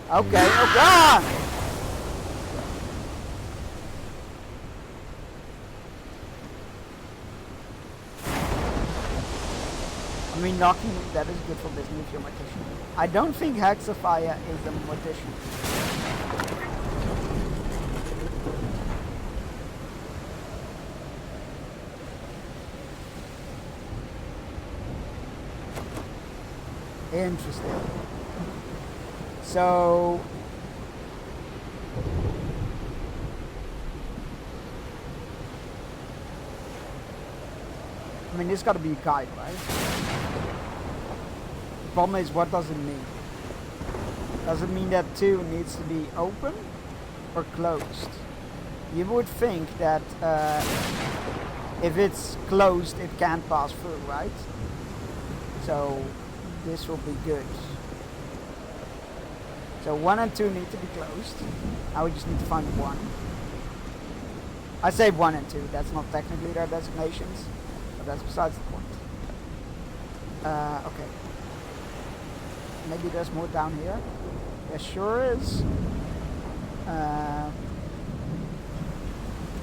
Okay, oh god! I mean, knocking, that is good for business if you're a mortician. I don't think Hexafire is a mortician. Interesting. So... I mean, this got to be a guide, right? The problem is, what does it mean? Does it mean that 2 needs to be open or closed? You would think that if it's closed, it can't pass through, right? So this will be good. So 1 and 2 need to be closed. Now we just need to find 1. I say 1 and 2. That's not technically their designations, but that's besides the point. Okay. Maybe there's more down here. There sure is.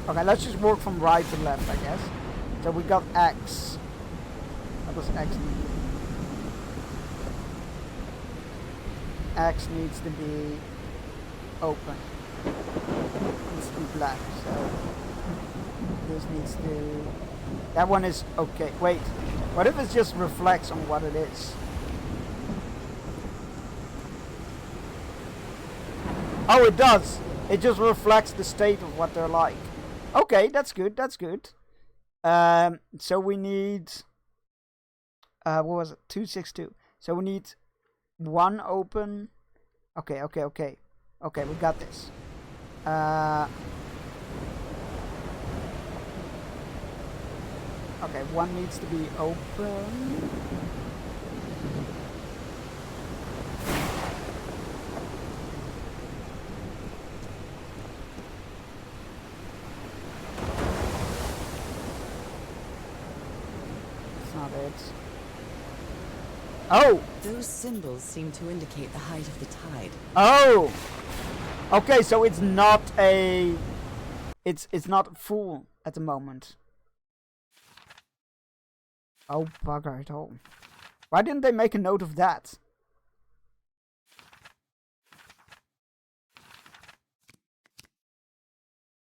Okay, let's just work from right to left, I guess. So we got X. What does X need? X needs to be open. It needs to be black. So this needs to... That one is okay. Wait. What if it just reflects on what it is? Oh, it does. It just reflects the state of what they're like. Okay, that's good. That's good. So we need... what was it? 262. So we need 1 open. Okay. Okay, we got this. Okay, 1 needs to be open. Not it. Oh! Those symbols seem to indicate the height of the tide. Oh! Okay, so it's not a... It's not full at the moment. Oh, bugger it all. Why didn't they make a note of that?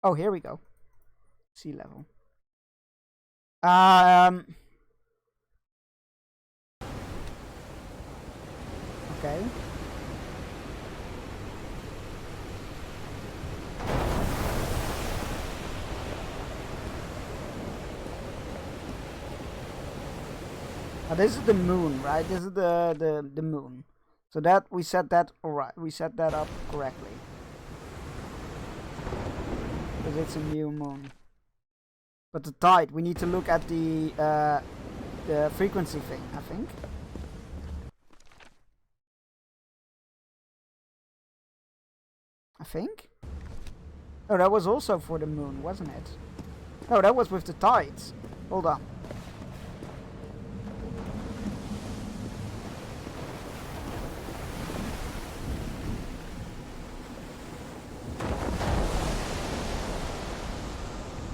Oh, here we go. Sea level. Okay. Oh, this is the moon, right? This is the moon. So that we set that alright. We set that up correctly. Because it's a new moon. But the tide, we need to look at the frequency thing, I think. Oh, that was also for the moon, wasn't it? No, that was with the tides. Hold on.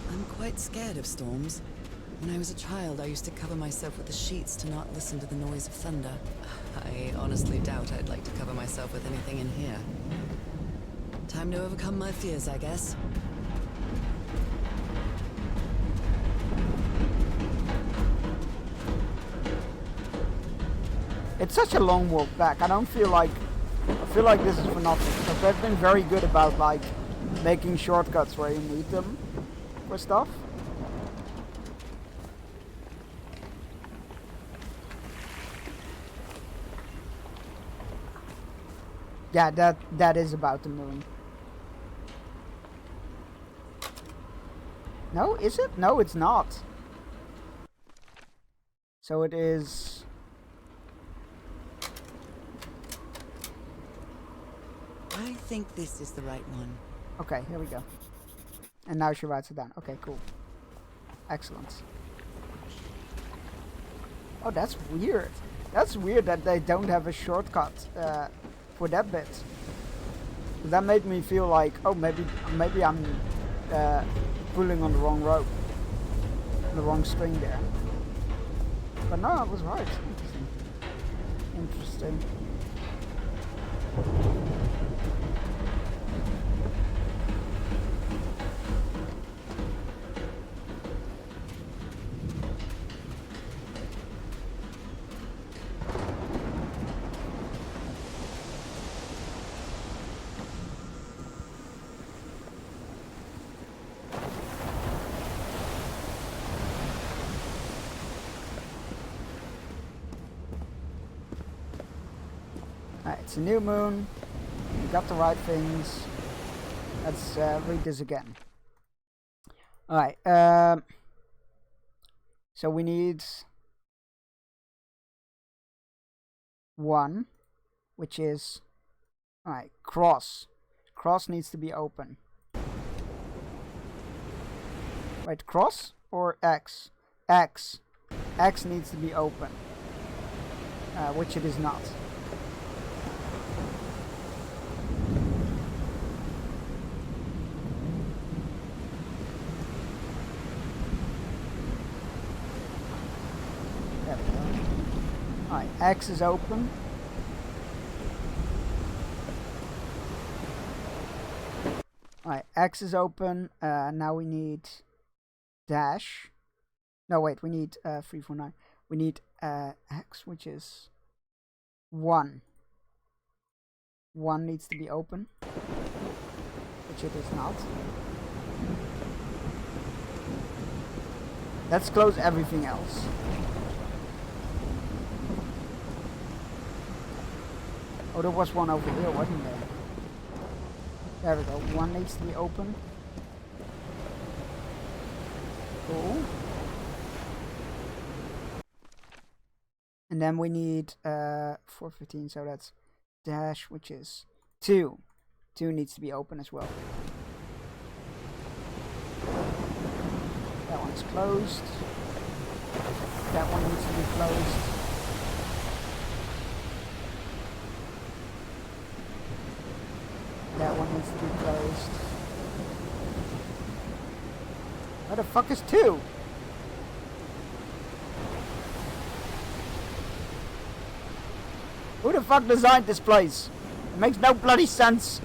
I'm quite scared of storms. When I was a child, I used to cover myself with the sheets to not listen to the noise of thunder. I honestly doubt I'd like to cover myself with anything in here. Time to overcome my fears, I guess. It's such a long walk back. I feel like this is for nothing. But they've been very good about like making shortcuts where you need them for stuff. Yeah, that is about the moon. No, is it? No, it's not. So it is... I think this is the right one. Okay, here we go. And now she writes it down. Okay, cool. Excellent. Oh, that's weird. That's weird that they don't have a shortcut for that bit. That made me feel like, oh, maybe I'm pulling on the wrong rope, the wrong string there. But no, I was right. Interesting. Alright, it's a new moon. We got the right things. Let's read this again. Alright, so we need 1, which is, alright, cross. Cross needs to be open. Wait, cross or X? X. X needs to be open. Which it is not. There we go. Alright, X is open. Alright, X is open. Now we need dash. No, wait, we need 349. We need X, which is 1. 1 needs to be open, which it is not. Let's close everything else. Oh, there was one over here, wasn't there? There we go. 1 needs to be open. Cool. And then we need 415, so that's dash, which is 2. 2 needs to be open as well. That one's closed. That one needs to be closed. That one needs to be closed. Where the fuck is 2? Who the fuck designed this place? It makes no bloody sense.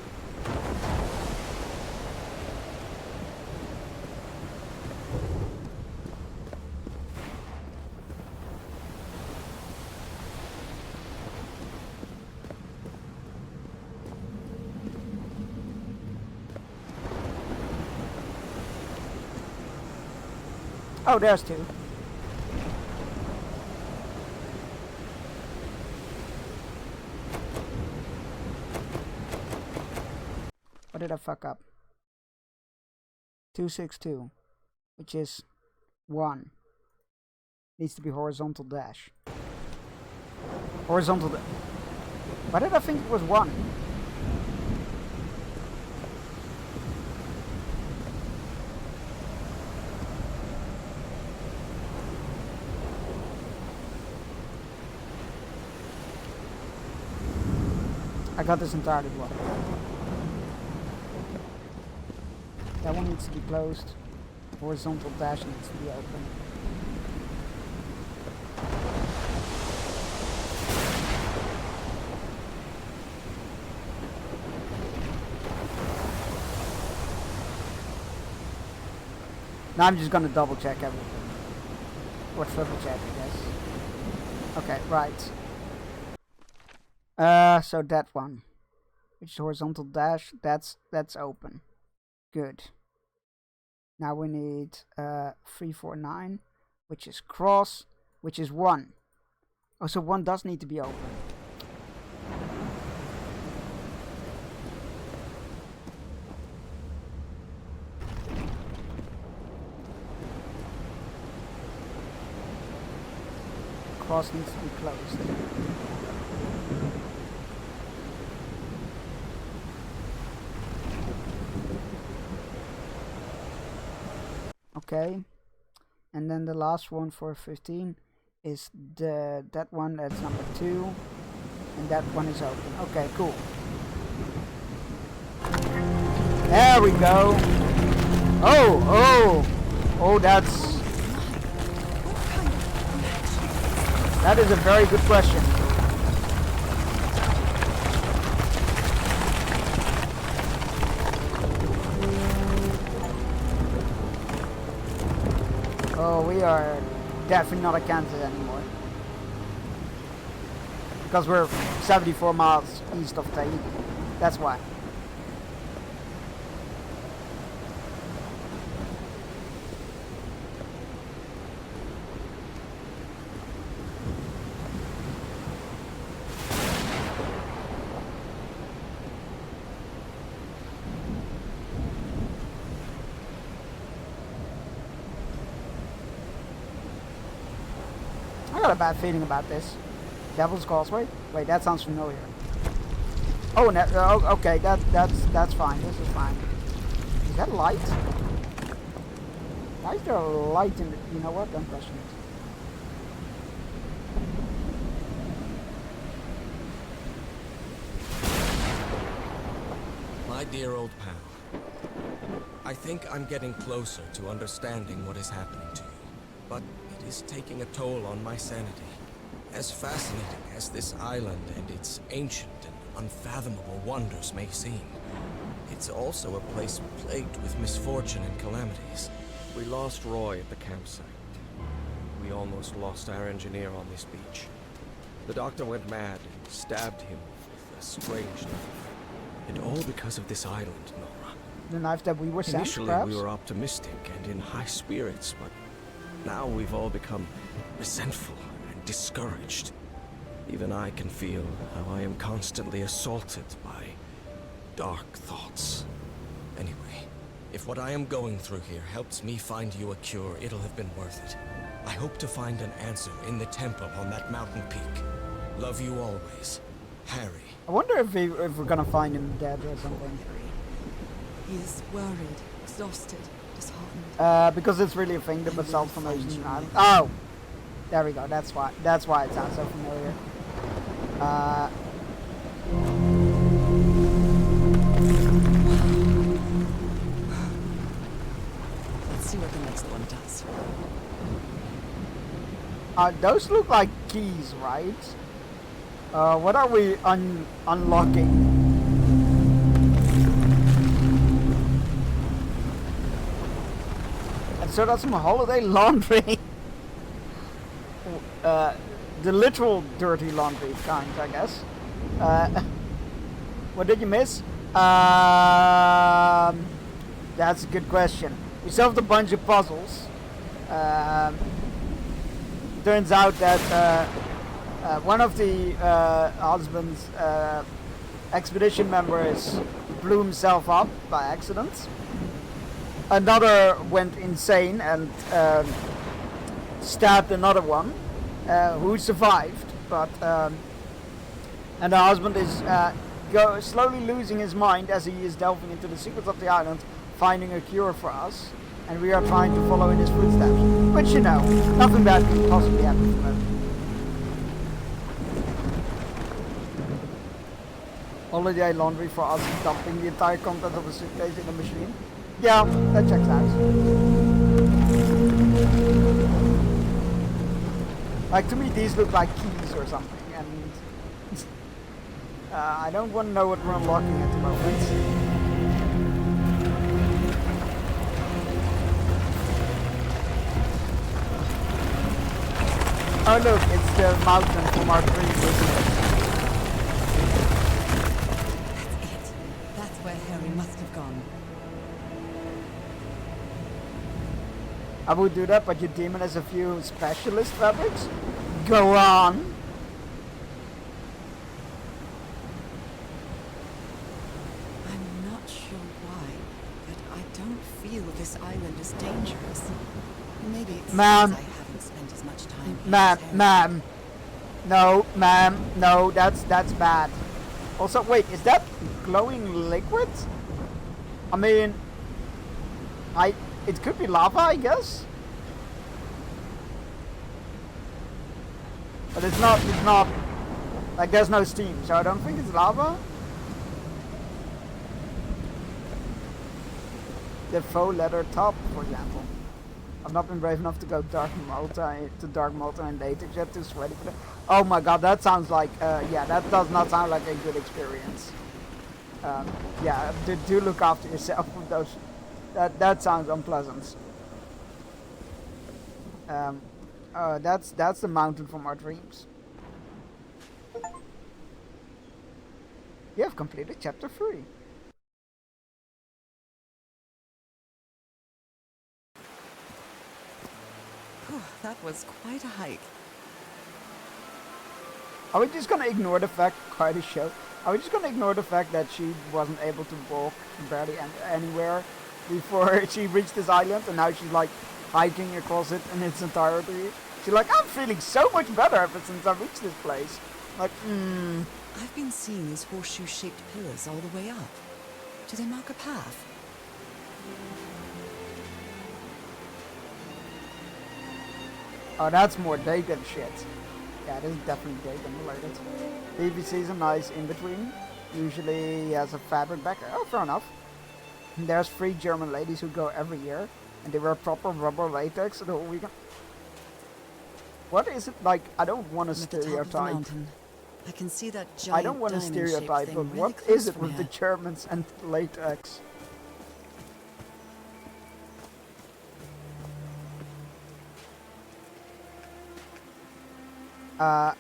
Oh, there's 2. What did I fuck up? 262, which is 1. Needs to be horizontal dash. Horizontal dash. Why did I think it was 1? I got this entirely wrong. That one needs to be closed. Horizontal dash needs to be open. Now I'm just gonna double check everything. Or triple check, I guess. Okay, right. So that one, which is horizontal dash, that's open. Good. Now we need 349, which is cross, which is 1. Oh, so 1 does need to be open. Cross needs to be closed. Okay, and then the last one for 15 is that one, that's number 2, and that one is open. Okay, cool. There we go. Oh, that is a very good question. Oh, we are definitely not at Kansas anymore. Because we're 74 miles east of Tahiti. That's why. got a bad feeling about this. Devil's Causeway? Wait, that sounds familiar. Oh, okay, that's fine. This is fine. Is that light? Why is there a light in the... You know what? Don't question it. My dear old pal, I think I'm getting closer to understanding what is happening to you, but it is taking a toll on my sanity. As fascinating as this island and its ancient and unfathomable wonders may seem, it's also a place plagued with misfortune and calamities. We lost Roy at the campsite. We almost lost our engineer on this beach. The doctor went mad and stabbed him with a strange knife. And all because of this island, Nora. The knife that we were sent, Initially, perhaps? we were optimistic and in high spirits, but now we've all become resentful and discouraged. Even I can feel how I am constantly assaulted by dark thoughts. Anyway, if what I am going through here helps me find you a cure, it'll have been worth it. I hope to find an answer in the temple on that mountain peak. Love you always, Harry. I wonder if we're gonna find him dead or something. He's worried, exhausted, disheartened. Because it's really a thing, the basalt formation. Oh! There we go, that's why it sounds so familiar. Let's see what the next one does. Those look like keys, right? What are we unlocking? And so that's some holiday laundry. The literal dirty laundry kind, I guess. What did you miss? That's a good question. We solved a bunch of puzzles. Turns out that one of the husband's expedition members blew himself up by accident. Another went insane and stabbed another one who survived, but and the husband is slowly losing his mind as he is delving into the secrets of the island, finding a cure for us, and we are trying to follow in his footsteps. But you know, nothing bad can possibly happen from him. Holiday laundry for us is dumping the entire content of a suitcase in a machine. Yeah, that checks out. Like, to me these look like keys or something, and I don't want to know what we're unlocking at the moment. Oh look, it's the mountain from our dream, isn't it? That's where Harry must have gone. I would do that, but your demon has a few specialist weapons? Go on! I'm not sure why, but I don't feel this island is dangerous. Maybe it's Ma'am. because I haven't spent as much time here Ma'am, as Harry. ma'am. No, ma'am. No, that's bad. Also, wait, is that glowing liquid? I mean, it could be lava, I guess. But it's not, like, there's no steam, so I don't think it's lava. The faux leather top, for example. I've not been brave enough to go Dark Malta and latex yet, too sweaty for that. Oh my god, that sounds like, yeah, that does not sound like a good experience. Yeah, do look after yourself with those. That sounds unpleasant. That's the mountain from our dreams. You have completed chapter 3. That was quite a hike. Are we just gonna ignore the fact, quite a show? Are we just gonna ignore the fact that she wasn't able to walk barely anywhere before she reached this island, and now she's like hiking across it in its entirety? She's like, I'm feeling so much better ever since I reached this place. Like, I've been seeing these horseshoe-shaped pillars all the way up. Do they mark a path? Oh, that's more Dagon shit. Yeah, this is definitely Dagon related. PVC's a nice in-between. Usually he has a fabric backer. Oh, fair enough. There's 3 German ladies who go every year, and they wear proper rubber latex the whole weekend. What is it like? I don't want to stereotype. I can see that giant I don't want to stereotype, but really what is it with the Germans and latex?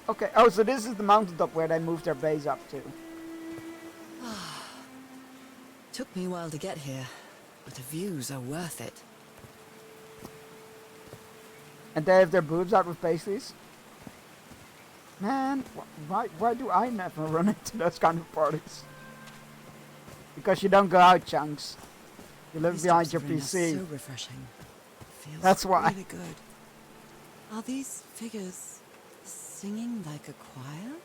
Okay. Oh, so this is the mountaintop where they moved their base up to. Took me a while to get here, but the views are worth it. And they have their boobs out with pasties? Man, why do I never run into those kind of parties? Because you don't go out, Chunks. You live These behind types your of arenas PC. are so refreshing. Feels That's why. Really good. Are these figures singing like a choir?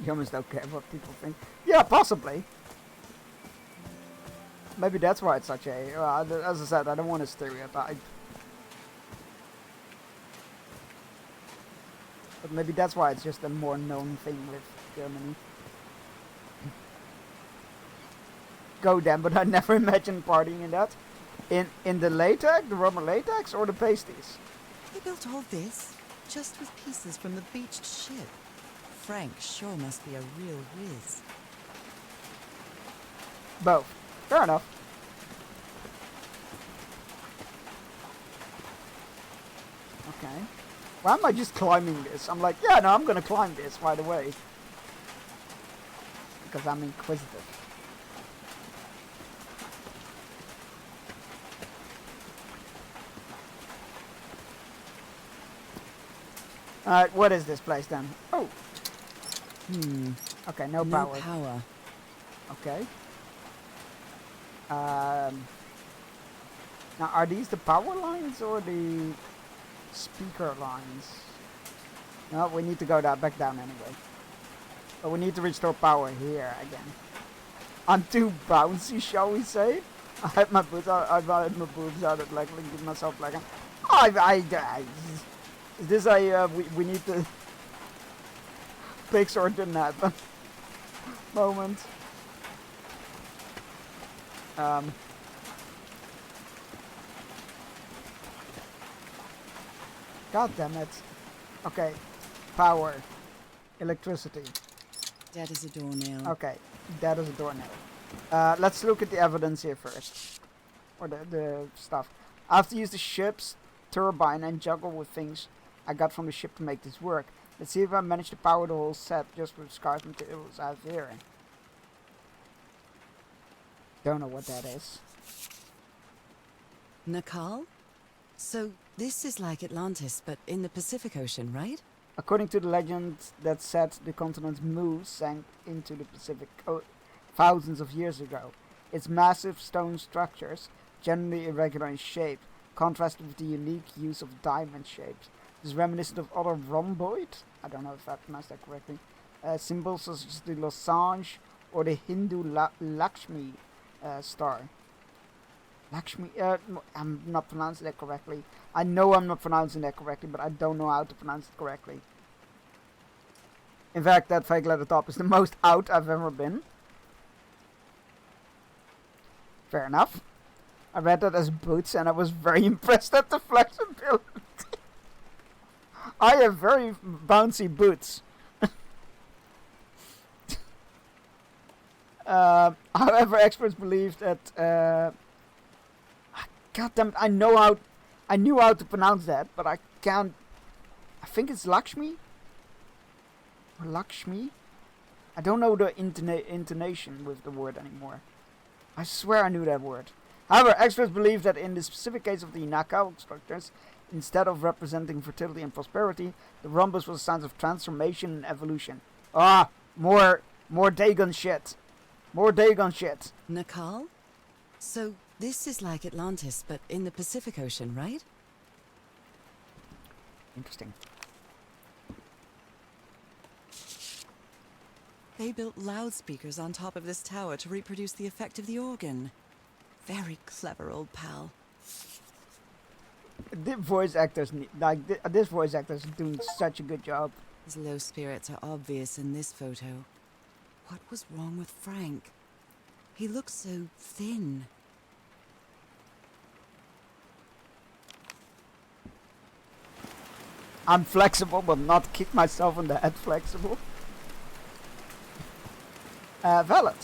You almost don't care what people think. Yeah, possibly. Maybe that's why it's such a... as I said, I don't want to stereotype. But maybe that's why it's just a more known thing with Germany. Go then, but I never imagined partying in that. In the latex, the rubber latex, or the pasties? They built all this just with pieces from the beached ship. Frank sure must be a real whiz. Both. Fair enough. Okay. Why am I just climbing this? I'm like, yeah, no, I'm gonna climb this right away. Because I'm inquisitive. Alright, what is this place then? Oh! Okay, no power. No power. Okay. Now, are these the power lines or the speaker lines? No, we need to go back down anyway. But we need to restore power here again. I'm too bouncy, shall we say? I had my boobs out. I had my boobs out. Like, give myself like a. Is this a? We need to. Pigs or didn't happen. Moment. God damn it. Okay. Power. Electricity. That is a doornail. Okay. That is a doornail. Let's look at the evidence here first. Or the stuff. I have to use the ship's turbine and juggle with things I got from the ship to make this work. Let's see if I manage to power the whole set just with scarce materials I have here. Don't know what that is. Nakal? So this is like Atlantis, but in the Pacific Ocean, right? According to the legend that said the continent Mu sank into the Pacific thousands of years ago. Its massive stone structures, generally irregular in shape, contrasted with the unique use of diamond shapes. This is reminiscent of other rhomboid, I don't know if I pronounced that correctly, symbols such as the losange or the Hindu Lakshmi star. Lakshmi, I'm not pronouncing that correctly. I know I'm not pronouncing that correctly, but I don't know how to pronounce it correctly. In fact, that fake letter top is the most out I've ever been. Fair enough. I read that as boots and I was very impressed at the flexibility. I have very bouncy boots. However, experts believe that God damn it, I knew how to pronounce that, but I can't. I think it's Lakshmi? Or Lakshmi? I don't know the intonation with the word anymore. I swear I knew that word. However, experts believe that in the specific case of the Nakal structures, instead of representing fertility and prosperity, the rhombus was a sign of transformation and evolution. Ah, more Dagon shit. More Dagon shit. Nakal? So this is like Atlantis, but in the Pacific Ocean, right? Interesting. They built loudspeakers on top of this tower to reproduce the effect of the organ. Very clever, old pal. The voice actors, this voice actor is doing such a good job. His low spirits are obvious in this photo. What was wrong with Frank? He looks so thin. I'm flexible, but not kick myself in the head flexible. Valid.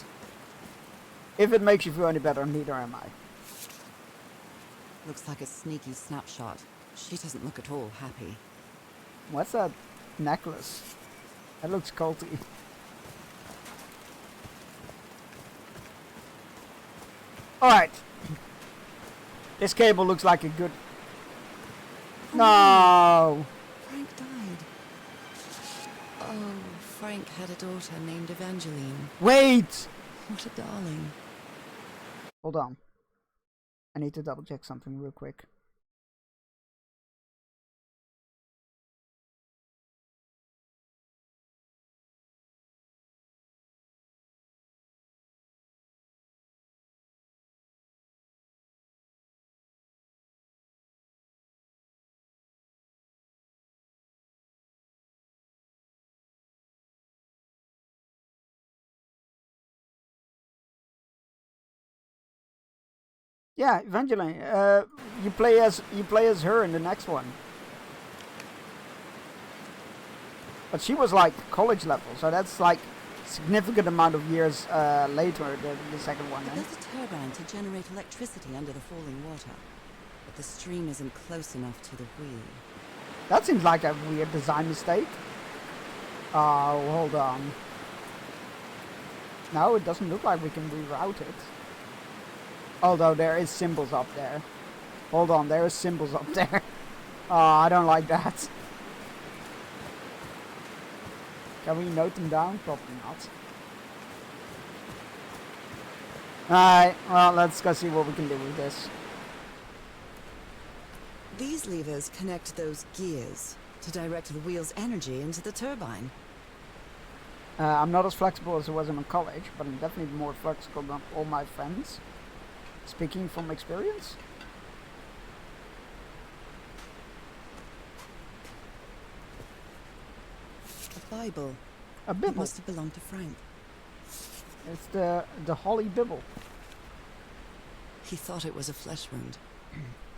If it makes you feel any better, neither am I. Looks like a sneaky snapshot. She doesn't look at all happy. What's that necklace? That looks culty. Alright. This cable looks like a good... No! Frank died. Oh, Frank had a daughter named Evangeline. Wait! What a darling. Hold on. I need to double check something real quick. Yeah, Evangeline. You play as her in the next one. But she was like college level, so that's like significant amount of years later the second one. They built a turbine to generate electricity under the falling water, but the stream isn't close enough to the wheel. That seems like a weird design mistake. Oh, hold on. No, it doesn't look like we can reroute it. Although there is symbols up there. Hold on, there is symbols up there. Oh, I don't like that. Can we note them down? Probably not. Alright, well, let's go see what we can do with this. These levers connect those gears to direct the wheel's energy into the turbine. I'm not as flexible as I was in college, but I'm definitely more flexible than all my friends. Speaking from experience. A Bible. A Bible? It must have belonged to Frank. It's the Holy Bible. He thought it was a flesh wound,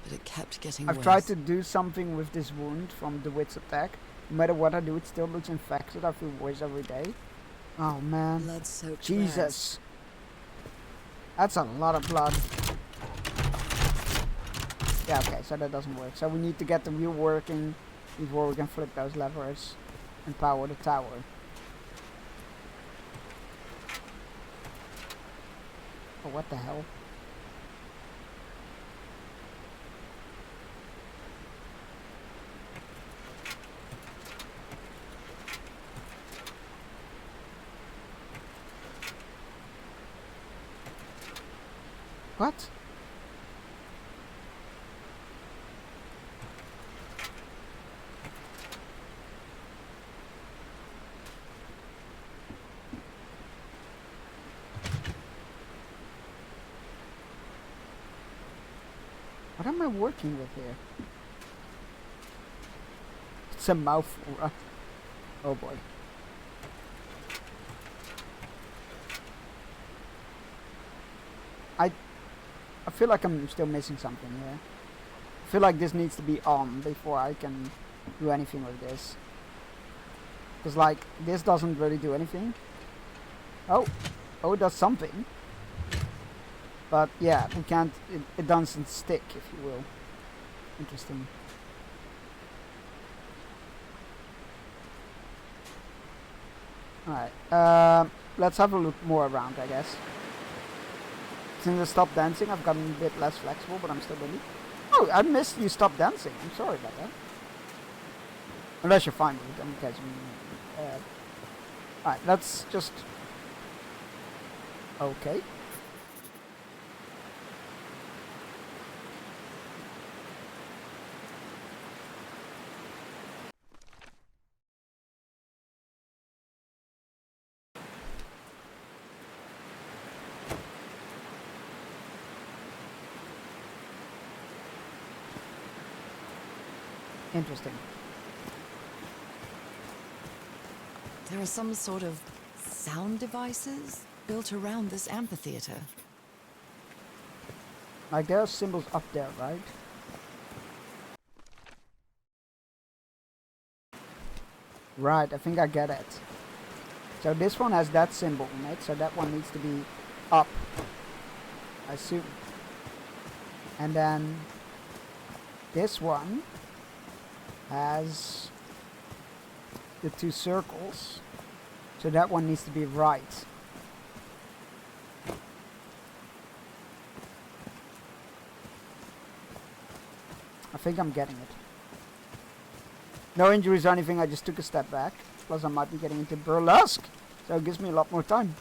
but it kept getting I've worse. tried to do something with this wound from the witch attack. No matter what I do, it still looks infected. I feel worse every day. Oh man. Blood-soaked Jesus. That's a lot of blood. Yeah, okay, so that doesn't work. So we need to get the wheel working before we can flip those levers and power the tower. Oh, what the hell? What? What am I working with here? It's a mouthful, right? Oh boy. I feel like I'm still missing something here. I feel like this needs to be on before I can do anything with this. Because like, this doesn't really do anything. Oh, it does something. But yeah, we can't, it doesn't stick, if you will. Interesting. Alright, let's have a look more around, I guess. Since I stopped dancing, I've gotten a bit less flexible, but I'm still busy. Oh, I missed you stop dancing. I'm sorry about that. Unless you're fine with it, I'm guessing. Alright, let's just... Okay. Interesting. There are some sort of sound devices built around this amphitheater. Like there are symbols up there, right? Right, I think I get it. So this one has that symbol in it, so that one needs to be up, I assume. And then this one has the 2 circles, so that one needs to be right. I think I'm getting it. No injuries or anything, I just took a step back. Plus I might be getting into burlesque, so it gives me a lot more time.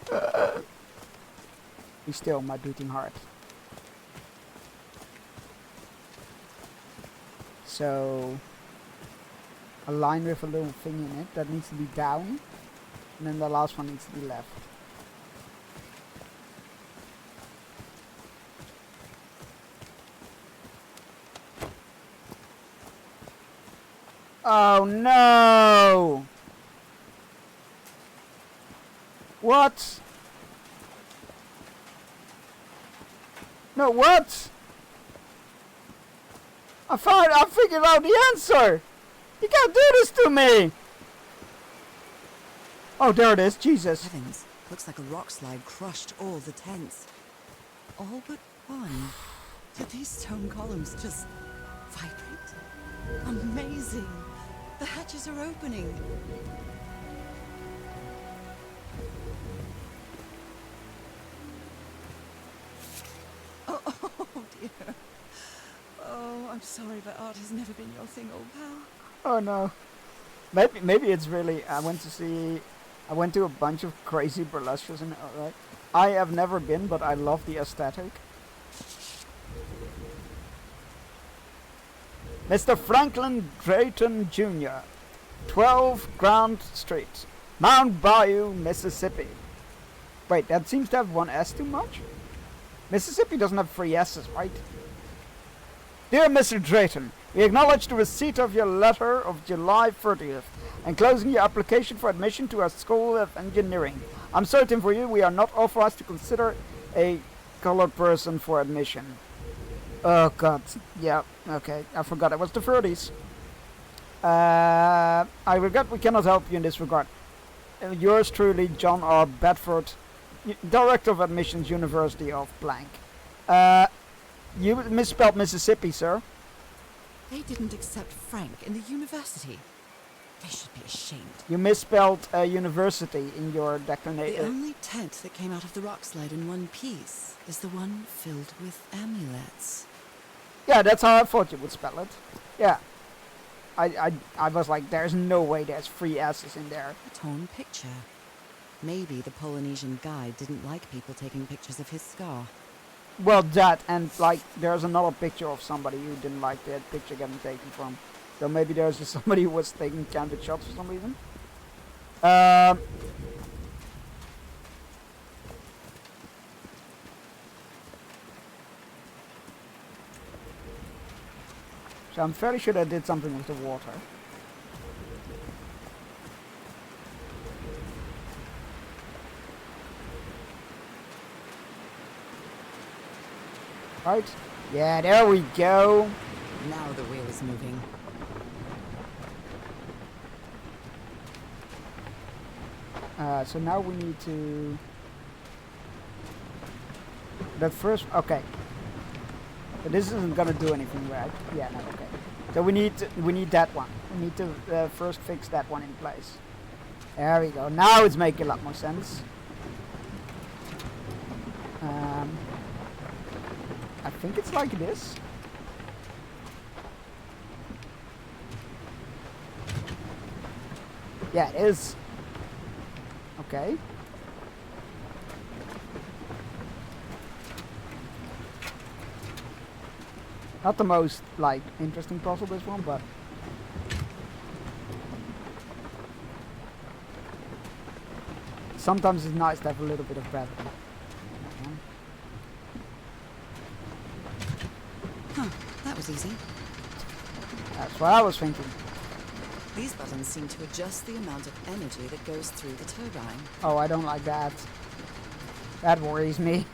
Be still, my beating heart. So, a line with a little thing in it that needs to be down, and then the last one needs to be left. Oh no! What? No, what? I figured out the answer! You can't do this to me! Oh, there it is, Jesus. Heavens, looks like a rock slide crushed all the tents. All but one. Did these stone columns just vibrate? Amazing! The hatches are opening. Oh dear. Oh, I'm sorry, but art has never been your thing, old pal. Oh no. Maybe it's really. I went to a bunch of crazy burlesques and alright. I have never been, but I love the aesthetic. Mr. Franklin Drayton Jr., 12 Grand Street, Mount Bayou, Mississippi. Wait, that seems to have one S too much? Mississippi doesn't have 3 S's, right? Dear Mr. Drayton, we acknowledge the receipt of your letter of July 30th, enclosing your application for admission to our School of Engineering. I'm certain for you we are not authorized to consider a colored person for admission. Oh god, yeah, okay, I forgot it was the 30s. I regret we cannot help you in this regard. Yours truly, John R. Bedford, Director of Admissions, University of Blank. You misspelled Mississippi, sir. They didn't accept Frank in the university. They should be ashamed. You misspelled university in your The declination. only tent that came out of the rock slide in one piece is the one filled with amulets. Yeah, that's how I thought you would spell it. Yeah. I was like, there's no way there's 3 S's in there. A torn picture. Maybe the Polynesian guide didn't like people taking pictures of his scar. Well, that, and like, there's another picture of somebody who didn't like that picture getting taken from. So maybe there's just somebody who was taking candid shots for some reason. So I'm fairly sure I did something with the water. Right? Yeah, there we go. Now the wheel is moving. So now we need to... That first... Okay. But this isn't gonna do anything, right? Yeah, no, okay. So we need that one. We need to first fix that one in place. There we go. Now it's making a lot more sense. I think it's like this. Yeah, it is. Okay. Not the most, like, interesting puzzle, this one, but... Sometimes it's nice to have a little bit of gravity. Huh, that was easy. That's what I was thinking. These buttons seem to adjust the amount of energy that goes through the turbine. Oh, I don't like that. That worries me.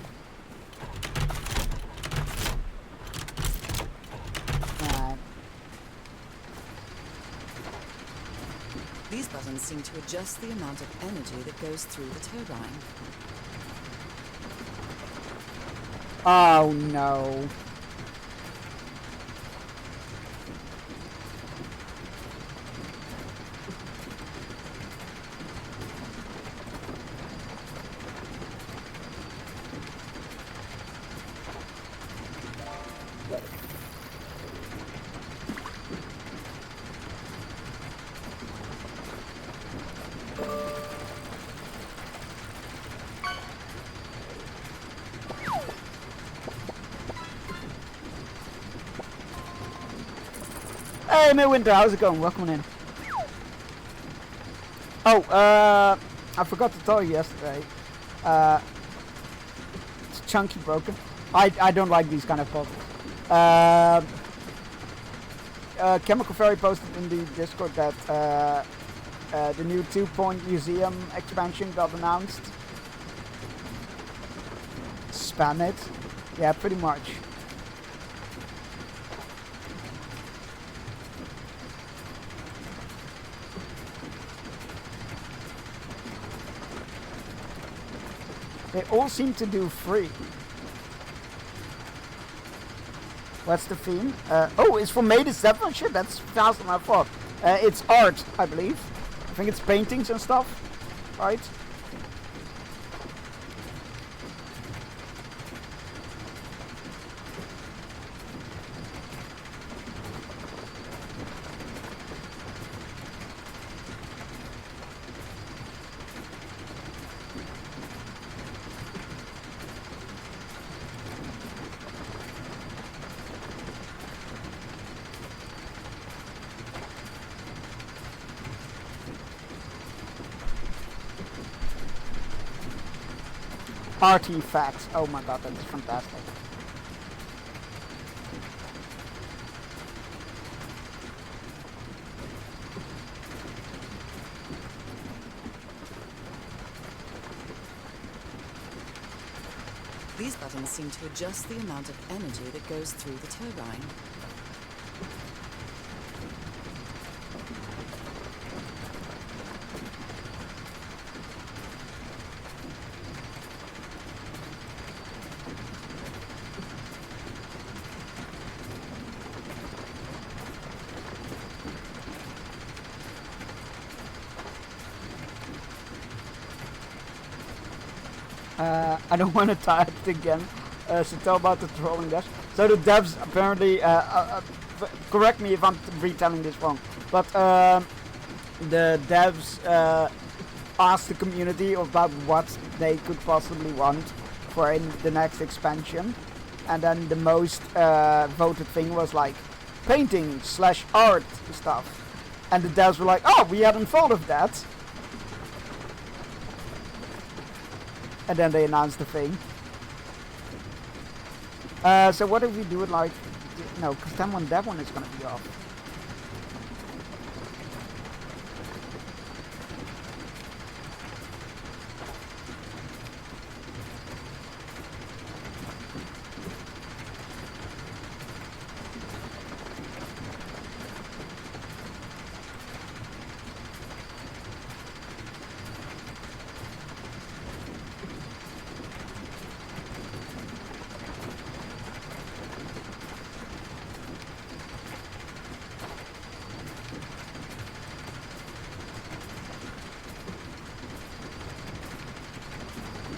Alright. These buttons seem to adjust the amount of energy that goes through the turbine. Oh no. Hey, Midwinter, how's it going? Welcome in. Oh, I forgot to tell you yesterday. It's chunky broken. I don't like these kind of puzzles. Chemical Fairy posted in the Discord that the new 2-point museum expansion got announced. Spam it. Yeah, pretty much. They all seem to do free. What's the theme? Oh, it's for May the 7th? Shit, that's faster than I thought. It's art, I believe. I think it's paintings and stuff, right? Artifacts. Oh my god, that is fantastic. These buttons seem to adjust the amount of energy that goes through the turbine. I don't want to type it again, so tell about the trolling dash. So the devs apparently, correct me if I'm retelling this wrong, but the devs asked the community about what they could possibly want for the next expansion, and then the most voted thing was like painting / art stuff, and the devs were like, oh, we hadn't thought of that. And then they announced the thing. So what if we do it like, no, because then when that one is going to be off.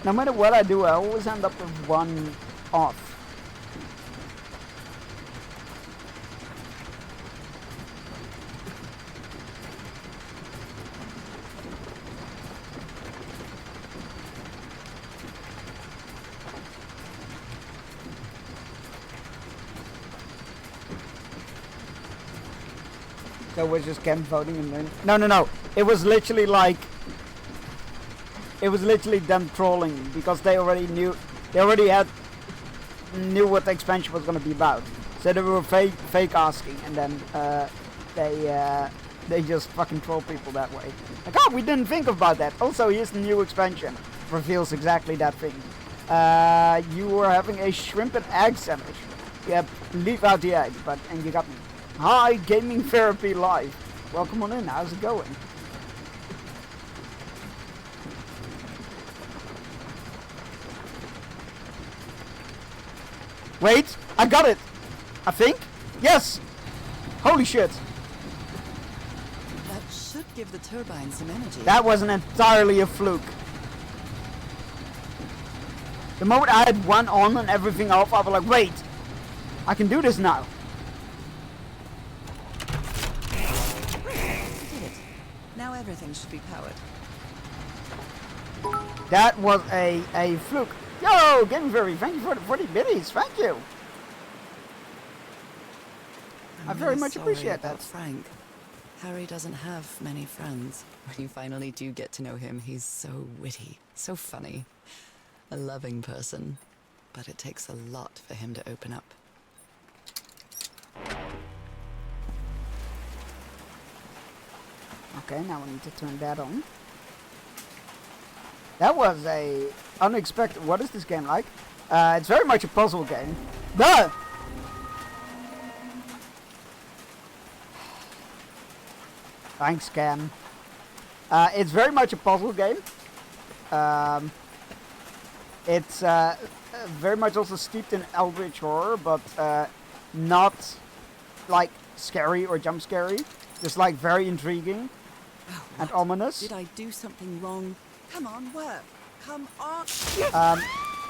No matter what I do, I always end up with one off. So we're just kept voting and then... No. It was literally like... It was literally them trolling because they already knew what the expansion was going to be about. So they were fake asking, and then they just fucking troll people that way. Like, oh, we didn't think about that. Also, here's the new expansion. Reveals exactly that thing. You were having a shrimp and egg sandwich. Yeah, leave out the egg, and you got me. Hi, Gaming Therapy Live. Welcome on in. How's it going? Wait, I got it. I think. Yes. Holy shit. That should give the turbine some energy. That wasn't entirely a fluke. The moment I had one on and everything off, I was like, wait, I can do this now. You did it. Now everything should be powered. That was a fluke. Yo, Game Fairy, thank you for the 40 biddies. Thank you. I very much appreciate that. Frank. Harry doesn't have many friends. When you finally do get to know him, he's so witty, so funny. A loving person. But it takes a lot for him to open up. Okay, now we need to turn that on. That was a unexpected. What is this game like? It's very much a puzzle game. Duh! Thanks, Cam. It's very much a puzzle game. It's very much also steeped in eldritch horror, but not like scary or jump scary. Just like very intriguing and ominous. Did I do something wrong? Come on, work. Come on.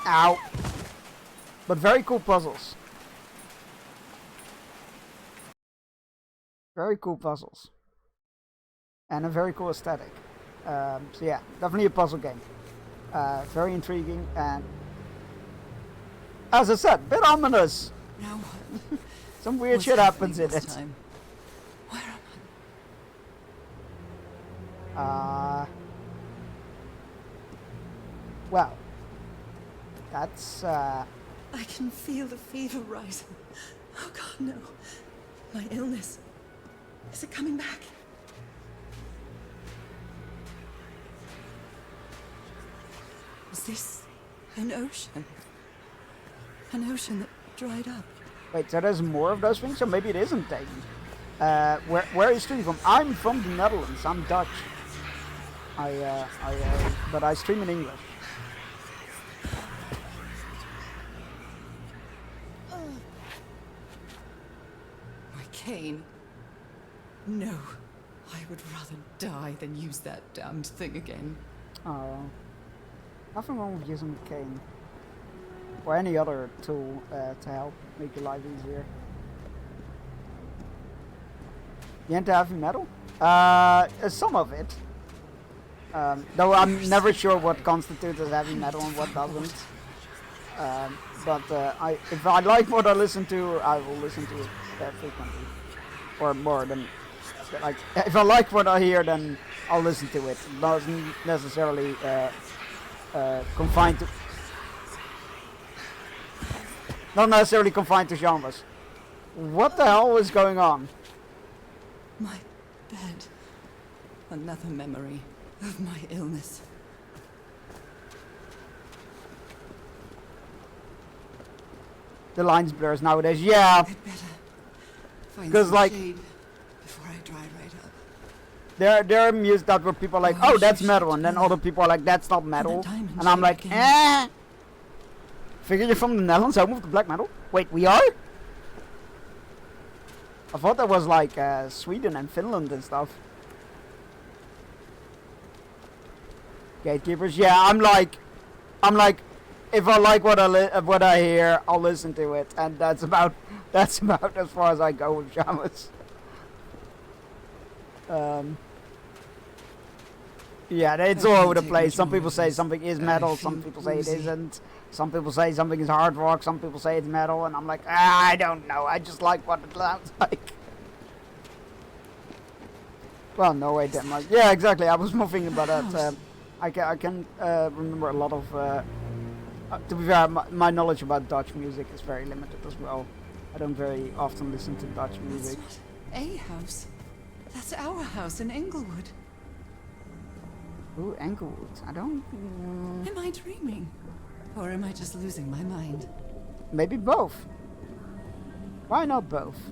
Ow. But very cool puzzles. Very cool puzzles. And a very cool aesthetic. So yeah, definitely a puzzle game. Very intriguing and, as I said, a bit ominous. Now what? Some weird shit happens in it. Where am Well, that's I can feel the fever rising. Oh God, no. My illness. Is it coming back? Was this an ocean? An ocean that dried up? Wait, so there's more of those things? So maybe it isn't taken. Where are you streaming from? I'm from the Netherlands. I'm Dutch. But I stream in English. My cane. No. I would rather die than use that damned thing again. Oh. Nothing wrong with using a cane. Or any other tool to help make your life easier. You into heavy metal? Some of it. Though I'm never sure what constitutes as heavy metal and what doesn't. If I like what I listen to, I will listen to it frequently. Or more than... Like, if I like what I hear, then I'll listen to it. It doesn't necessarily confined to... Not necessarily confined to genres. What the hell is going on? My bed. Another memory of my illness. The lines blurs nowadays, yeah. Because like, before I dry right up. There are music that where people are like, oh, that's metal, and then other people are like, that's not metal, and I'm like, eh. Figure you're from the Netherlands, home of the black metal? Wait, we are? I thought that was like Sweden and Finland and stuff. Gatekeepers, yeah, I'm like, if I like what I hear, I'll listen to it, and that's about as far as I go with genres. Yeah, it's all over the place. Some people say something is metal, some people say it isn't. Some people say something is hard rock, some people say it's metal, and I'm like, I don't know, I just like what it sounds like. Well, no, wait, that much. Yeah, exactly, I was more thinking about that. I can remember a lot of... to be fair, my knowledge about Dutch music is very limited as well. I don't very often listen to Dutch music. That's not a house. That's our house in Englewood. Ooh, Englewood. I don't... Am I dreaming? Or am I just losing my mind? Maybe both. Why not both?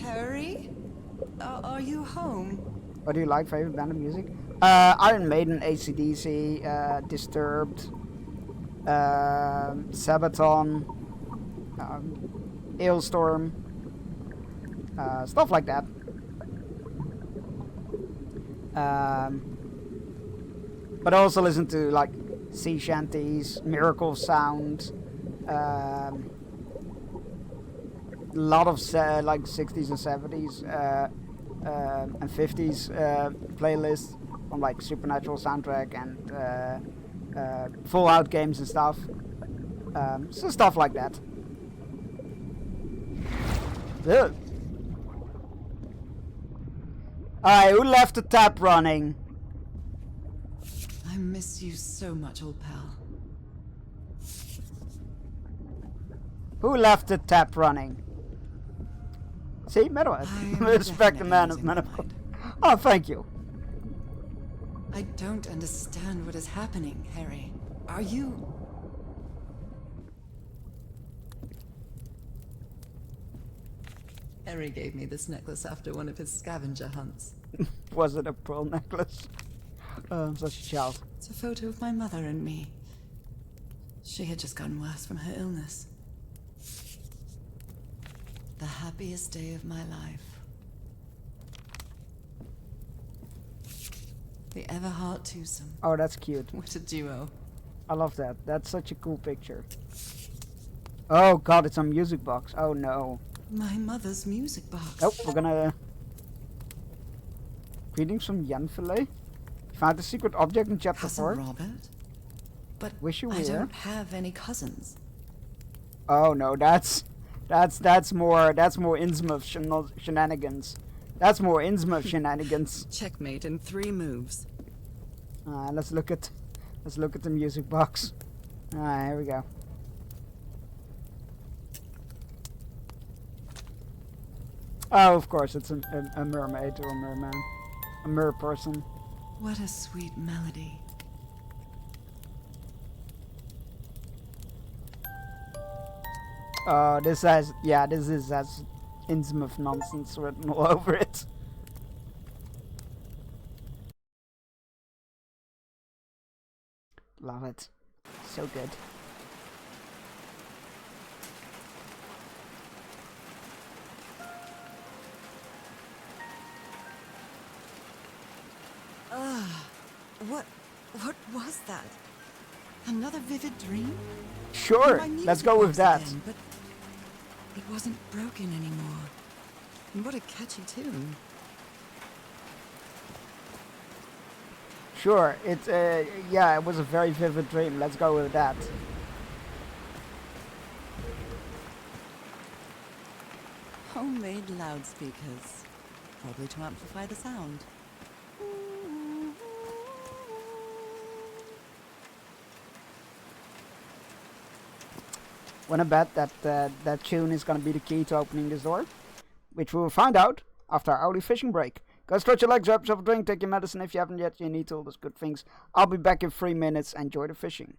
Harry? Are you home? What do you like, favorite band of music? Iron Maiden, AC/DC, Disturbed, Sabaton, Ailstorm, stuff like that. But I also listen to like sea shanties, Miracle of Sound, a lot of like 60s and 70s and 50s playlists on like Supernatural soundtrack and Fallout games and stuff. So stuff like that. Ugh. Alright, who left the tap running? I miss you so much, old pal. Who left the tap running? See, Metalhead. Respect the man of Metalhead. Oh, thank you. I don't understand what is happening, Harry. Are you... Harry gave me this necklace after one of his scavenger hunts. Was it a pearl necklace? I'm such a child. It's a photo of my mother and me. She had just gotten worse from her illness. The happiest day of my life. The Everhart twosome. Oh, that's cute. What a duo. I love that. That's such a cool picture. Oh god, it's a music box. Oh no. My mother's music box. Oh, we're gonna... Greetings from Yanfilet. Found a secret object in chapter Cousin 4. Robert? But Wish you were I here. don't have any cousins. Oh no, that's more Innsmouth shenanigans. That's more Innsmouth shenanigans. Checkmate in 3 moves. Let's look at the music box. Alright, here we go. Oh, of course, it's a mermaid or a merman. A mer person. What a sweet melody. This has Innsmouth nonsense written all over it. Love it. So good. What was that? Another vivid dream? Sure, My music let's go with box that. again, but it wasn't broken anymore. And what a catchy tune. Sure, it was a very vivid dream. Let's go with that. Homemade loudspeakers. Probably to amplify the sound. Wanna bet that that tune is gonna be the key to opening this door? Which we will find out after our hourly fishing break. Go stretch your legs, grab yourself a drink, take your medicine if you haven't yet. You need all those good things. I'll be back in 3 minutes. Enjoy the fishing.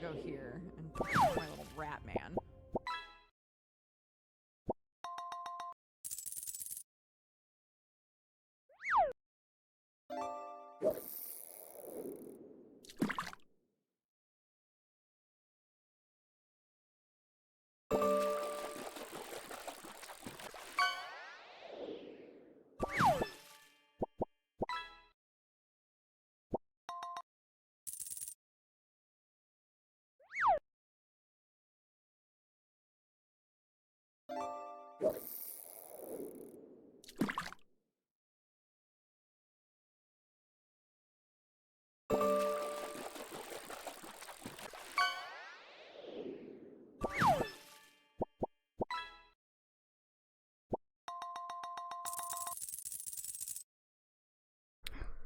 go here and put my little rat man.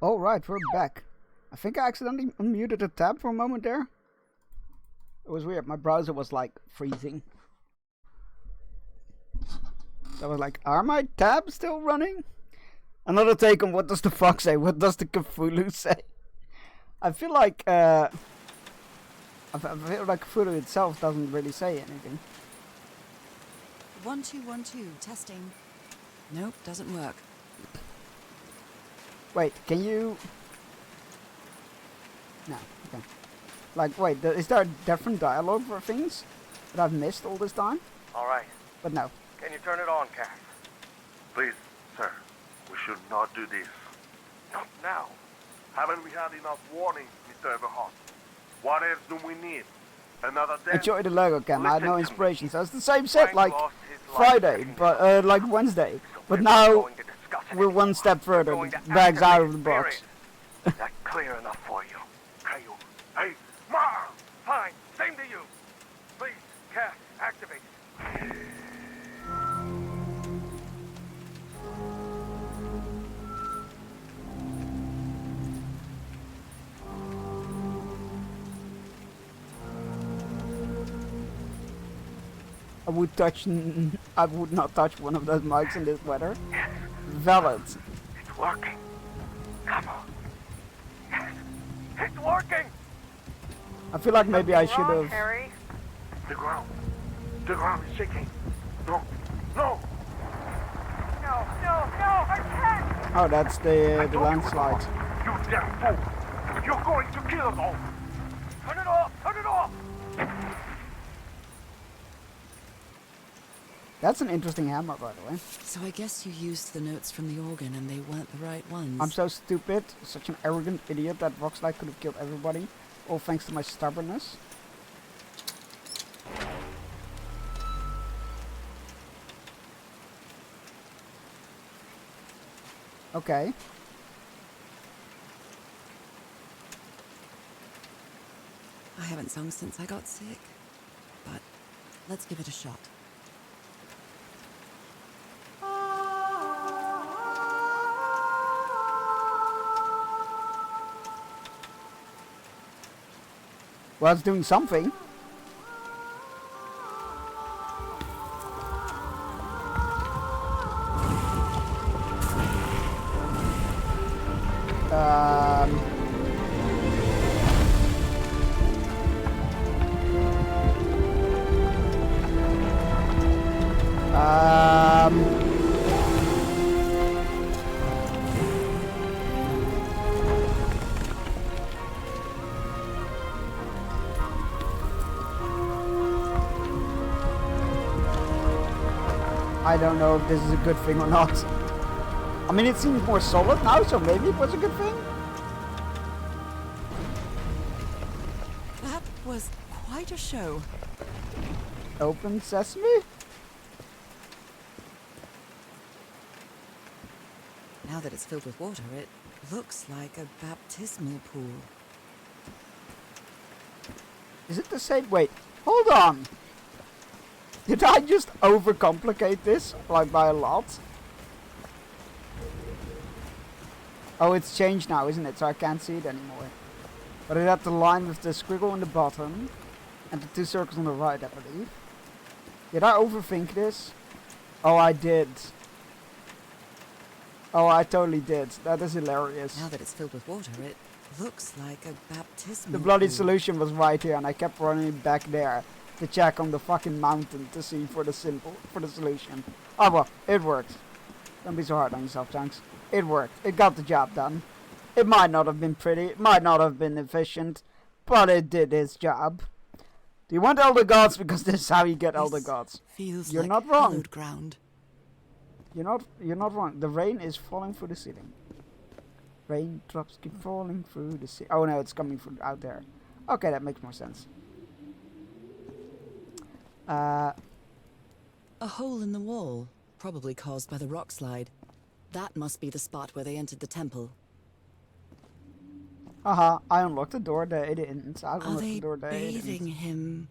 Alright, we're back. I think I accidentally unmuted the tab for a moment there. It was weird, my browser was like freezing. So I was like, are my tabs still running? Another take on what does the fox say? What does the Cthulhu say? I feel like Cthulhu itself doesn't really say anything. 1 2 1 2 testing. Nope, doesn't work. Wait, can you... No, okay. Like, wait, is there a different dialogue for things that I've missed all this time? Alright. But no. Can you turn it on, Cass? Please, sir, we should not do this. Not now. Haven't we had enough warning, Mr. Everhart? What else do we need? Another death? Enjoy the Lego Cam, I had no inspiration, so it's the same set like Friday, but like Wednesday. But now we're one step further, bags out of the box. That clear enough for you? Hey, Mar! Fine, same to you. Please, Cass, activate. I would not touch one of those mics in this weather. Valid. It's working. Come on. Yes, it's working. I feel like maybe I should have. Harry? The ground is shaking. No, no. No, I can't. Oh, that's the landslide. You damn fool! You're going to kill us all. Turn it off! Turn it off! That's an interesting hammer, by the way. So I guess you used the notes from the organ and they weren't the right ones. I'm so stupid, such an arrogant idiot that Voxlight could have killed everybody, all thanks to my stubbornness. Okay. I haven't sung since I got sick, but let's give it a shot. Well, it's doing something. I don't know if this is a good thing or not. I mean, it seems more solid now, so maybe it was a good thing? That was quite a show. Open sesame? Now that it's filled with water, it looks like a baptismal pool. Is it the same? Wait, hold on. Did I just overcomplicate this, like by a lot? Oh, it's changed now, isn't it? So I can't see it anymore. But it had the line with the squiggle on the bottom and the 2 circles on the right, I believe. Did I overthink this? Oh, I did. Oh, I totally did. That is hilarious. Now that it's filled with water, it Looks like a baptismal The bloody pool. solution was right here, and I kept running back there to check on the fucking mountain to see for the solution. Oh well, it worked. Don't be so hard on yourself, Chunks. It worked. It got the job done. It might not have been pretty, it might not have been efficient, but it did its job. Do you want Elder Gods? Because this is how you get Elder Gods. Feels You're like not wrong. hallowed ground. You're not wrong. The rain is falling through the ceiling. Raindrops keep falling through the ceiling. Oh no, it's coming from out there. Okay, that makes more sense. A hole in the wall, probably caused by the rock slide. That must be the spot where they entered the temple. I unlocked the door, they didn't. I Are unlocked they the door, they bathing didn't. him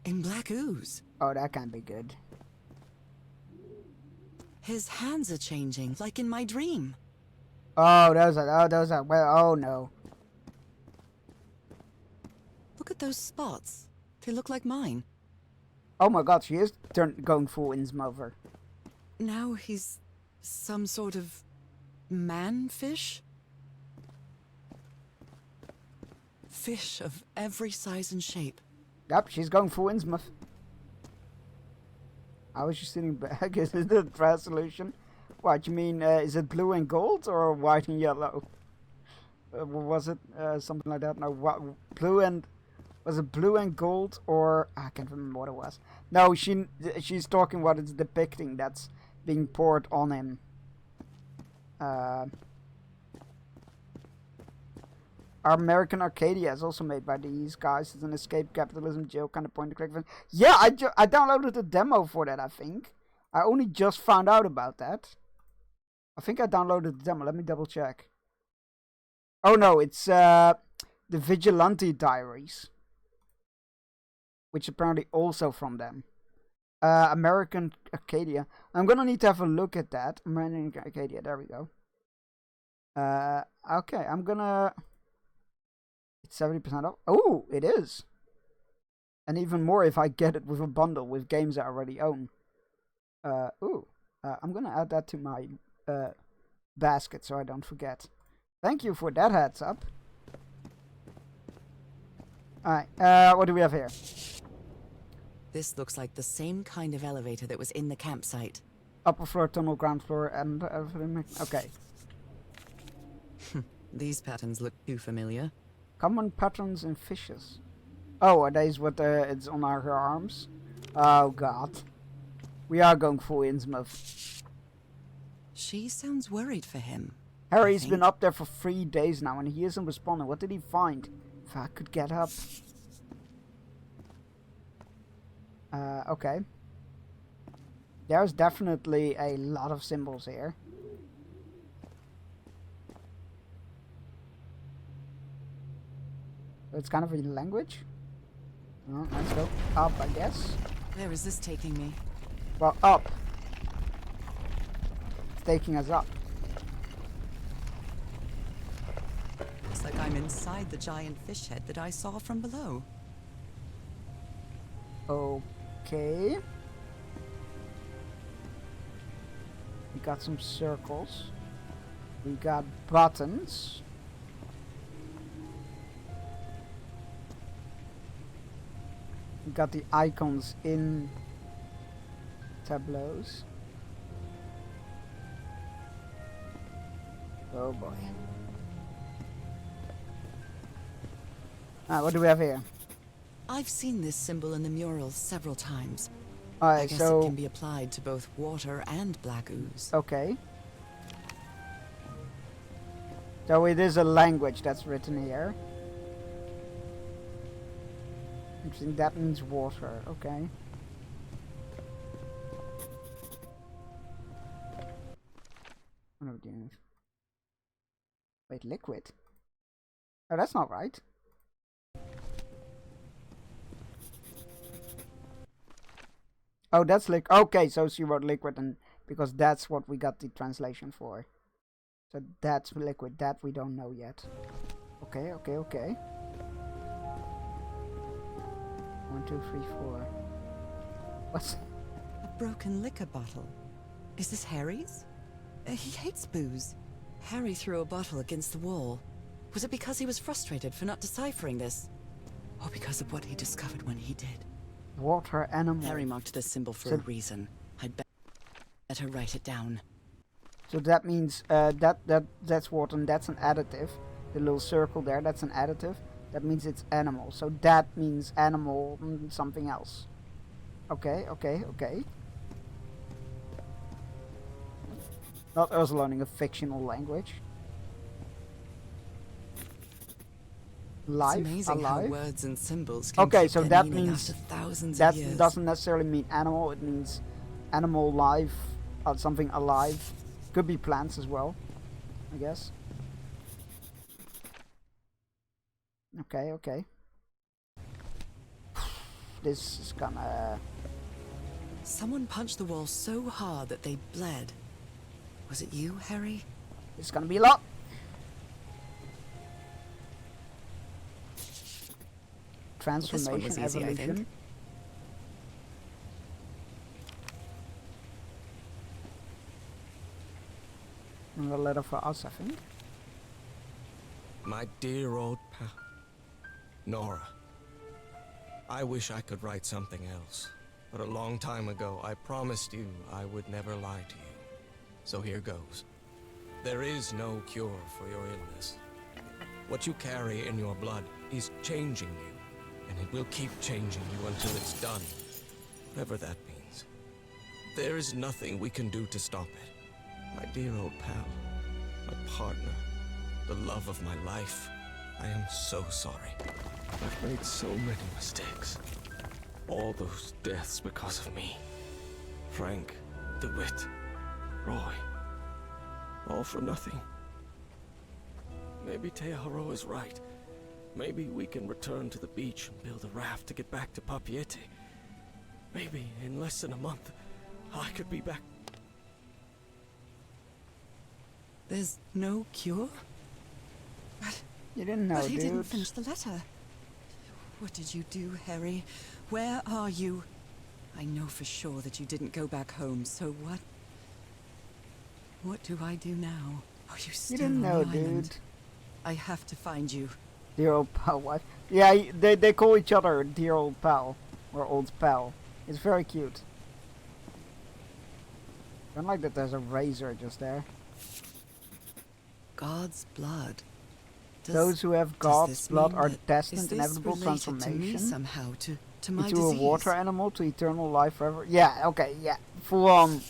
in black ooze? Oh, that can't be good. His hands are changing, like in my dream. Oh, oh no. Look at those spots. They look like mine. Oh my god, she is going full Innsmother. Now he's some sort of man-fish? Fish of every size and shape. Yep, she's going full Innsmouth. I was just sitting back. Is it the dress solution? What, you mean, is it blue and gold or white and yellow? Was it something like that? No, what, blue and... Was it blue and gold or... I can't remember what it was. No, she's talking what it's depicting that's being poured on him. Our American Arcadia is also made by these guys. It's an escape capitalism jail kind of point-and-click. Yeah, I downloaded the demo for that, I think. I only just found out about that. I think I downloaded the demo. Let me double check. Oh no, it's the Vigilante Diaries. Which apparently also from them. American Arcadia. I'm gonna need to have a look at that. American Arcadia, there we go. Okay, I'm gonna... It's 70% off. Oh, it is. And even more if I get it with a bundle with games I already own. I'm gonna add that to my basket so I don't forget. Thank you for that heads up. Alright, what do we have here? This looks like the same kind of elevator that was in the campsite. Upper floor, tunnel, ground floor, and everything. Okay. These patterns look too familiar. Common patterns in fishes. Oh, are these what it's on our arms? Oh god. We are going full Innsmouth. She sounds worried for him. Harry's been up there for 3 days now and he isn't responding. What did he find? If I could get up. Okay. There's definitely a lot of symbols here. It's kind of a language. Well, let's go up, I guess. Where is this taking me? Well, up. It's taking us up. Looks like I'm inside the giant fish head that I saw from below. Okay. We got some circles. We got buttons. We got the icons in tableaus. Oh boy. What do we have here? I've seen this symbol in the murals several times. Alright, I guess so it can be applied to both water and black ooze. Okay. So it is a language that's written here. Interesting, that means water, okay. What are we doing? Wait, liquid? Oh, that's not right. Oh, that's okay, so she wrote liquid, and because that's what we got the translation for. So that's liquid, that we don't know yet. Okay. 1, 2, 3, 4. What's... A broken liquor bottle. Is this Harry's? He hates booze. Harry threw a bottle against the wall. Was it because he was frustrated for not deciphering this? Or because of what he discovered when he did? Water animal. Harry marked this symbol for a reason. I'd better write it down. So that means that's water and that's an additive. The little circle there, that's an additive. That means it's animal. So that means animal something else. Okay. Not us learning a fictional language. Life, it's amazing alive. how words and symbols can okay, keep so their that meaning means after thousands that of years. doesn't necessarily mean animal. It means animal, life, something alive. Could be plants as well, I guess. Okay. This is gonna... Someone punched the wall so hard that they bled. Was it you, Harry? It's gonna be a lot. Transformation, this one was easy, evolution. I think. And a letter for us, I think. My dear old pal, Nora. I wish I could write something else, but a long time ago I promised you I would never lie to you. So here goes. There is no cure for your illness. What you carry in your blood is changing you, and it will keep changing you until it's done, whatever that means. There is nothing we can do to stop it. My dear old pal, my partner, the love of my life, I am so sorry. I've made so many mistakes. All those deaths because of me. Frank, DeWitt, Roy. All for nothing. Maybe Teodoro is right. Maybe we can return to the beach and build a raft to get back to Papiete. Maybe in less than a month, I could be back. There's no cure? You didn't know, but he dude. didn't finish the letter. What did you do, Harry? Where are you? I know for sure that you didn't go back home, so what? What do I do now? Are you still You didn't on know, the island? dude. I have to find you. Dear old pal, what? Yeah, they call each other dear old pal, or old pal. It's very cute. I don't like that there's a razor just there. God's blood. Those who have God's this blood mean are that- destined is this inevitable related to me transformation somehow, to my into disease? a water animal to eternal life forever. Yeah, okay, yeah, full on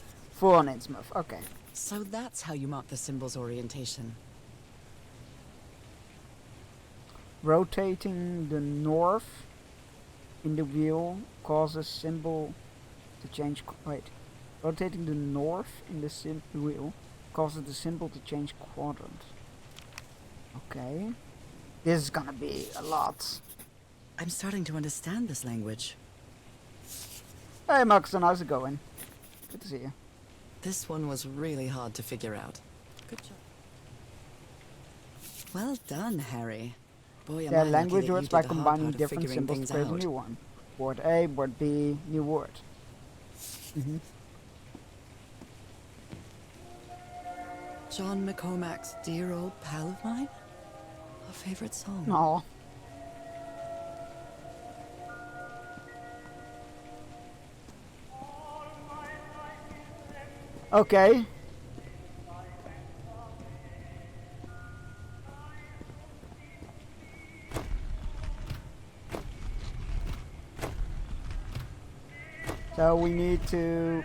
Innsmouth. Okay. So that's how you mark the symbol's orientation. Rotating the north in the wheel causes symbol to change. Wait, rotating the north in the wheel causes the symbol to change quadrant. Okay, this is gonna be a lot. I'm starting to understand this language. Hey, Maxon, how's it going? Good to see you. This one was really hard to figure out. Good job. Well done, Harry. Boy, am I Yeah, lucky language that you words did by the hard combining part of different figuring symbols things to create a out. new one. Word A, word B, new word. John McCormack's Dear Old Pal of Mine? Our favorite song. Aw. Okay. So we need to...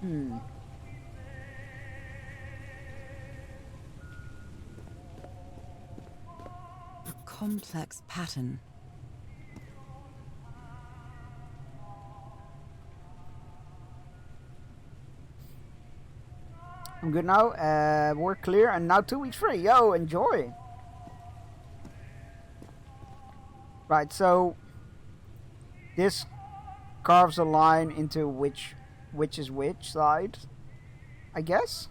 A complex pattern. I'm good now. We're clear, and now 2 weeks free. Yo, enjoy. Right, so this carves a line into which is which side, I guess.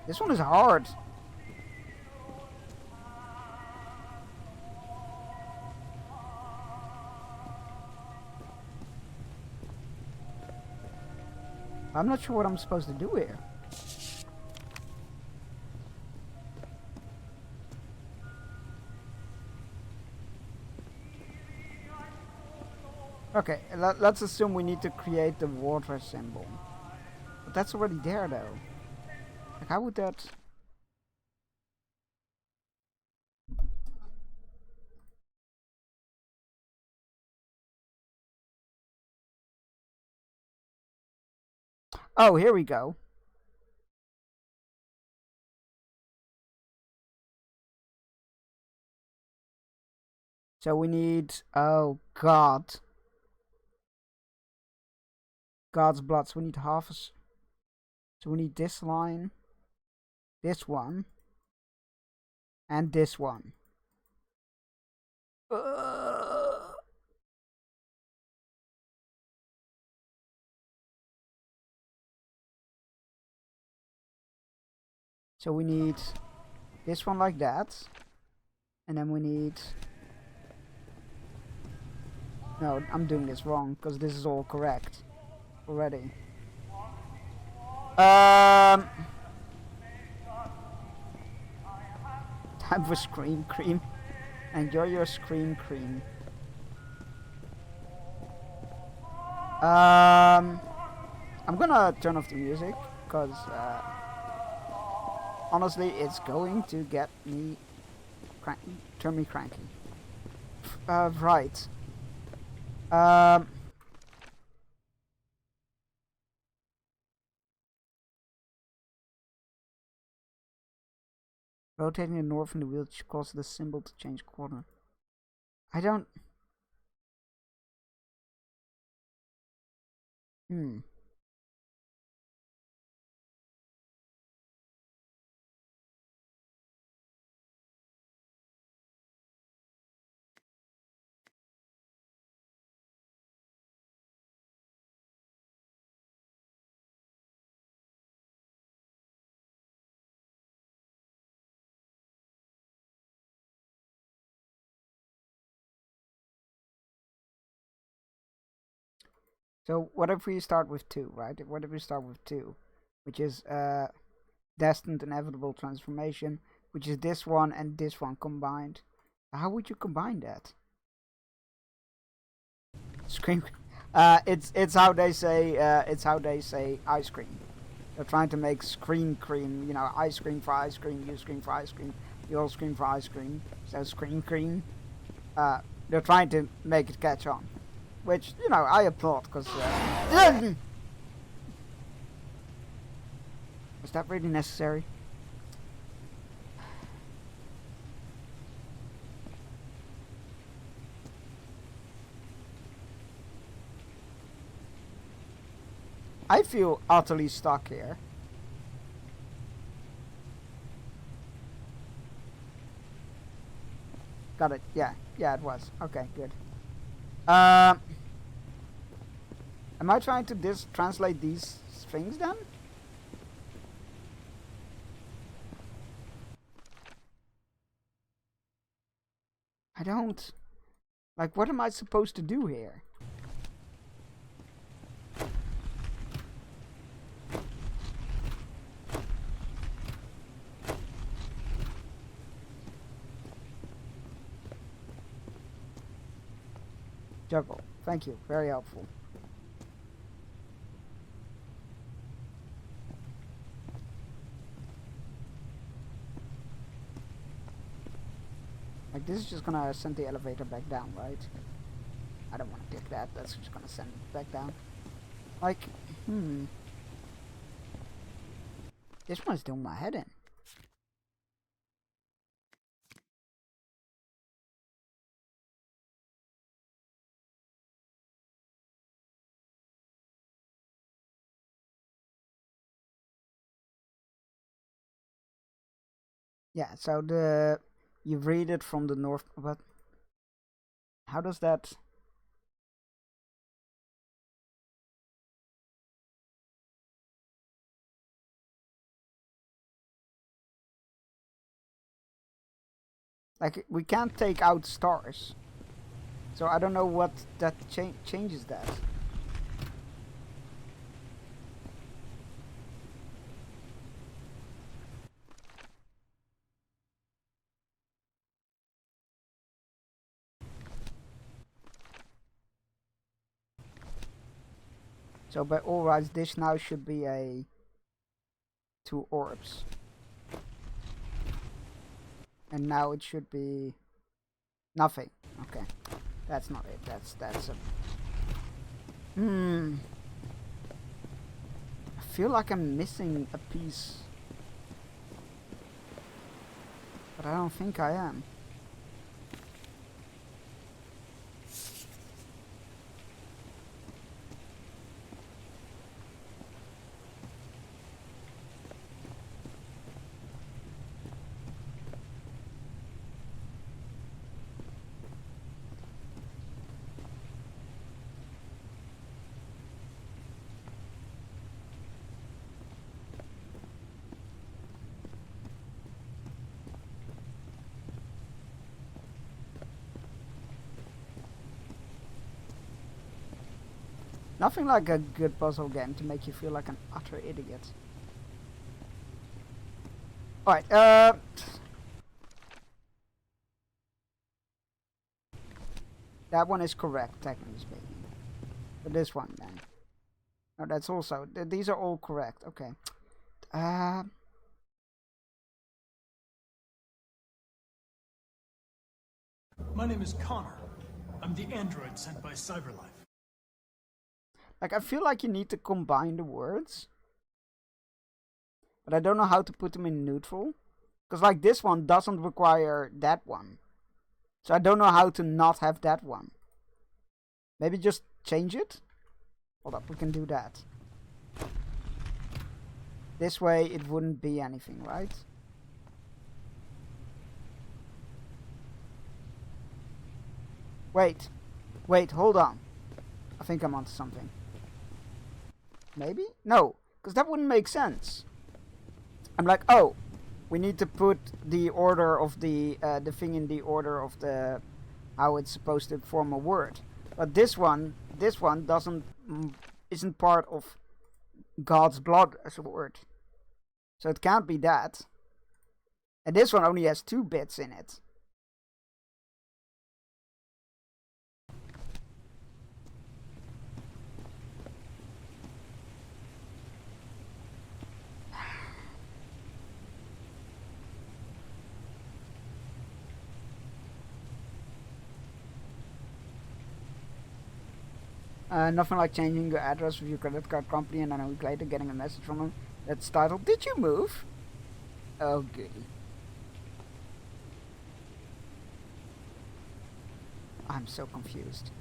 This one is hard. I'm not sure what I'm supposed to do here. Okay, let's assume we need to create the water symbol. But that's already there though. Like, how would that... Oh, here we go. So we need... Oh, God. God's blood. So we need half a... So we need this line. This one. And this one. So we need this one like that. And then we need... No, I'm doing this wrong, because this is all correct already. Time for Scream Cream. Enjoy your Scream Cream. I'm gonna turn off the music, because honestly, it's going to get me turn me cranky. Right. Rotating the north in the wheel causes the symbol to change corner. I don't... So what if we start with 2, right? What if we start with 2, which is destined inevitable transformation, which is this one and this one combined. How would you combine that? Scream. It's how they say ice cream. They're trying to make screen cream. You know, ice cream for ice cream. You scream for ice cream. You all scream for ice cream. So screen cream. They're trying to make it catch on. Which, you know, I applaud, because... was that really necessary? I feel utterly stuck here. Got it. Yeah, it was. Okay, good. Am I trying to translate these things then? I don't... Like, what am I supposed to do here? Juggle. Thank you. Very helpful. Like, this is just gonna send the elevator back down, right? I don't want to pick that. That's just gonna send it back down. Like, This one's doing my head in. Yeah, so you read it from the north, but how does that... Like, we can't take out stars, so I don't know what that changes that. So by all rights, this now should be a 2 orbs. And now it should be nothing. Okay, that's not it. That's a. I feel like I'm missing a piece, but I don't think I am. Nothing like a good puzzle game to make you feel like an utter idiot. Alright, that one is correct, technically speaking. But this one, then. No, that's also... these are all correct, okay. My name is Connor. I'm the android sent by Cyberlife. Like, I feel like you need to combine the words. But I don't know how to put them in neutral. Because, like, this one doesn't require that one. So I don't know how to not have that one. Maybe just change it? Hold up, we can do that. This way it wouldn't be anything, right? Wait, hold on. I think I'm onto something. Maybe? No, because that wouldn't make sense. I'm like, oh, we need to put the order of the thing in the order of the how it's supposed to form a word. But this one doesn't isn't part of God's blood as a word, so it can't be that. And this one only has 2 bits in it. Nothing like changing your address with your credit card company and then a week later getting a message from them that's titled, "Did you move?" Oh goody. I'm so confused.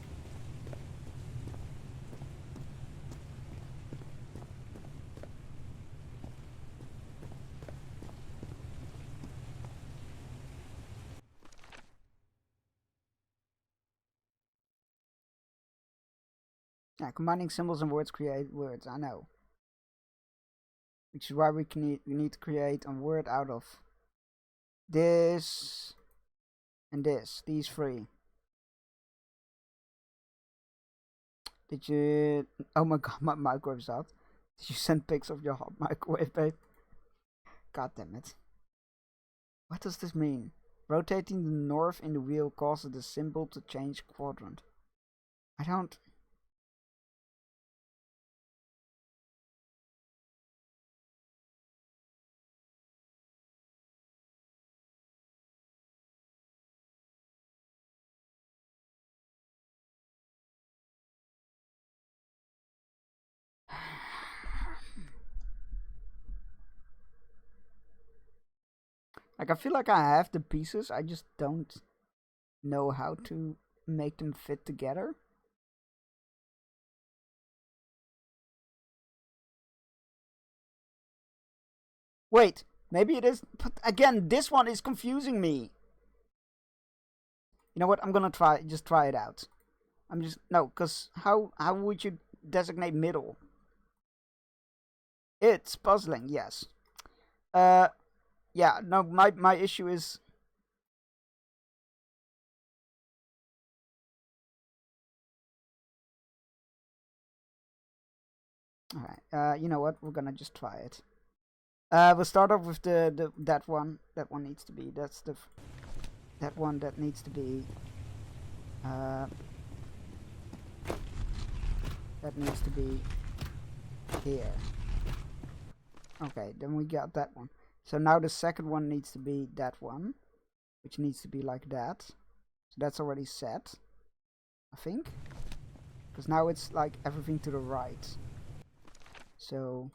Yeah, combining symbols and words create words, I know. Which is why we need to create a word out of this and this, these 3. Did you... Oh my god, my microwave's out. Did you send pics of your hot microwave, babe? God damn it. What does this mean? Rotating the north in the wheel causes the symbol to change quadrant. I don't... Like, I feel like I have the pieces, I just don't know how to make them fit together. Wait, maybe it is, but again, this one is confusing me. You know what, I'm gonna just try it out. No, because how would you designate middle? It's puzzling, yes. Yeah, no, my issue is... Alright, you know what, we're gonna just try it. We'll start off with that one. That one needs to be, that's the... That one that needs to be... That needs to be here. Okay, then we got that one. So now the second one needs to be that one, which needs to be like that. So that's already set, I think. Because now it's like everything to the right. So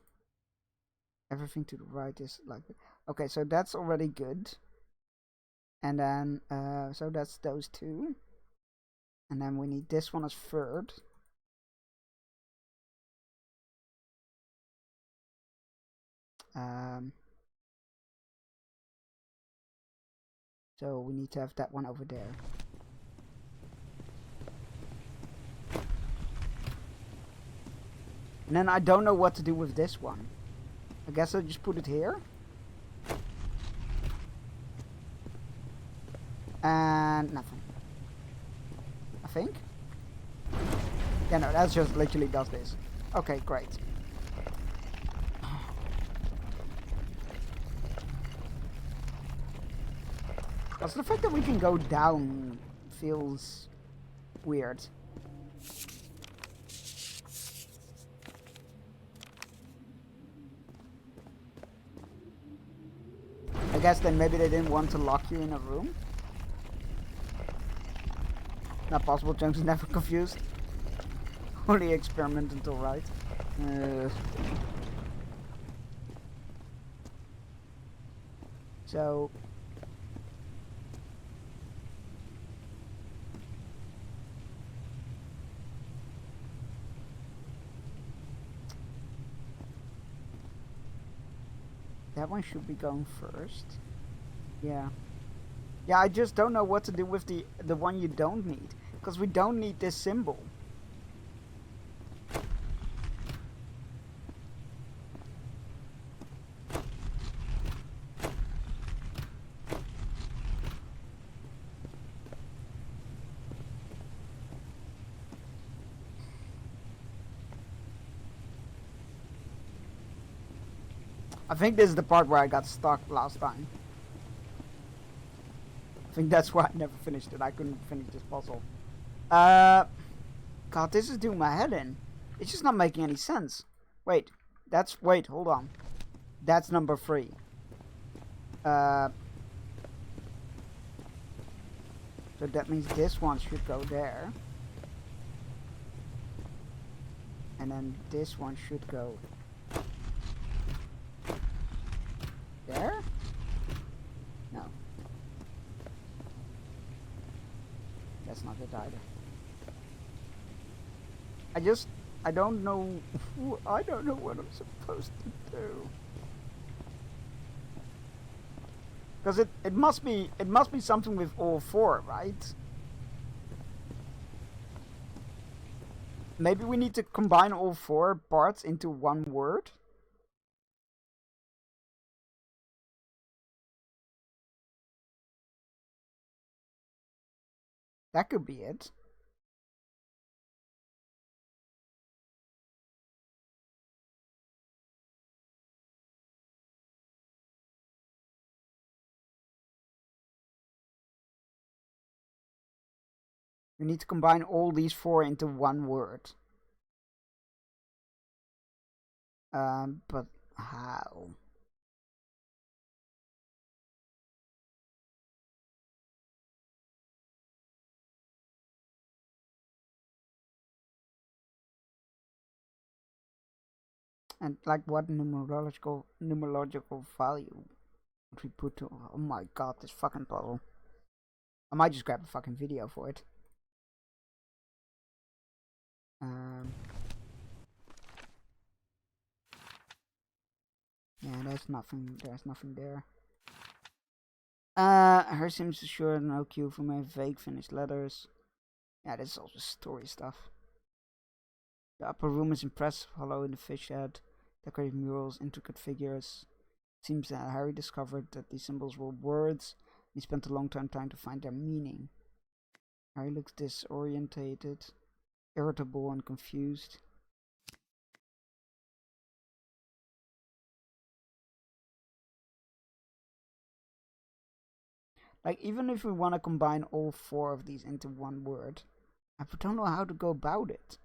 everything to the right is like, okay, so that's already good. And then, so that's those two. And then we need this one as third. So we need to have that one over there. And then I don't know what to do with this one. I guess I'll just put it here. And nothing. I think. Yeah, no, that's just literally does this. Okay, great. Also, the fact that we can go down feels weird. I guess then maybe they didn't want to lock you in a room. Not possible, James is never confused. Only experiment until right. So that one should be going first. Yeah. Yeah, I just don't know what to do with the one you don't need. Because we don't need this symbol. I think this is the part where I got stuck last time. I think that's why I never finished it. I couldn't finish this puzzle. God, this is doing my head in. It's just not making any sense. Wait, wait, hold on. That's number 3. So that means this one should go there. And then this one should go there? No. That's not it either. I don't know. I don't know what I'm supposed to do. Because it must be something with all 4, right? Maybe we need to combine all 4 parts into one word. That could be it. We need to combine all these 4 into one word. But how? And like what numerological value would we put to? Oh my god, this fucking puzzle. I might just grab a fucking video for it. Yeah, there's nothing there. Her seems assured no cue for my vague finished letters. Yeah, this is all just story stuff. The upper room is impressive, hollow in the fish head, decorated murals, intricate figures. It seems that Harry discovered that these symbols were words, and he spent a long time trying to find their meaning. Harry looks disorientated, irritable and confused. Like, even if we want to combine all 4 of these into one word, I don't know how to go about it.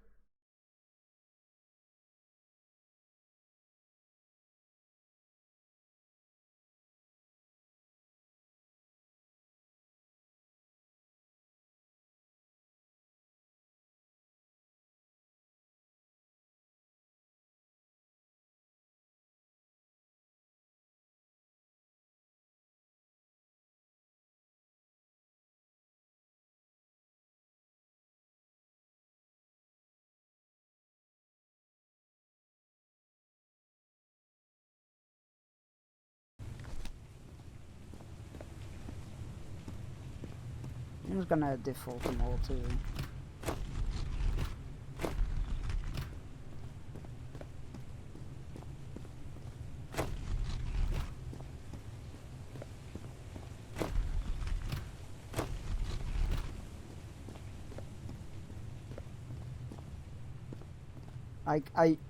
I'm just gonna default them all to.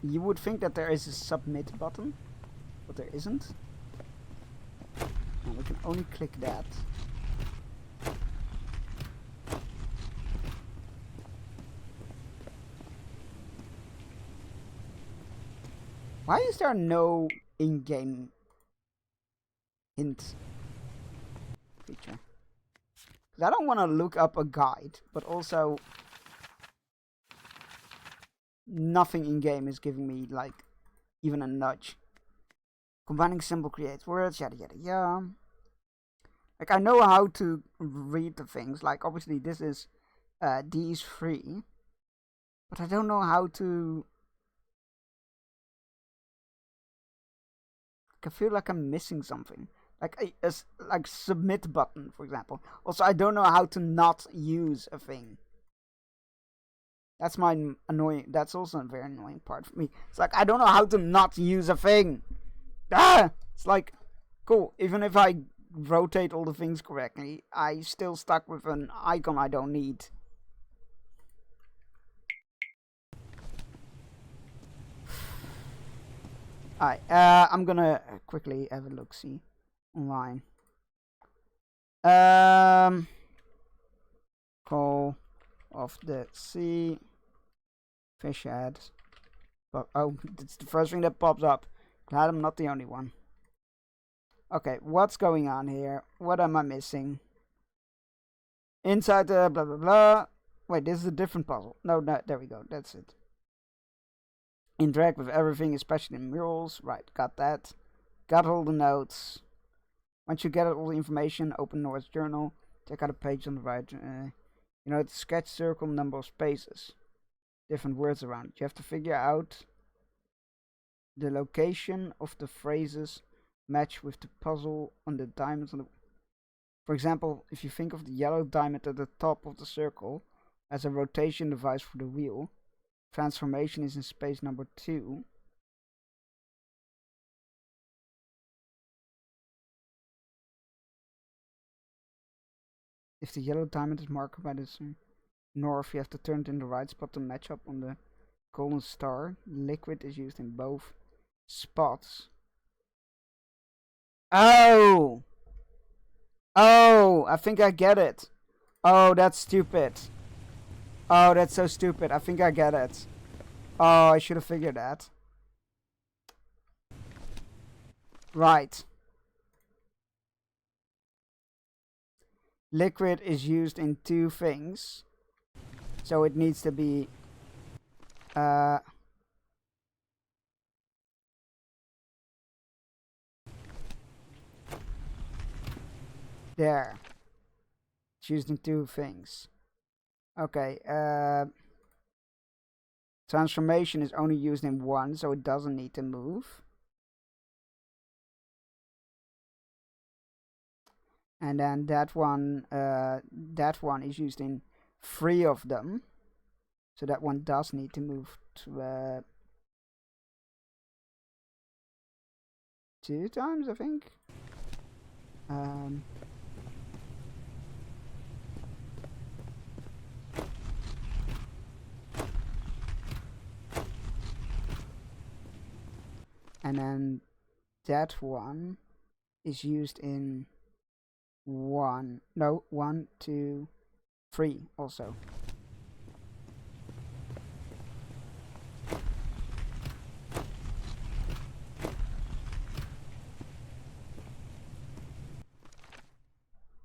You would think that there is a submit button, but there isn't. And we can only click that. Why is there no in-game hint feature? Because I don't want to look up a guide, but also nothing in-game is giving me, like, even a nudge. Combining symbol creates words, yada yada yada. Like, I know how to read the things, like, obviously this is, D is free, but I don't know how to... I feel like I'm missing something. Like like submit button, for example. Also, I don't know how to not use a thing. That's my annoying. That's also a very annoying part for me. It's like I don't know how to not use a thing. Ah! It's like, cool. Even if I rotate all the things correctly, I still stuck with an icon I don't need. Alright, I'm gonna quickly have a look-see online. Call of the Sea. Fish ads. Oh, it's the first thing that pops up. Glad I'm not the only one. Okay, what's going on here? What am I missing? Inside the blah blah blah. Wait, this is a different puzzle. No, there we go. That's it. Interact with everything, especially murals. Right, got that. Got all the notes. Once you get all the information, open Nora's journal. Check out a page on the right. You know, it's sketch, circle, number of spaces. Different words around it. You have to figure out the location of the phrases match with the puzzle on the diamonds on the... For example, if you think of the yellow diamond at the top of the circle as a rotation device for the wheel, transformation is in space number 2. If the yellow diamond is marked by the north, you have to turn it in the right spot to match up on the golden star. Liquid is used in both spots. Oh! Oh, I think I get it. Oh, that's stupid. Oh, that's so stupid. I think I get it. Oh, I should have figured that. Right. Liquid is used in 2 things. So it needs to be... there. It's used in 2 things. Okay, transformation is only used in 1, so it doesn't need to move. And then that one is used in 3 of them. So that one does need to move to 2 times, I think. And then that one is used in 1, 2, 3 also.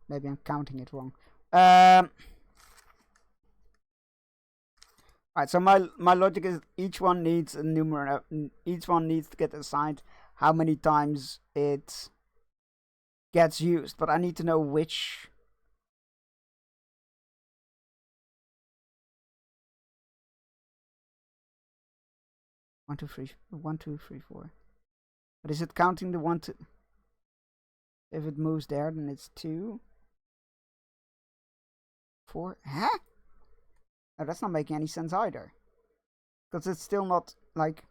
Maybe I'm counting it wrong. Alright, so my logic is each one needs a numerator. Each one needs to get assigned how many times it gets used, but I need to know which. One, two, three, 4. But is it counting the 1, 2? If it moves there, then it's 2. 4. Huh? Oh, that's not making any sense either. Because it's still not, like...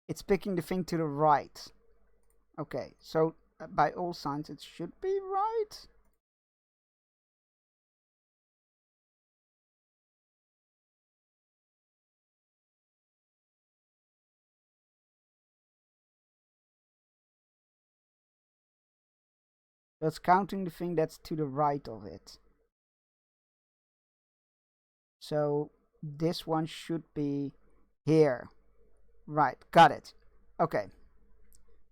It's picking the thing to the right. Okay, so by all signs it should be right. That's counting the thing that's to the right of it. So this one should be here. Right, got it. Okay.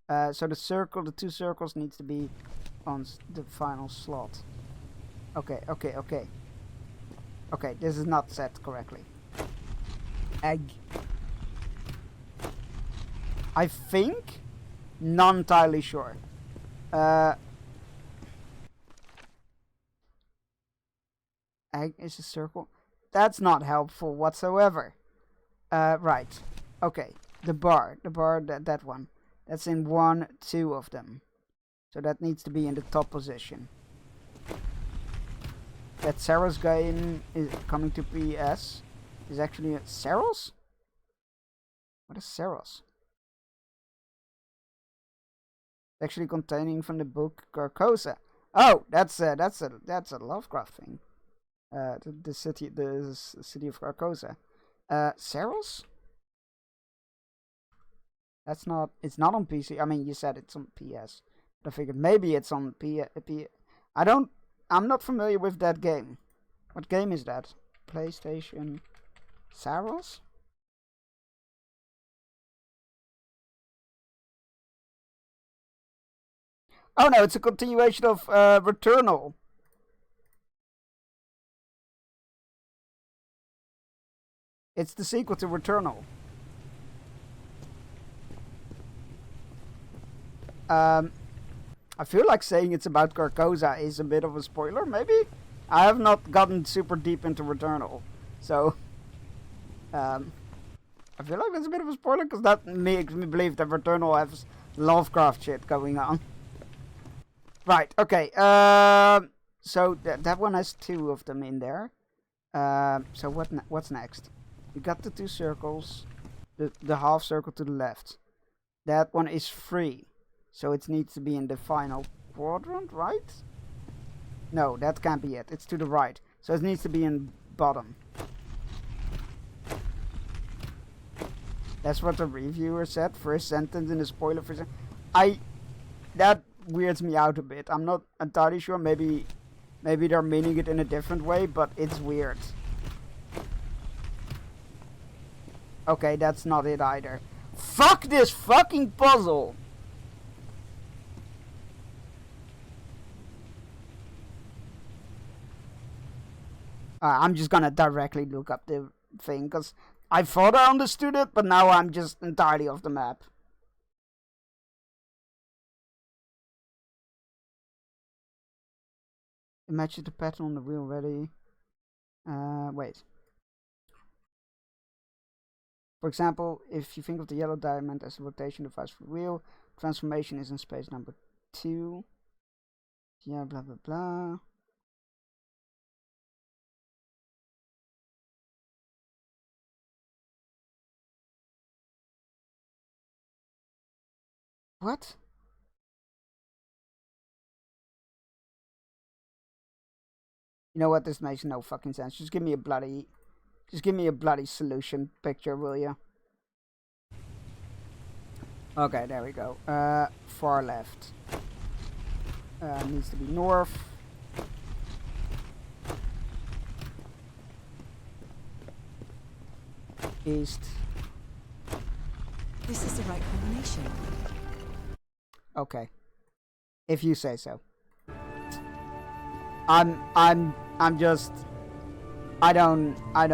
So the 2 circles needs to be on the final slot. Okay. Okay, this is not set correctly. Egg. I think? Not entirely sure. Egg is a circle. That's not helpful whatsoever. Right. Okay. The bar, that one. That's in 1, 2 of them. So that needs to be in the top position. That Saros guy is coming to PS is actually a Saros? What is Saros? Actually containing from the book Carcosa. Oh, that's a Lovecraft thing. The city of Carcosa. Saros? That's not. It's not on PC. I mean, you said it's on PS. But I figured maybe it's on I'm not familiar with that game. What game is that? PlayStation. Saros? Oh no, it's a continuation of Returnal. It's the sequel to Returnal. I feel like saying it's about Carcosa is a bit of a spoiler, maybe? I have not gotten super deep into Returnal, so... I feel like that's a bit of a spoiler, because that makes me believe that Returnal has Lovecraft shit going on. Right, okay, so that one has 2 of them in there. So what's next? We got the 2 circles, the half circle to the left. That one is free. So it needs to be in the final quadrant, right? No, that can't be it. It's to the right. So it needs to be in bottom. That's what the reviewer said. First sentence in the spoiler for that weirds me out a bit. I'm not entirely sure. Maybe they're meaning it in a different way, but it's weird. Okay, that's not it either. Fuck this fucking puzzle! I'm just gonna directly look up the thing, because I thought I understood it, but now I'm just entirely off the map. It matches the pattern on the wheel ready. Wait. For example, if you think of the yellow diamond as a rotation device for the wheel, transformation is in space number 2. Yeah, blah blah blah. What? You know what? This makes no fucking sense. Just give me a bloody solution picture, will you? Okay, there we go. Far left. Needs to be north. East. This is the right combination. Okay. If you say so. I'm just... I've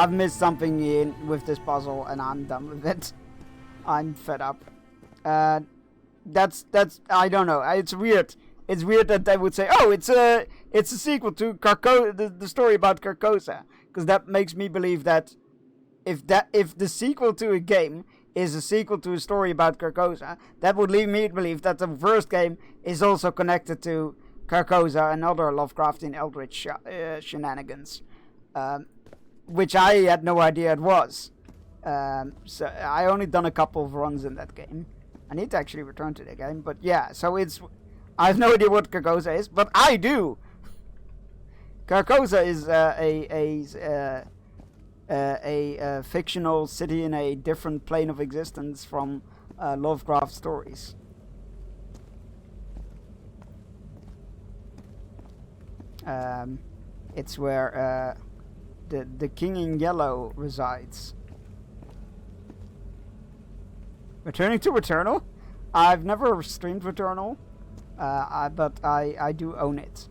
missed something with this puzzle and I'm done with it. I'm fed up. That's I don't know. It's weird. It's weird that they would say, "Oh, it's a sequel to the story about Carcosa," because that makes me believe that if the sequel to a game is a sequel to a story about Carcosa, that would lead me to believe that the first game is also connected to Carcosa and other Lovecraftian Eldritch shenanigans, which I had no idea it was. So I only done a couple of runs in that game. I need to actually return to the game, but yeah, so I have no idea what Carcosa is, but I do! Carcosa is a fictional city in a different plane of existence from Lovecraft stories. It's where the King in Yellow resides. Returning to Returnal? I've never streamed Returnal, but I do own it.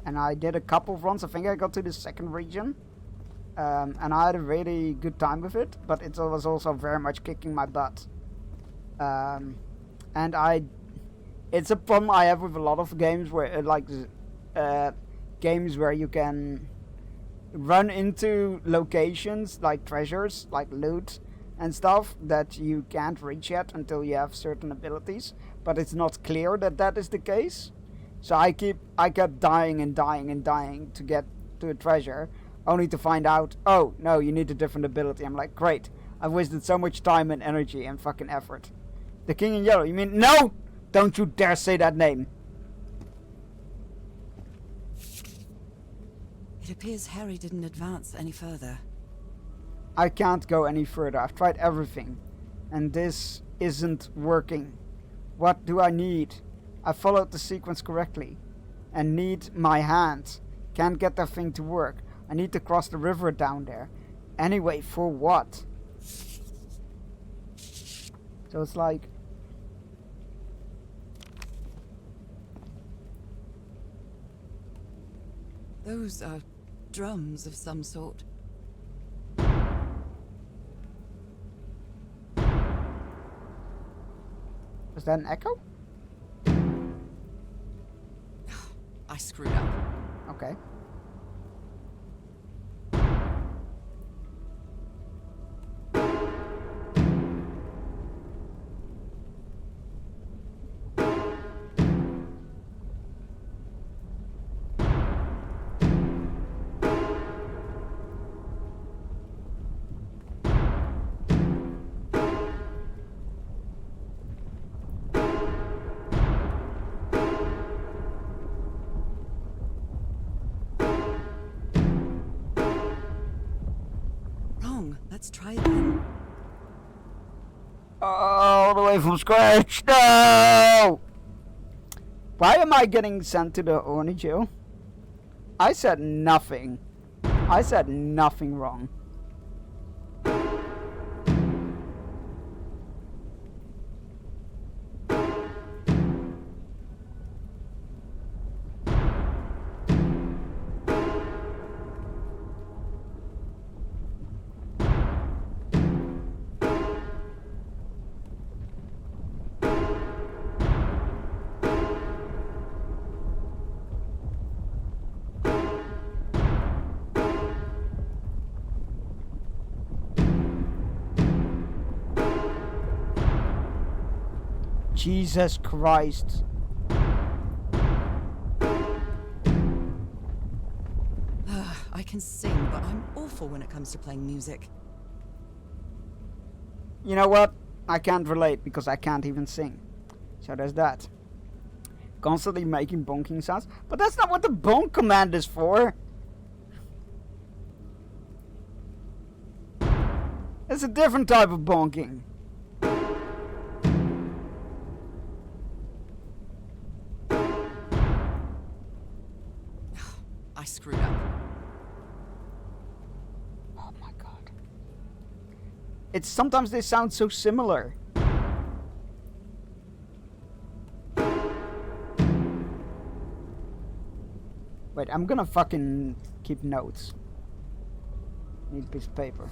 And I did a couple of runs. I think I got to the second region. And I had a really good time with it, but it was also very much kicking my butt. And it's a problem I have with a lot of games where, games where you can run into locations like treasures, like loot and stuff that you can't reach yet until you have certain abilities, but it's not clear that that is the case. So I kept dying and dying and dying to get to a treasure, only to find out, oh no, you need a different ability. I'm like, great, I've wasted so much time and energy and fucking effort. The King in Yellow, you mean, no! Don't you dare say that name! It appears Harry didn't advance any further. I can't go any further. I've tried everything, and this isn't working. What do I need? I followed the sequence correctly, and need my hand. Can't get that thing to work. I need to cross the river down there. Anyway, for what? So it's like... Those are drums of some sort. Was that an echo? I screwed up. Okay. Let's try again. All the way from scratch. No! Why am I getting sent to the Orny jail? I said nothing. I said nothing wrong. Jesus Christ. I can sing, but I'm awful when it comes to playing music. You know what? I can't relate because I can't even sing. So there's that. Constantly making bonking sounds. But that's not what the bonk command is for. It's a different type of bonking. I screwed up. Oh my god. It's sometimes they sound so similar. Wait, I'm gonna fucking keep notes. Need a piece of paper.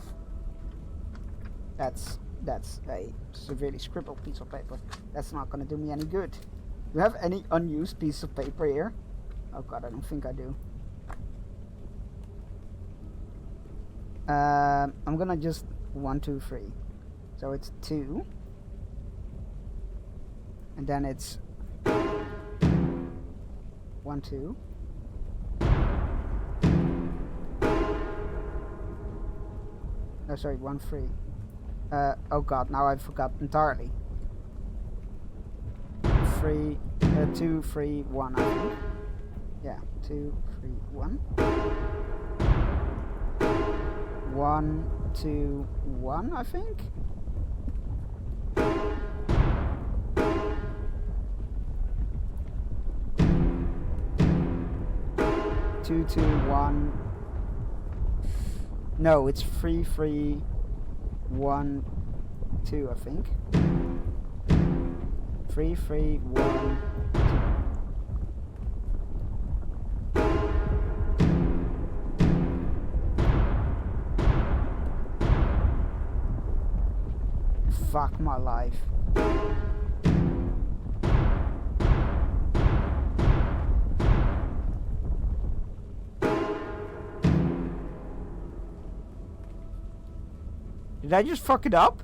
That's a severely scribbled piece of paper. That's not gonna do me any good. Do you have any unused piece of paper here? Oh god, I don't think I do. I'm gonna just 1, 2, 3. So it's 2. And then it's 1, 1, 2. No, sorry, 1, 3. Oh god, now I forgot entirely. 3, 2, 3, 1, I think. Yeah, 2, 3, 1. 1, 2, 1, I think. 2, 2, 1. No, it's 3, 3, 1, 2, I think. 3, 3, 1, 2. Fuck my life. Did I just fuck it up?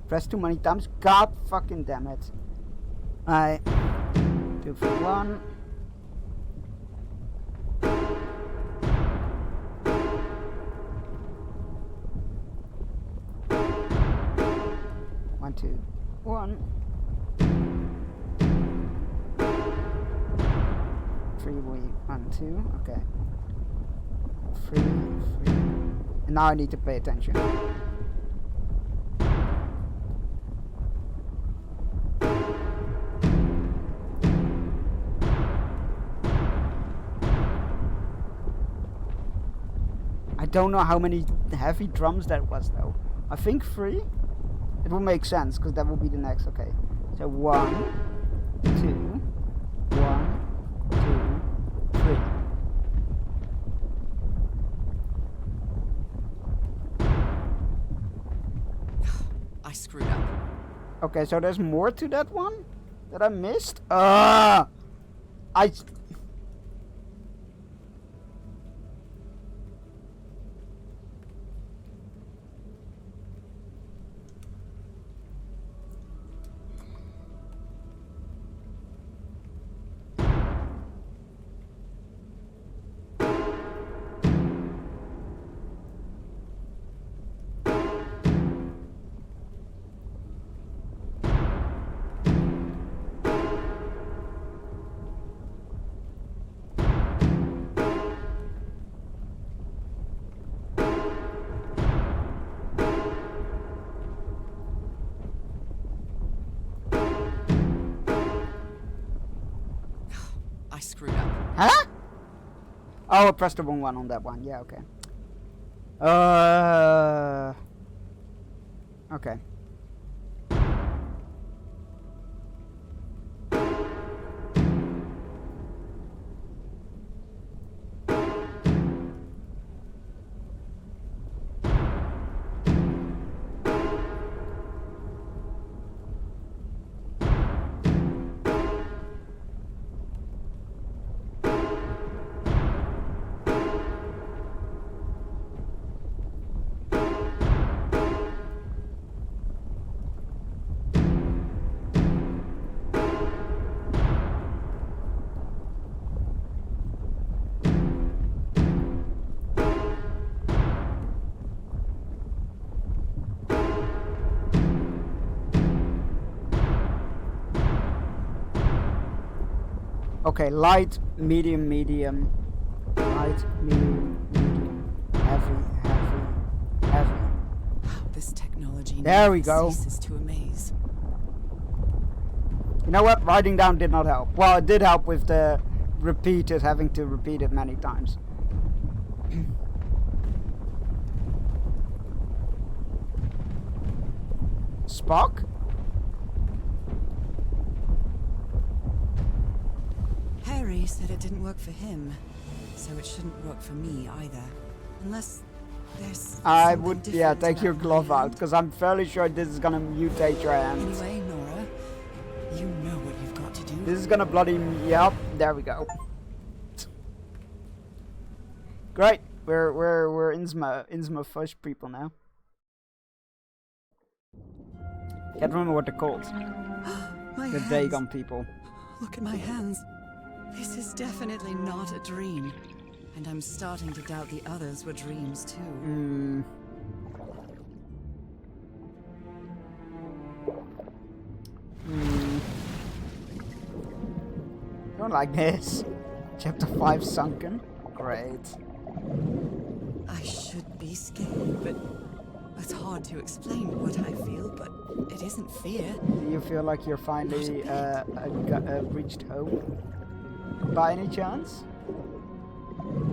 Press too many times. God fucking damn it. 2, 3, 1. One, 2, 1. 3, 1, 2. Okay. 3, 3. And now I need to pay attention. I don't know how many heavy drums that was though. I think 3. It will make sense because that will be the next. Okay. So 1, 2, 1, 2, 3. I screwed up. Okay, so there's more to that one that I missed. I screwed up. Huh? Oh, I pressed the wrong one on that one. Yeah, okay. Okay. Okay, light, medium, medium, light, medium, medium, heavy, heavy, heavy. Wow, this technology There we go. ceases to amaze. You know what? Writing down did not help. Well, it did help with the repeated, having to repeat it many times. Spock? Harry said it didn't work for him, so it shouldn't work for me either. Unless there's I something would, different yeah, take about your my glove out, hand. because I'm fairly sure this is gonna mutate your hands. Anyway, Nora, you know what you've got to do. This is gonna bloody, yep, there we go. Great, we're Innsmouth Fush people now. Can't remember what they're called. My The hands. Dagon people. Look at my hands. This is definitely not a dream. And I'm starting to doubt the others were dreams too. Don't like this. Chapter 5 sunken. Great. I should be scared, but it's hard to explain what I feel, but it isn't fear. Do you feel like you're finally reached home? By any chance?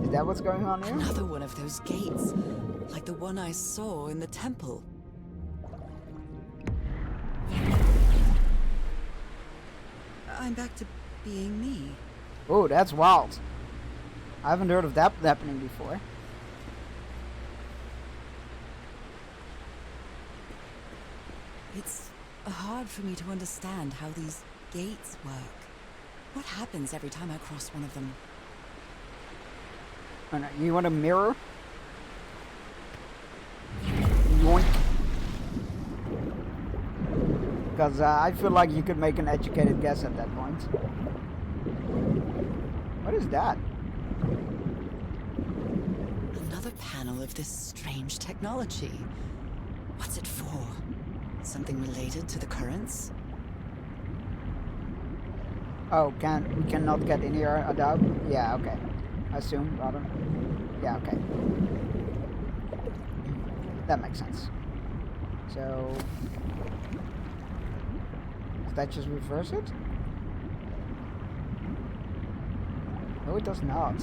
Is that what's going on here? Another one of those gates, like the one I saw in the temple. I'm back to being me. Oh, that's wild. I haven't heard of that happening before. It's hard for me to understand how these gates work. What happens every time I cross one of them? Oh, no, you want a mirror? Yoink. Because I feel like you could make an educated guess at that point. What is that? Another panel of this strange technology. What's it for? Something related to the currents? Oh, we cannot get in here, I doubt. Yeah, okay. I assume, rather. Yeah, okay. That makes sense. So... does that just reverse it? No, it does not.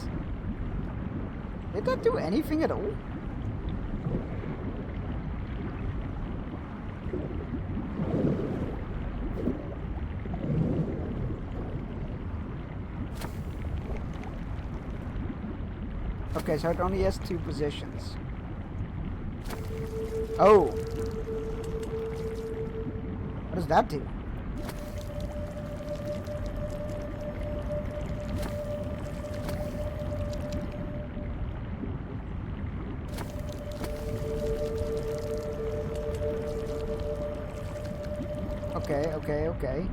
Did that do anything at all? Okay, so it only has 2 positions. Oh! What does that do? Okay.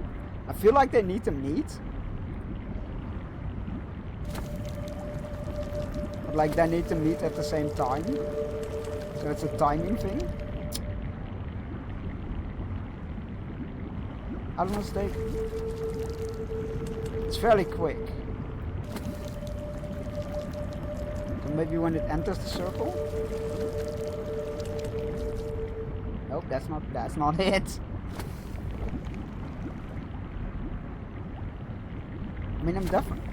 I feel like they need to meet. But like they need to meet at the same time. So it's a timing thing. I don't mistake. It's fairly quick. So maybe when it enters the circle. Nope, that's not it. I mean, I'm different.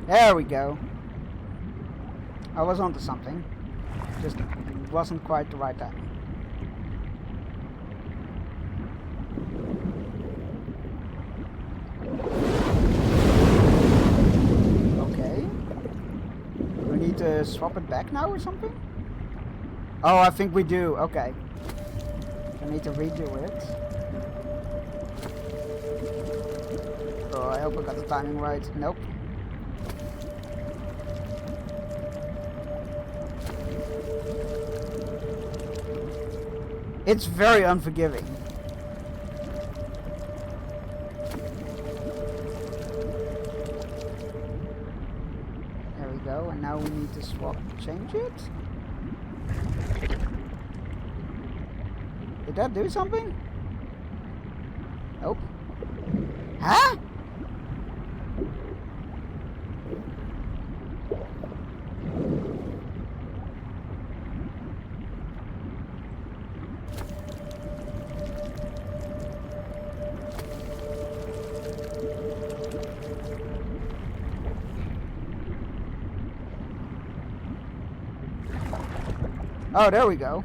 There we go. I was onto something. Just wasn't quite the right time. To swap it back now or something? Oh, I think we do. Okay. I need to redo it. Oh, I hope I got the timing right. Nope. It's very unforgiving. And now we need to change it? Did that do something? Nope. Huh? Oh, there we go.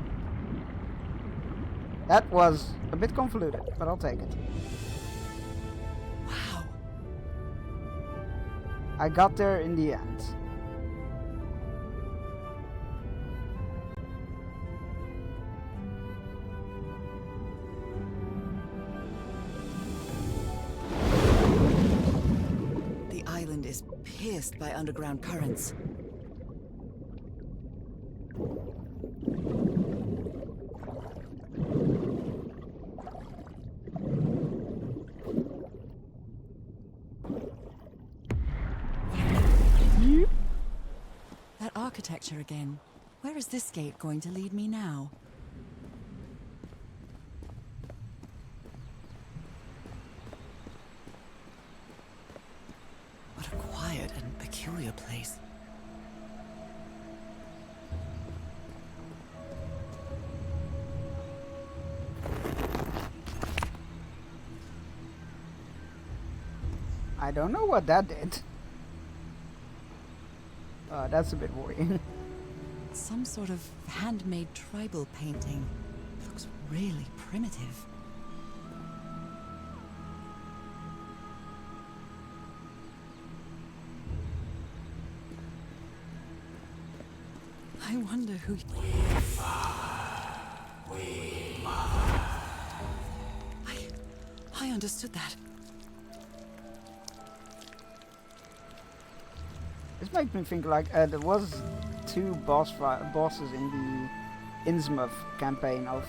That was a bit convoluted, but I'll take it. Wow. I got there in the end. pierced by underground currents. That architecture again. Where is this gate going to lead me now? What a quiet and peculiar place. I don't know what that did. That's a bit worrying. Some sort of handmade tribal painting. Looks really primitive. I wonder who... I understood that. This makes me think like there was two bosses in the Innsmouth campaign of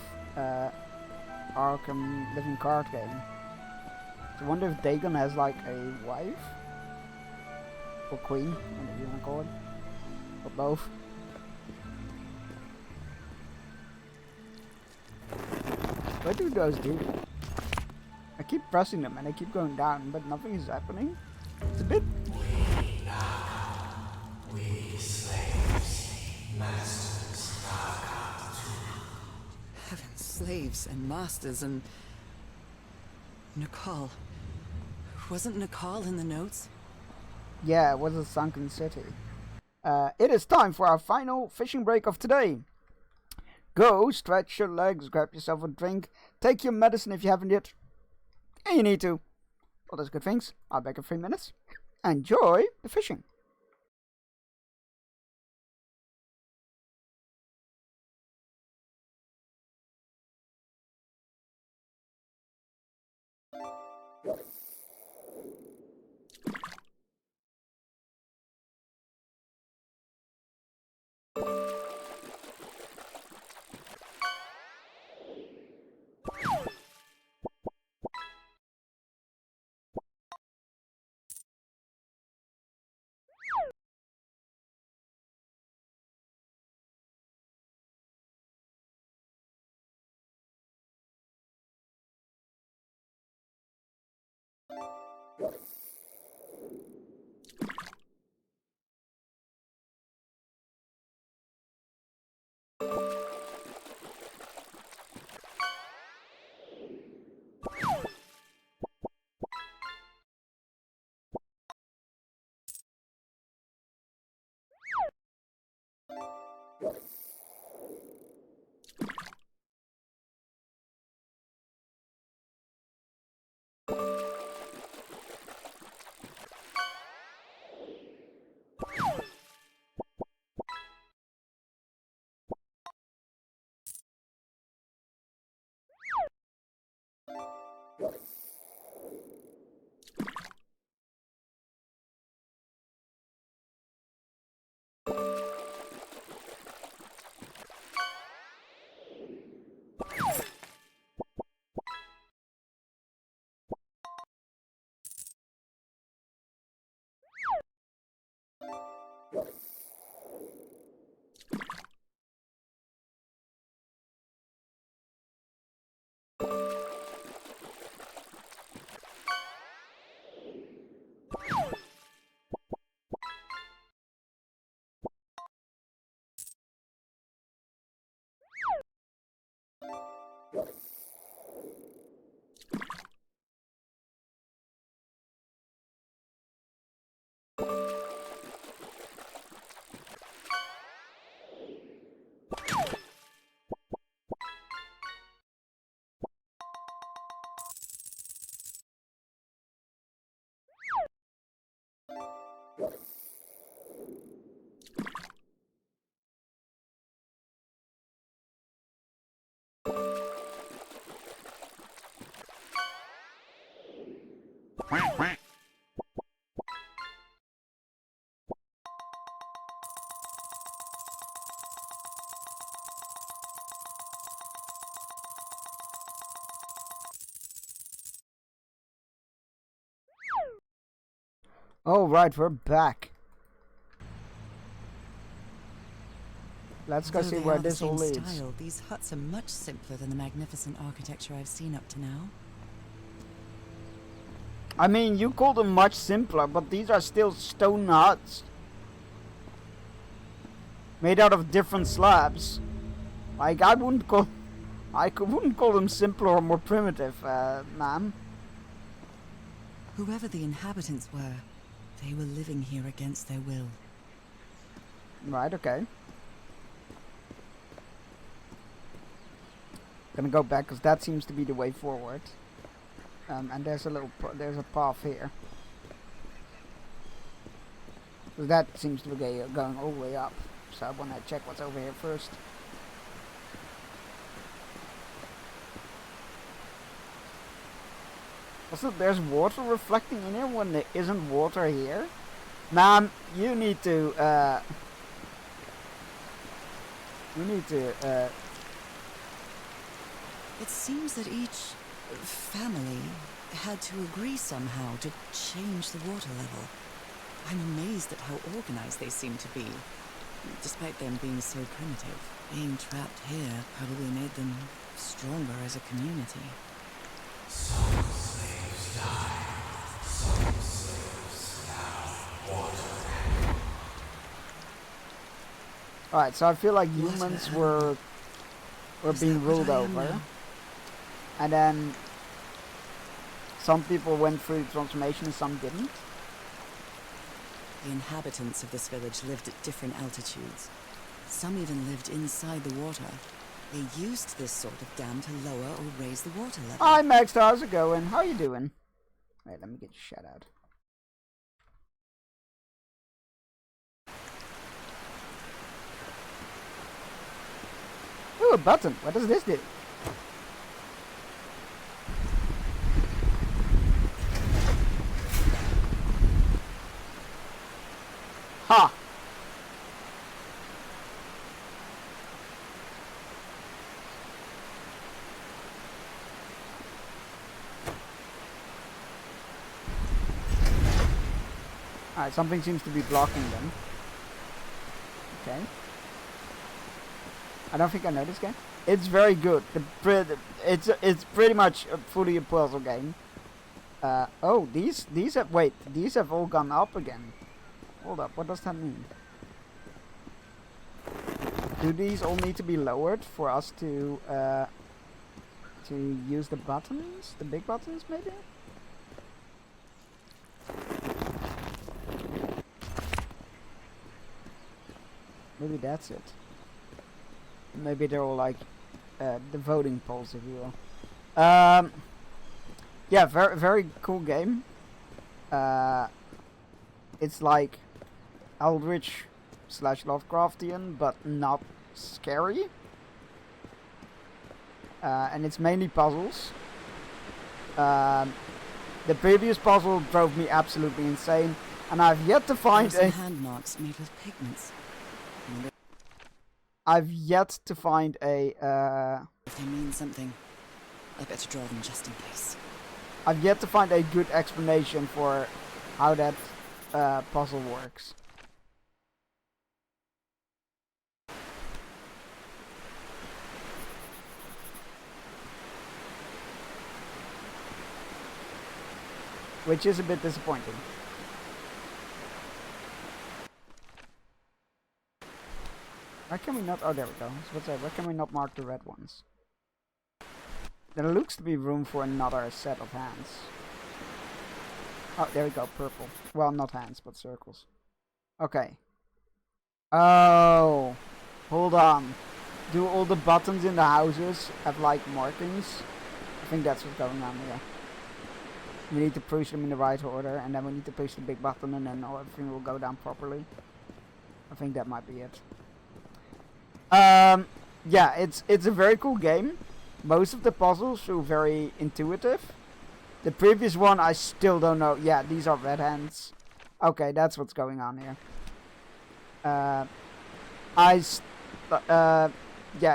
Arkham Living Card game. So I wonder if Dagon has like a wife or queen, whatever you want to call it, or both. What do those do? I keep pressing them and they keep going down, but nothing is happening. It's a bit... We slaves, masters, Heaven, slaves and masters and... Nukal. Wasn't Nukal in the notes? Yeah, it was a sunken city. It is time for our final fishing break of today. Go, stretch your legs, grab yourself a drink, take your medicine if you haven't yet. And you need to. All those good things. I'll be back in 3 minutes. Enjoy the fishing. Oh, right, we're back. Let's go Though see they where are the this all same leads. style, these huts are much simpler than the magnificent architecture I've seen up to now. I mean, you call them much simpler, but these are still stone huts. Made out of different slabs. Like, I wouldn't call them simpler or more primitive, ma'am. Whoever the inhabitants were, they were living here against their will. Right, okay. Gonna go back, because that seems to be the way forward. And there's there's a path here. So that seems to be going all the way up. So I wanna check what's over here first. Also, there's water reflecting in here when there isn't water here. Ma'am, you need to, It seems that each family had to agree somehow to change the water level. I'm amazed at how organized they seem to be, despite them being so primitive. Being trapped here probably made them stronger as a community. Some slaves died. Some slaves now water. Alright, so I feel like humans were being ruled over. And then some people went through the transformation and some didn't. The inhabitants of this village lived at different altitudes. Some even lived inside the water. They used this sort of dam to lower or raise the water level. Hi Max, how's it going? How you doing? Wait, let me get your shout out. Ooh, a button. What does this do? Ha! Alright, something seems to be blocking them. Okay. I don't think I know this game. It's very good. It's pretty much fully a puzzle game. Oh, these have all gone up again. Hold up, what does that mean? Do these all need to be lowered for us to use the buttons? The big buttons, maybe? Maybe that's it. Maybe they're all like the voting polls, if you will. Yeah, very cool game. It's like Eldritch / Lovecraftian, but not scary. And it's mainly puzzles. The previous puzzle drove me absolutely insane, and I've yet to find There are some hand marks made with pigments. I've yet to find a If they mean something, I better draw them just in case. I've yet to find a good explanation for how that puzzle works. Which is a bit disappointing. Why can we not? Oh, there we go. So what's that? Why can we not mark the red ones? There looks to be room for another set of hands. Oh, there we go. Purple. Well, not hands, but circles. Okay. Oh, hold on. Do all the buttons in the houses have like markings? I think that's what's going on here. We need to push them in the right order, and then we need to push the big button, and then everything will go down properly. I think that might be it. Yeah, it's a very cool game. Most of the puzzles feel very intuitive. The previous one, I still don't know. Yeah, these are red hands. Okay, that's what's going on here. Yeah,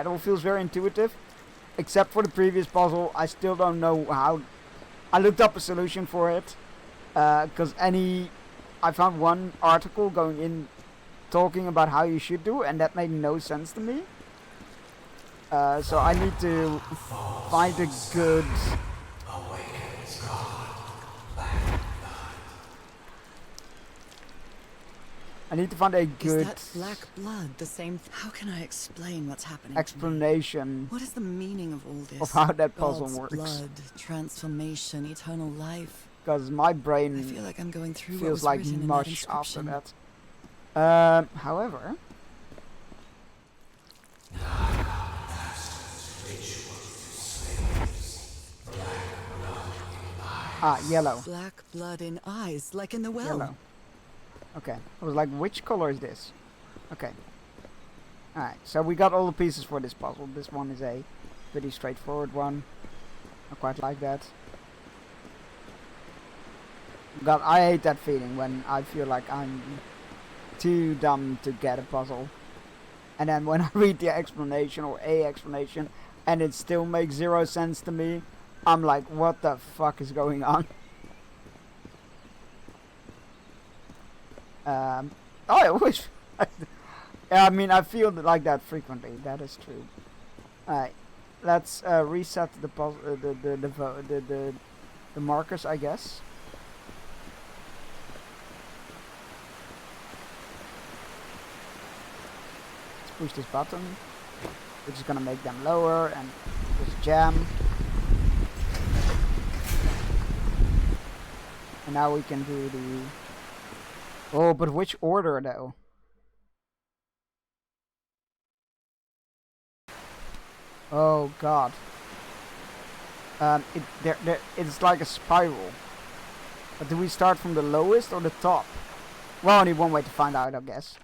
it all feels very intuitive. Except for the previous puzzle, I still don't know how. I looked up a solution for it. Because any I found one article going in talking about how you should do, and that made no sense to me. So I need to find a good... I need to find a good... Is that black blood the same? How can I explain what's happening? explanation What is the meaning of all this? of how that puzzle God's works. blood, transformation, eternal life. Because my brain I feel like I'm going through what feels was like written in that mush after inscription. that. However... Ah, yellow. Black blood in eyes, like in the well. Yellow. Okay. I was like, which color is this? Okay. Alright, so we got all the pieces for this puzzle. This one is a pretty straightforward one. I quite like that. God, I hate that feeling when I feel like I'm too dumb to get a puzzle. And then when I read the explanation or a explanation and it still makes 0 sense to me, I'm like, what the fuck is going on? I always... yeah, I mean, I feel like that frequently. That is true. Alright, let's reset the puzzle, the markers, I guess. Let's push this button, which is gonna make them lower, and just jam. And now we can do the... Oh, but which order though? Oh god. It's like a spiral. But do we start from the lowest or the top? Well, only one way to find out, I guess.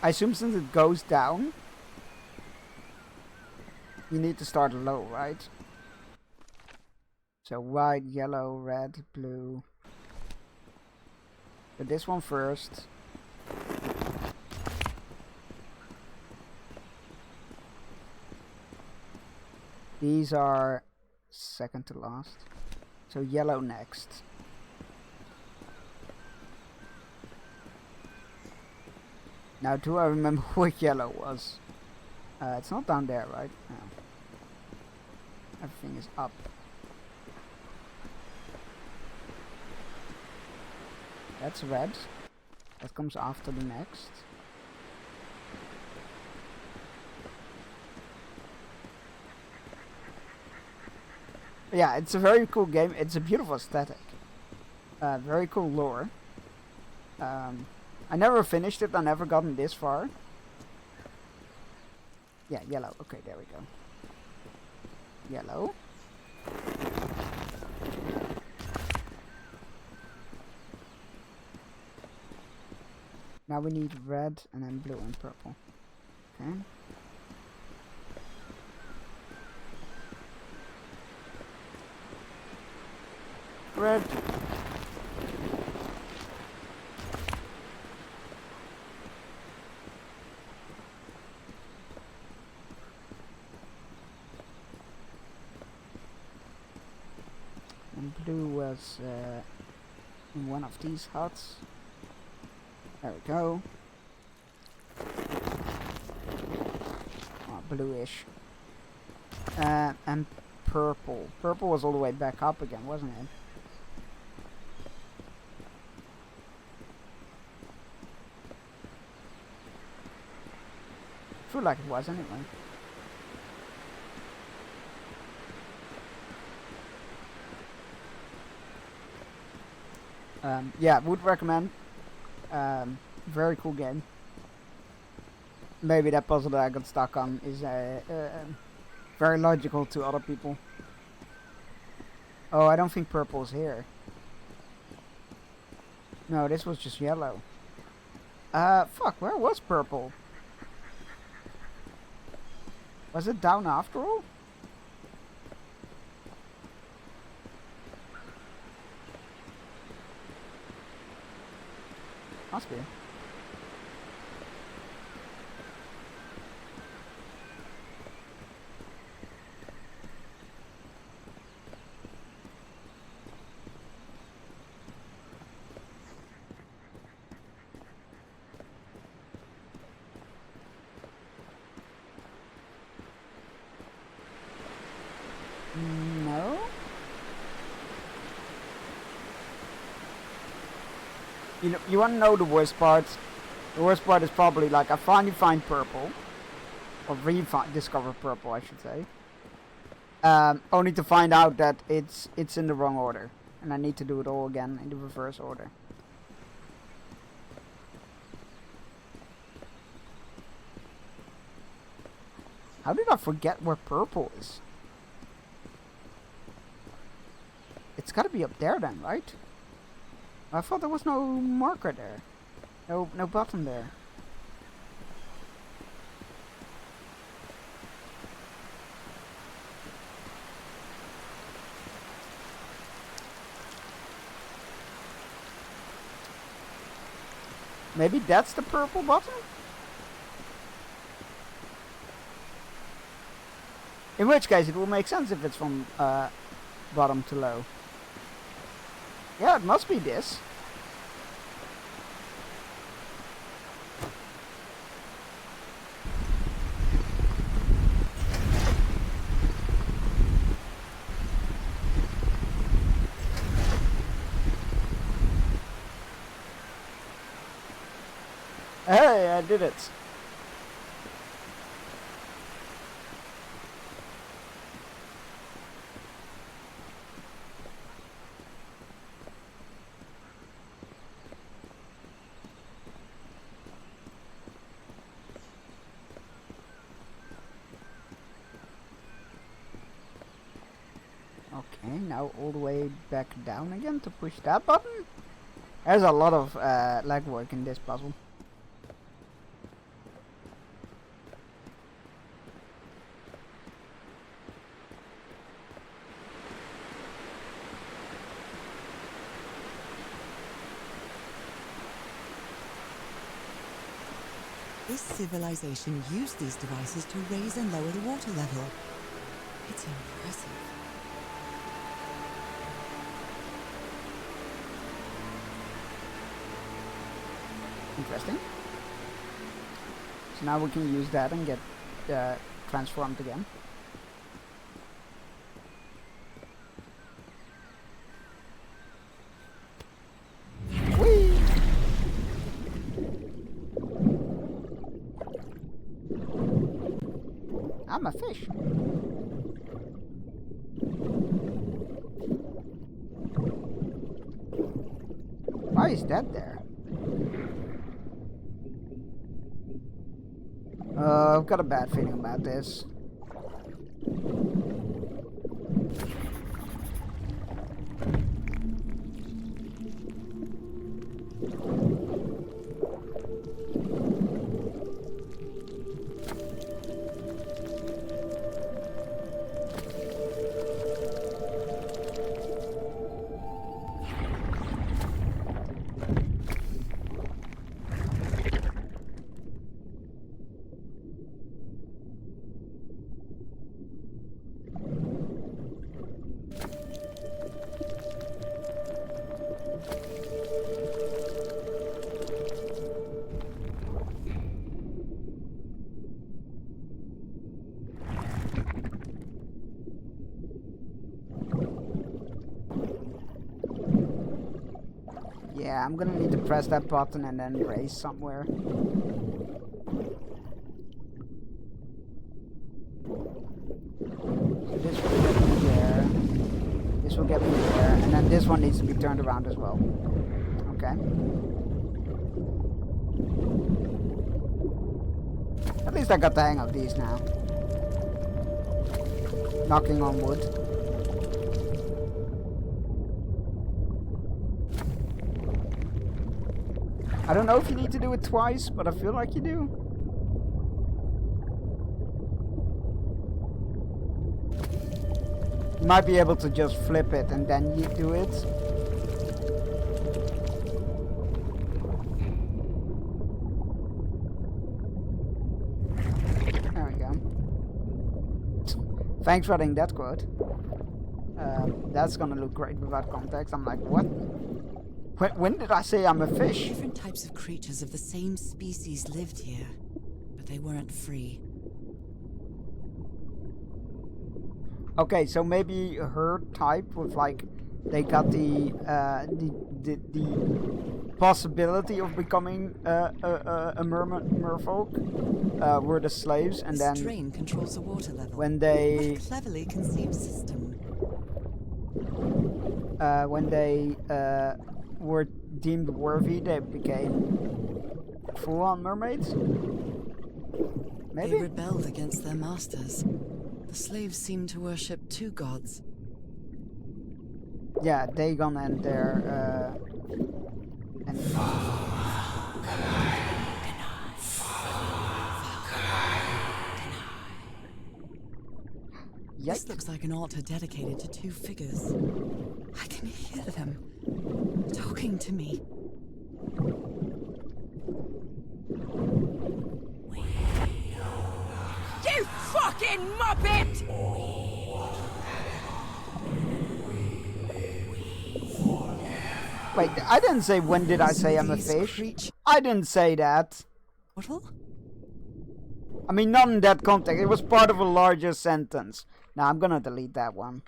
I assume since it goes down, you need to start low, right? So white, yellow, red, blue. But this one first. These are second to last. So yellow next. Now, do I remember what yellow was? It's not down there, right? No. Everything is up. That's red. That comes after the next. Yeah, it's a very cool game. It's a beautiful aesthetic. Very cool lore. I never finished it. I never gotten this far. Yeah, yellow. Okay, there we go. Yellow. Now we need red and then blue and purple. Okay. Red. And blue was in one of these huts. There we go. Oh, bluish. And purple. Purple was all the way back up again, wasn't it? I feel like it was anyway. Yeah, would recommend. Very cool game. Maybe that puzzle that I got stuck on is very logical to other people. Oh, I don't think purple's here. No, this was just yellow. Fuck, where was purple? Was it down after all? Must be. No? You want to know the worst part? The worst part is probably like I finally find purple. Or discover purple, I should say. Only to find out that it's in the wrong order. And I need to do it all again in the reverse order. How did I forget where purple is? It's gotta be up there then, right? I thought there was no marker there. No button there. Maybe that's the purple button? In which case it will make sense if it's from bottom to low. Yeah, it must be this. Hey, I did it. Okay, now all the way back down again to push that button? There's a lot of legwork in this puzzle. This civilization used these devices to raise and lower the water level. It's impressive. Interesting. So now we can use that and get transformed again. Whee! I'm a fish. Why is that there? I've got a bad feeling about this. Yeah, I'm gonna need to press that button and then raise somewhere. So this will get me there. This will get me there. And then this one needs to be turned around as well. Okay. At least I got the hang of these now. Knocking on wood. I don't know if you need to do it twice, but I feel like you do. You might be able to just flip it and then you do it. There we go. Thanks for adding that quote. That's gonna look great without context. I'm like, what? When did I say I'm a fish? Different types of creatures of the same species lived here, but they weren't free. Okay, so maybe her type with like they got the possibility of becoming a merfolk were the slaves, and then strain controls the water level. when they What a cleverly conceived system. when they were deemed worthy, they became full-on mermaids. Maybe? They rebelled against their masters. The slaves seemed to worship two gods. Yeah, Dagon and their and This looks like an altar dedicated to two figures. I can hear them talking to me. You fucking muppet! Wait, I didn't say when did I say I'm a fish. I didn't say that. What? I mean, not in that context. It was part of a larger sentence. Now I'm gonna delete that one.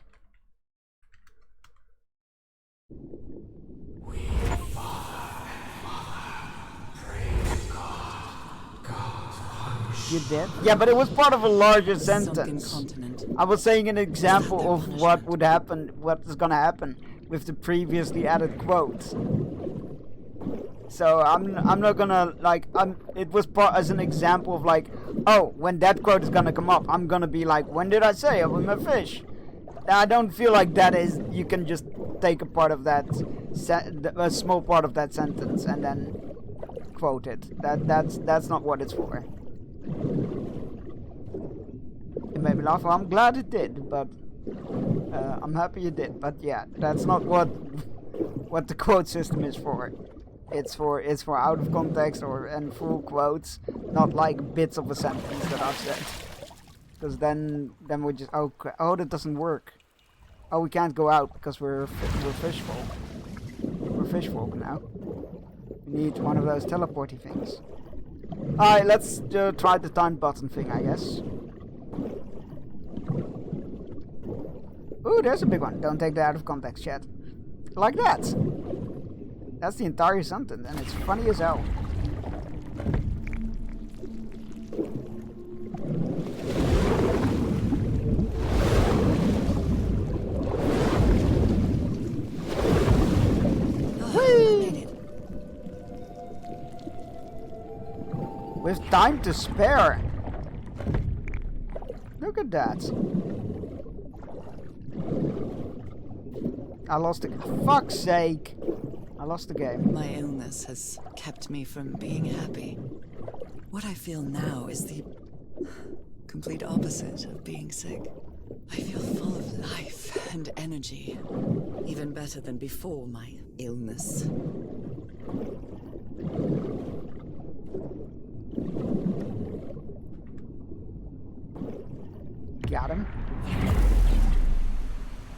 You did? Yeah, but it was part of a larger sentence. I was saying an example of what would happen, what is gonna happen with the previously added quotes. So I'm not gonna like it was part as an example of like, oh, when that quote is gonna come up, I'm gonna be like, when did I say I'm a fish? I don't feel like that is, you can just take a part of that, a small part of that sentence and then quote it. That's not what it's for. It made me laugh. Well, I'm glad it did, but I'm happy it did. But yeah, that's not what the quote system is for. It's for out of context and full quotes, not like bits of a sentence that I've said. Because then we just oh that doesn't work. Oh, we can't go out because we're fish folk. We're fish folk now. We need one of those teleporty things. Alright, let's try the time button thing, I guess. Ooh, there's a big one. Don't take that out of context, chat. Like that. That's the entire sentence, and it's funny as hell. With time to spare. Look at that. I lost it. Fuck's sake. I lost the game. My illness has kept me from being happy. What I feel now is the complete opposite of being sick. I feel full of life and energy. Even better than before my illness. Got him.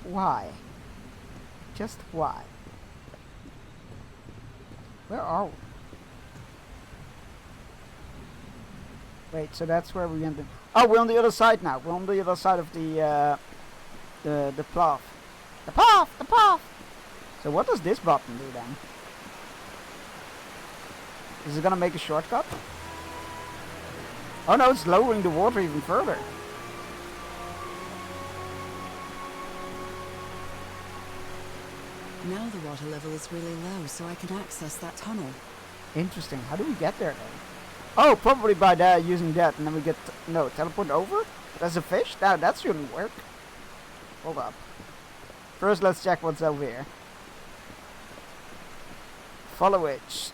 Why? Just why? Where are we? Wait, so that's where we ended. Oh, we're on the other side now. We're on the other side of the path. The path! So what does this button do then? Is it gonna make a shortcut? Oh no, it's lowering the water even further. Now the water level is really low, so I can access that tunnel. Interesting. How do we get there then? Oh, probably by using that, and then we get teleport over. There's a fish. That shouldn't work. Hold up. First, let's check what's over here. Follow it.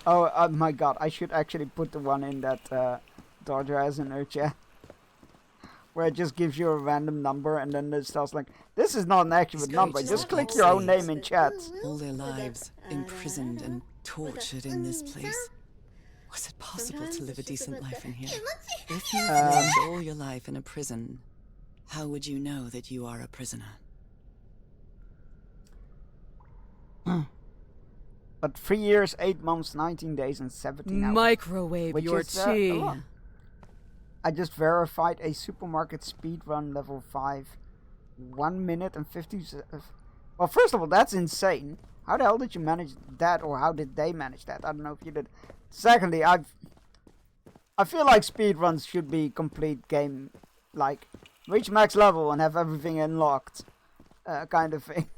Oh my god! I should actually put the one in that Dodger has in her chat, where it just gives you a random number and then it starts like, this is not an accurate number. Just click your own name in chat. All their lives imprisoned and tortured in this place. Was it possible to live a decent life in here? If you've lived all your life in a prison, how would you know that you are a prisoner? But 3 years, 8 months, 19 days, and 17 hours. Microwave which your is, a tea. lot. I just verified a supermarket speedrun level 5. 1 minute and 50... Well, first of all, that's insane. How the hell did you manage that, or how did they manage that? I don't know if you did. Secondly, I feel like speedruns should be complete game, like, reach max level and have everything unlocked, kind of thing.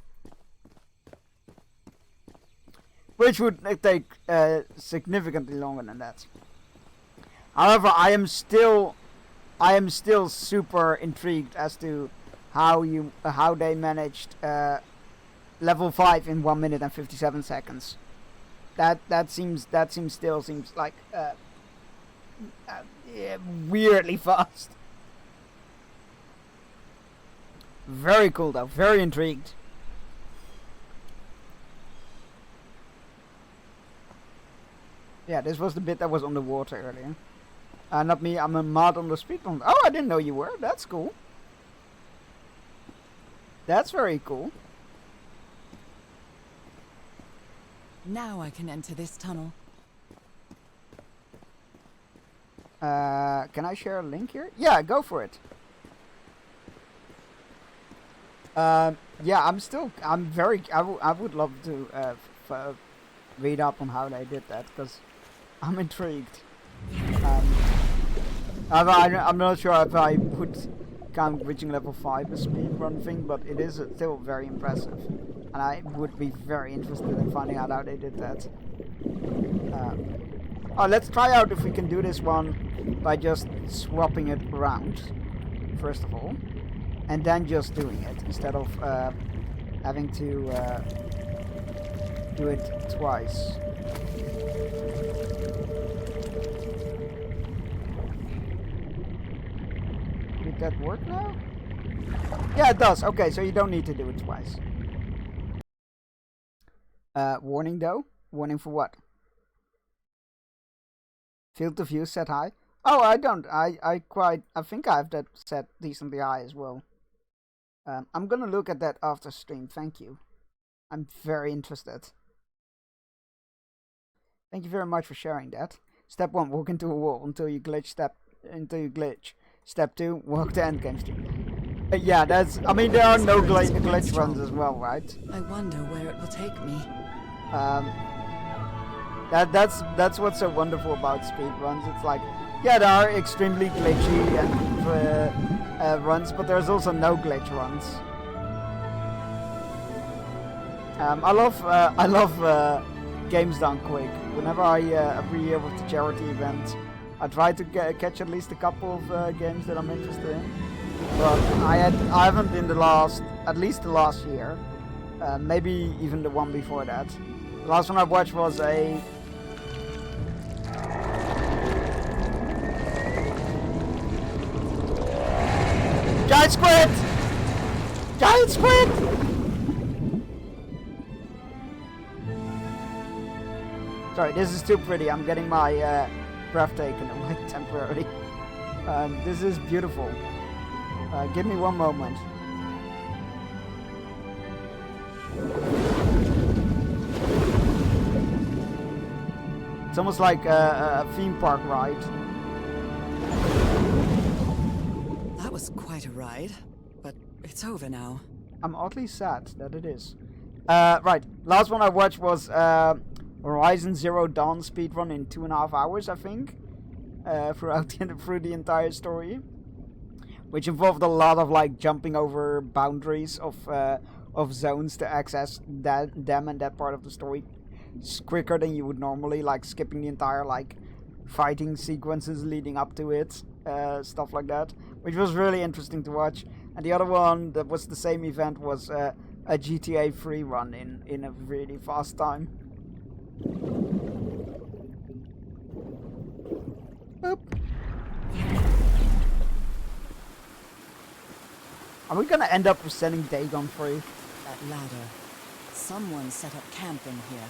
Which would take significantly longer than that. However, I am still super intrigued as to how they managed level 5 in 1 minute and 57 seconds. That seems like yeah, weirdly fast. Very cool though. Very intrigued. Yeah, this was the bit that was on the water earlier. Not me, I'm a mod on the speedrun. Oh, I didn't know you were. That's cool. That's very cool. Now I can enter this tunnel. Can I share a link here? Yeah, go for it. Yeah, I would love to read up on how they did that, because I'm intrigued. I'm not sure if I would count reaching level 5 a speedrun thing, but it is still very impressive. And I would be very interested in finding out how they did that. Oh, let's try out if we can do this one by just swapping it around, first of all. And then just doing it, instead of having to do it twice. Did that work now? Yeah, it does. Okay, so you don't need to do it twice. Warning though? Warning for what? Field of view set high? Oh, I don't. I think I have that set decently high as well. I'm gonna look at that after stream. Thank you. I'm very interested. Thank you very much for sharing that. Step 1, walk into a wall until you glitch. Step 2, walk to endgame stream. Yeah, that's. I mean, there are no glitch runs as well, right? I wonder where it will take me. That's what's so wonderful about speedruns. It's like, yeah, there are extremely glitchy and runs, but there's also no glitch runs. I love Games Done Quick. Whenever every year with the charity event, I try to catch at least a couple of games that I'm interested in. But I haven't in at least the last year, maybe even the one before that. The last one I watched was a Giant Squid! Giant Squid! Sorry, this is too pretty. I'm getting my breath taken away temporarily. This is beautiful. Give me one moment. It's almost like a theme park ride. That was quite a ride, but it's over now. I'm oddly sad that it is. Right, last one I watched was Horizon Zero Dawn speedrun in 2.5 hours, I think, through the entire story, which involved a lot of like jumping over boundaries of zones to access them and that part of the story quicker than you would normally, like skipping the entire like fighting sequences leading up to it, stuff like that, which was really interesting to watch. And the other one that was the same event was a GTA 3 run in a really fast time. Boop. Are we gonna end up sending Dagon free? That ladder. Someone set up camp in here.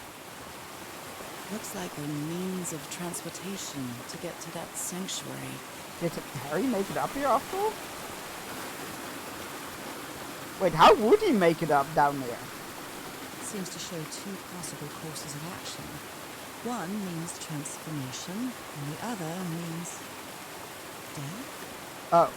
Looks like a means of transportation to get to that sanctuary. Did Harry make it up here after all? Wait, how would he make it up down there? Seems to show 2 possible courses of action. One means transformation, and the other means dead? Oh.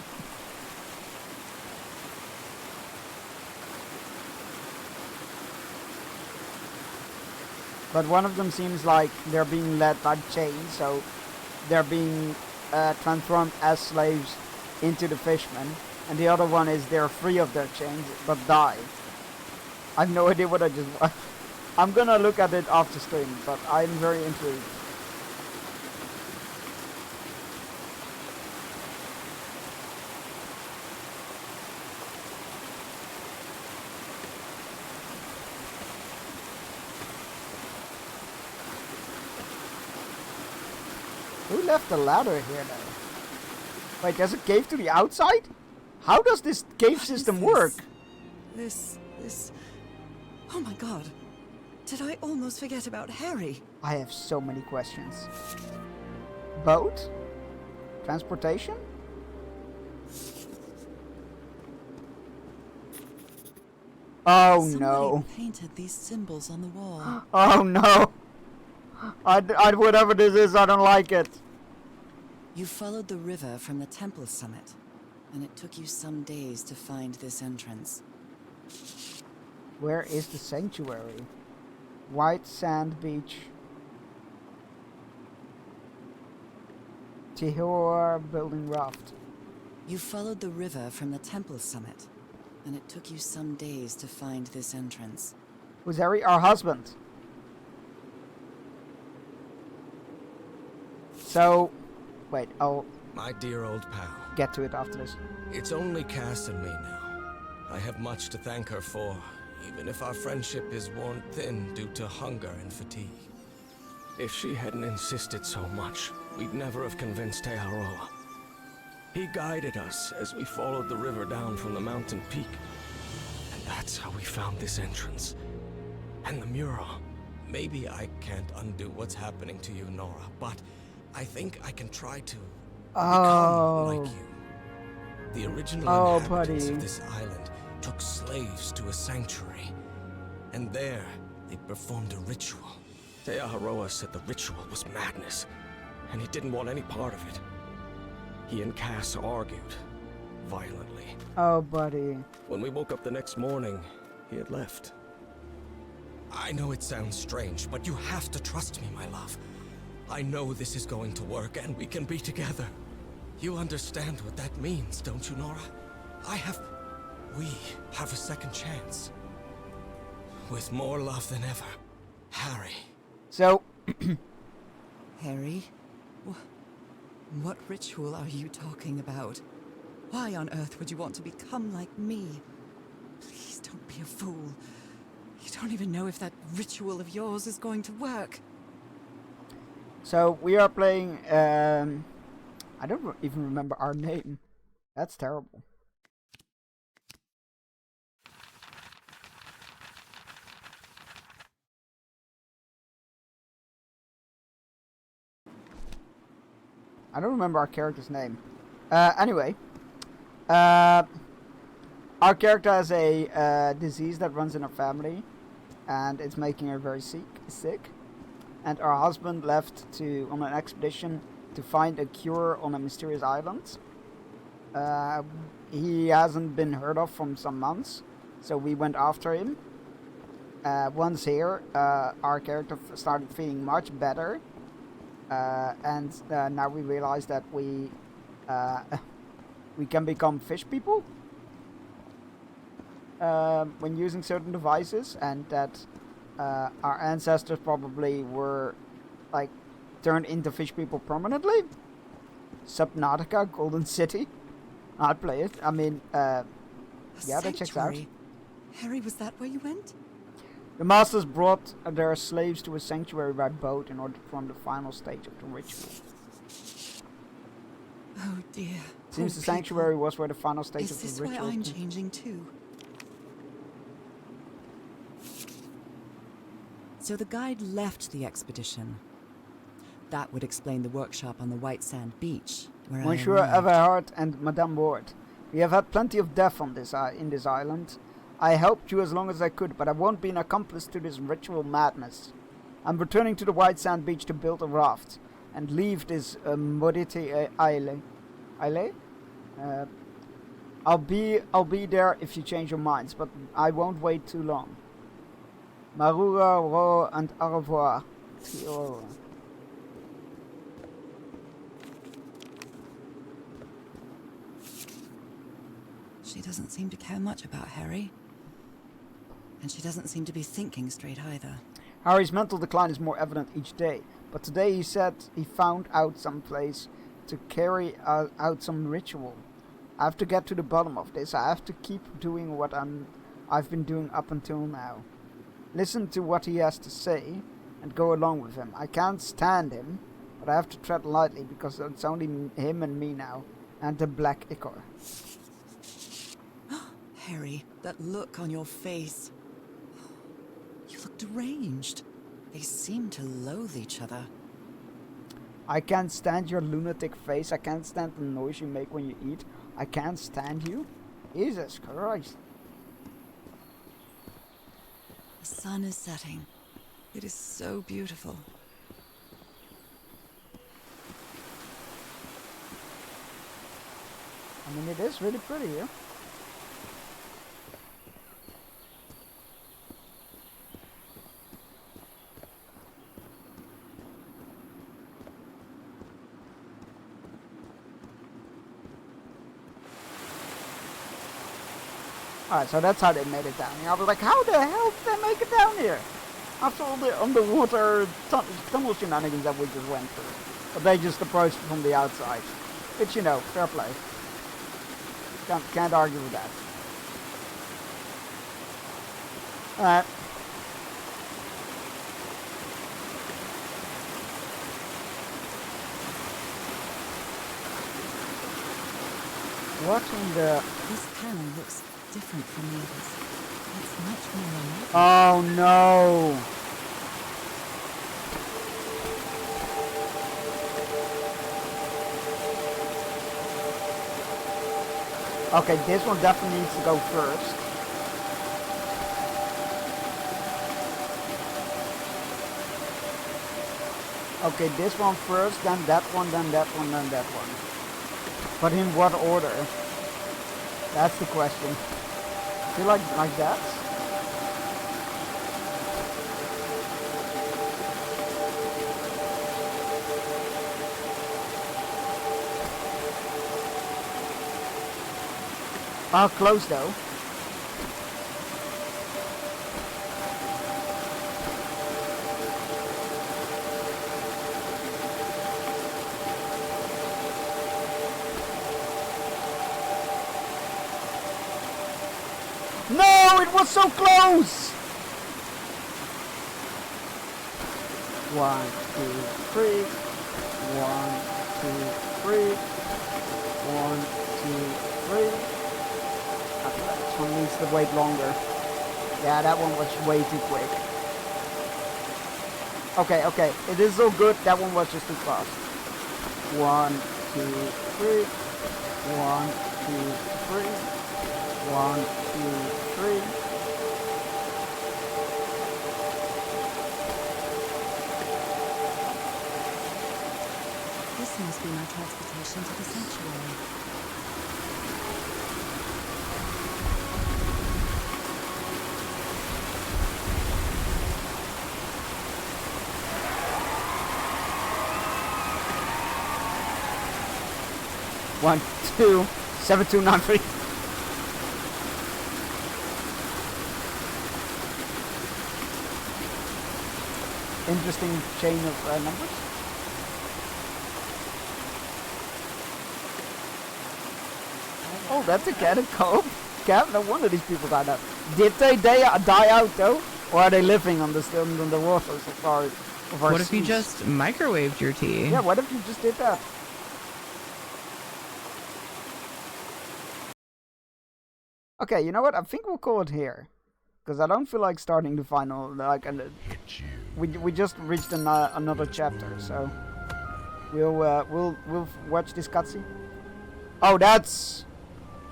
But one of them seems like they're being led by chains, so they're being transformed as slaves into the fishmen. And the other one is they're free of their chains, but die. I have no idea what I just... I'm gonna look at it after stream, but I'm very intrigued. Who left the ladder here though? Wait, there's a cave to the outside? How does this cave system work? This... Oh my god. Did I almost forget about Harry? I have so many questions. Boat? Transportation? Oh no. Somebody painted these symbols on the wall. Oh no. Whatever this is, I don't like it. You followed the river from the temple summit, and it took you some days to find this entrance. Where is the sanctuary? White Sand Beach. Tihor building raft. You followed the river from the temple summit, and it took you some days to find this entrance. Who's Harry? Our husband. So, wait, I'll... My dear old pal. Get to it after this. It's only Cass and me now. I have much to thank her for, even if our friendship is worn thin due to hunger and fatigue. If she hadn't insisted so much, we'd never have convinced Teharoa. He guided us as we followed the river down from the mountain peak. And that's how we found this entrance. And the mural. Maybe I can't undo what's happening to you, Nora, but I think I can try to become like you. The original inhabitants of this island took slaves to a sanctuary. And there, they performed a ritual. Teaharoa said the ritual was madness, and he didn't want any part of it. He and Cass argued, violently. Oh, buddy. When we woke up the next morning, he had left. I know it sounds strange, but you have to trust me, my love. I know this is going to work, and we can be together. You understand what that means, don't you, Nora? We have a second chance. With more love than ever, Harry. So... Harry? What ritual are you talking about? Why on earth would you want to become like me? Please don't be a fool. You don't even know if that ritual of yours is going to work. So, we are playing, I don't even remember our name. That's terrible. I don't remember our character's name. Anyway. Our character has a disease that runs in her family. And it's making her very sick. And our husband left on an expedition to find a cure on a mysterious island. He hasn't been heard of from some months. So we went after him. Once here, our character started feeling much better. And now we realize that we can become fish people when using certain devices, and that our ancestors probably were like turned into fish people permanently. Subnautica, Golden City. I'd play it. I mean, yeah, that checks out. Harry, was that where you went? The masters brought their slaves to a sanctuary by boat in order to perform the final stage of the ritual. Oh dear. Seems the sanctuary was where the final stage of the ritual. Is this why I'm changing too? So the guide left the expedition. That would explain the workshop on the White Sand Beach, where Monsieur Everhart and Madame Ward, we have had plenty of death on in this island. I helped you as long as I could, but I won't be an accomplice to this ritual madness. I'm returning to the White Sand Beach to build a raft and leave this maudite isle. Aile? I'll be there if you change your minds, but I won't wait too long. Marura, Ro, and au revoir. Tio. She doesn't seem to care much about Harry. And she doesn't seem to be thinking straight either. Harry's mental decline is more evident each day, but today he said he found out some place to carry out some ritual. I have to get to the bottom of this. I have to keep doing what I've been doing up until now. Listen to what he has to say and go along with him. I can't stand him, but I have to tread lightly because it's only him and me now, and the Black Ichor. Harry, that look on your face. You look deranged. They seem to loathe each other. I can't stand your lunatic face. I can't stand the noise you make when you eat. I can't stand you. Jesus Christ. The sun is setting. It is so beautiful. I mean, it is really pretty here. Alright, so that's how they made it down here. I was like, how the hell did they make it down here? After all the underwater tunnel shenanigans that we just went through. But they just approached it from the outside. Which, you know, fair play. Can't argue with that. Alright. What in the... This panel looks different from the others. It's much more alive. Oh no! Okay, this one definitely needs to go first. Okay, this one first, then that one, then that one, then that one. But in what order? That's the question. I feel like that? Oh, close though. No, it was so close! 1, 2, 3. 1, 2, 3. 1, 2, 3. This one needs to wait longer. Yeah, that one was way too quick. Okay, okay. It is so good. That one was just too fast. 1, 2, 3. 1, 2, 3. 1, 2, 3. This must be my transportation to the sanctuary. One, 2, 7, 2, 9, 3. Interesting chain of numbers. Oh, that's a catacomb. No wonder these people died out. Did they die out though? Or are they living on the water so far? What if you just microwaved your tea? Yeah, what if you just did that? Okay, you know what? I think we'll call it here. Because I don't feel like starting the final, like, we just reached another chapter, so we'll watch this cutscene. Oh, that's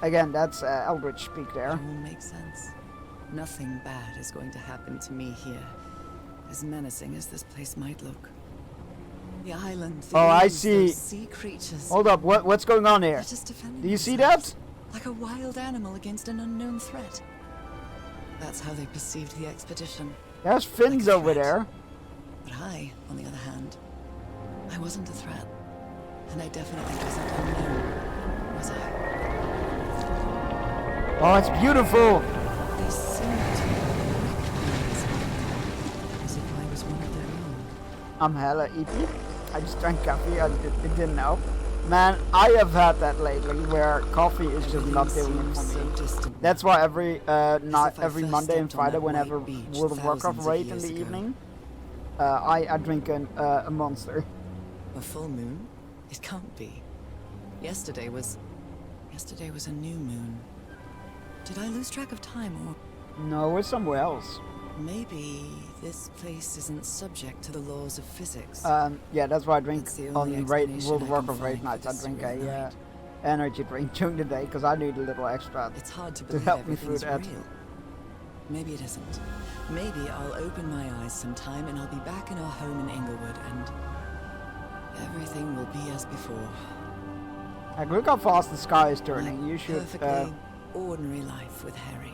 Eldritch speak there. It all makes sense. Nothing bad is going to happen to me here, as menacing as this place might look. The island. Oh, I ooze, see. those sea creatures. Hold up, what's going on here? They're just defending Do you see themselves, that? like a wild animal against an unknown threat. That's how they perceived the expedition. There's fins over there. But I, on the other hand, I wasn't a threat. And I definitely wasn't unknown, was I? Oh, it's beautiful. They seemed to recognize me, as if I was one of their own. I'm hella eepy. I just drank coffee, I didn't know. Man, I have had that lately, where coffee is just not doing it for me. That's why every night, every Monday and Friday, whenever World of Warcraft raid in the evening, I drink a Monster. A full moon? It can't be. Yesterday was a new moon. Did I lose track of time, or No, we're somewhere else. maybe this place isn't subject to the laws of physics? Yeah, that's why I drink That's the on only explanation World of I can Warcraft raid find for nights. I this drink surreal a night. energy drink during the day because I need a little extra. It's hard to to believe help me through everything's that. real. Maybe it isn't. Maybe I'll open my eyes sometime and I'll be back in our home in Inglewood and everything will be as before. Like, look how fast the sky is turning. My You should. perfectly ordinary life with Harry.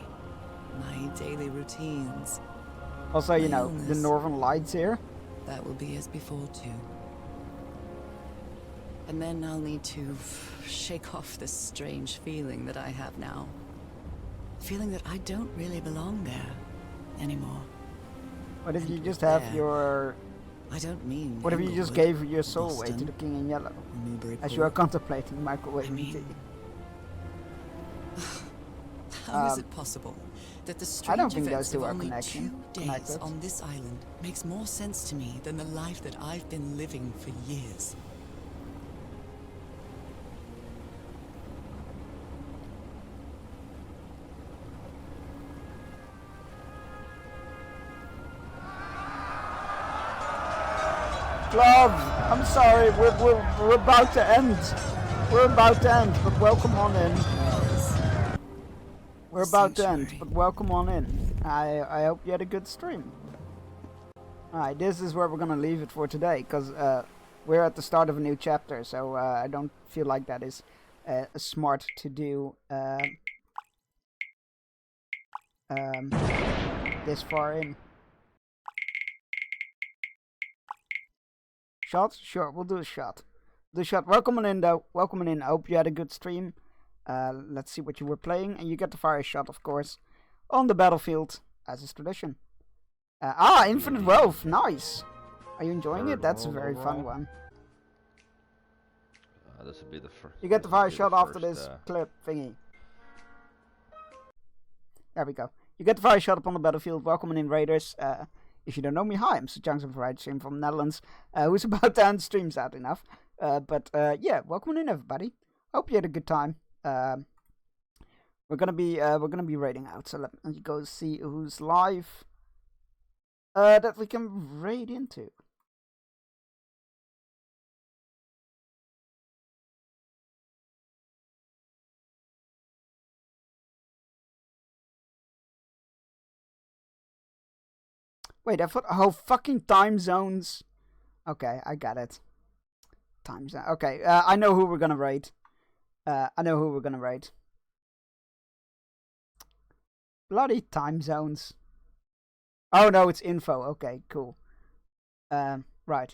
My daily routines. Also, you my know, the illness. northern lights here. That will be as before too. And then I'll need to shake off this strange feeling that I have now. Feeling that I don't really belong there anymore. What if you just have there, your... I don't mean What if you just Inglewood, gave your soul away to Boston, the King in Yellow? Newburyport. As you are contemplating microwaving tea. How is it possible that the I strange don't think events those two of are only 2 days connected. on this island makes more sense to me than the life that I've been living for years? Glove! I'm sorry, we're about to end. We're about to end, but welcome on in. We're about to end, but welcome on in. I hope you had a good stream. Alright, this is where we're gonna leave it for today, because we're at the start of a new chapter, so I don't feel like that is smart to do this far in. Shot? Sure, we'll do a shot. The shot. Welcome on in, though. Welcome on in. I hope you had a good stream. Let's see what you were playing, and you get to fire a shot, of course, on the battlefield, as is tradition. Infinite Wealth. Nice. Are you enjoying it? That's a very fun one. This would be the first. You get to fire a shot after this clip thingy. There we go. You get to fire a shot upon the battlefield. Welcome on in, Raiders. If you don't know me, hi, I'm Sir Junks of Variety Stream from the Netherlands, who's about to end stream, sad enough. Yeah, welcome in, everybody. Hope you had a good time. We're gonna be raiding out, so let me go see who's live that we can raid into. Wait, I thought, oh, fucking time zones. Okay, I got it. Time zone. Okay, I know who we're gonna raid. Bloody time zones. Oh no, it's info. Okay, cool. Right. I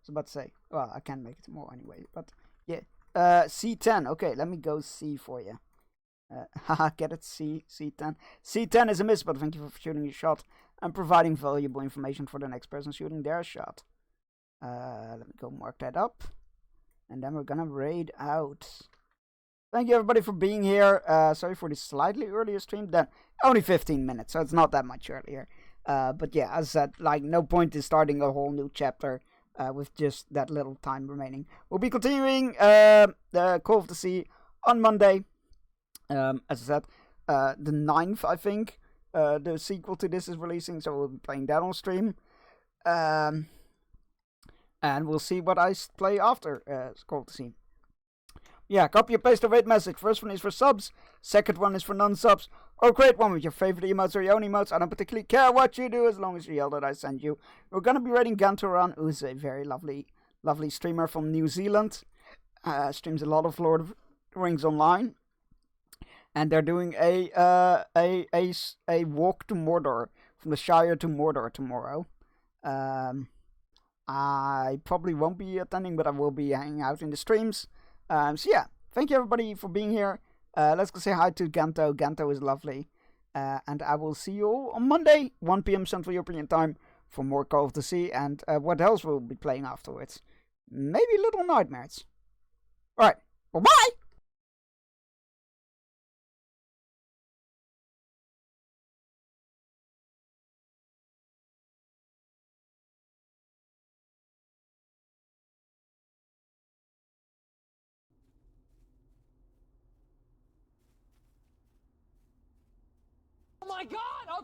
was about to say. Well, I can't make it more anyway, but yeah. C10. Okay, let me go C for you. Haha, get it? C10. C10 is a miss, but thank you for shooting your shot and providing valuable information for the next person shooting their shot. Let me go mark that up. And then we're gonna raid out. Thank you everybody for being here. Sorry for the slightly earlier stream. Then only 15 minutes, so it's not that much earlier. But yeah, as I said, like, no point in starting a whole new chapter with just that little time remaining. We'll be continuing the Call of the Sea on Monday. As I said, the 9th, I think, the sequel to this is releasing, so we'll be playing that on stream. And we'll see what I play after Call of the Sea. Yeah, copy and paste the raid message. First one is for subs, second one is for non-subs. Or create one with your favorite emotes or your own emotes. I don't particularly care what you do as long as you yell that I send you. We're gonna be raiding Gantoran, who's a very lovely lovely streamer from New Zealand. Streams a lot of Lord of the Rings Online. And they're doing a walk to Mordor, from the Shire to Mordor tomorrow. I probably won't be attending, but I will be hanging out in the streams. So yeah, thank you everybody for being here. Let's go say hi to Ganto. Ganto is lovely. And I will see you all on Monday, 1 p.m. Central European Time, for more Call of the Sea and what else we'll be playing afterwards. Maybe Little Nightmares. Alright, bye-bye! Oh my god!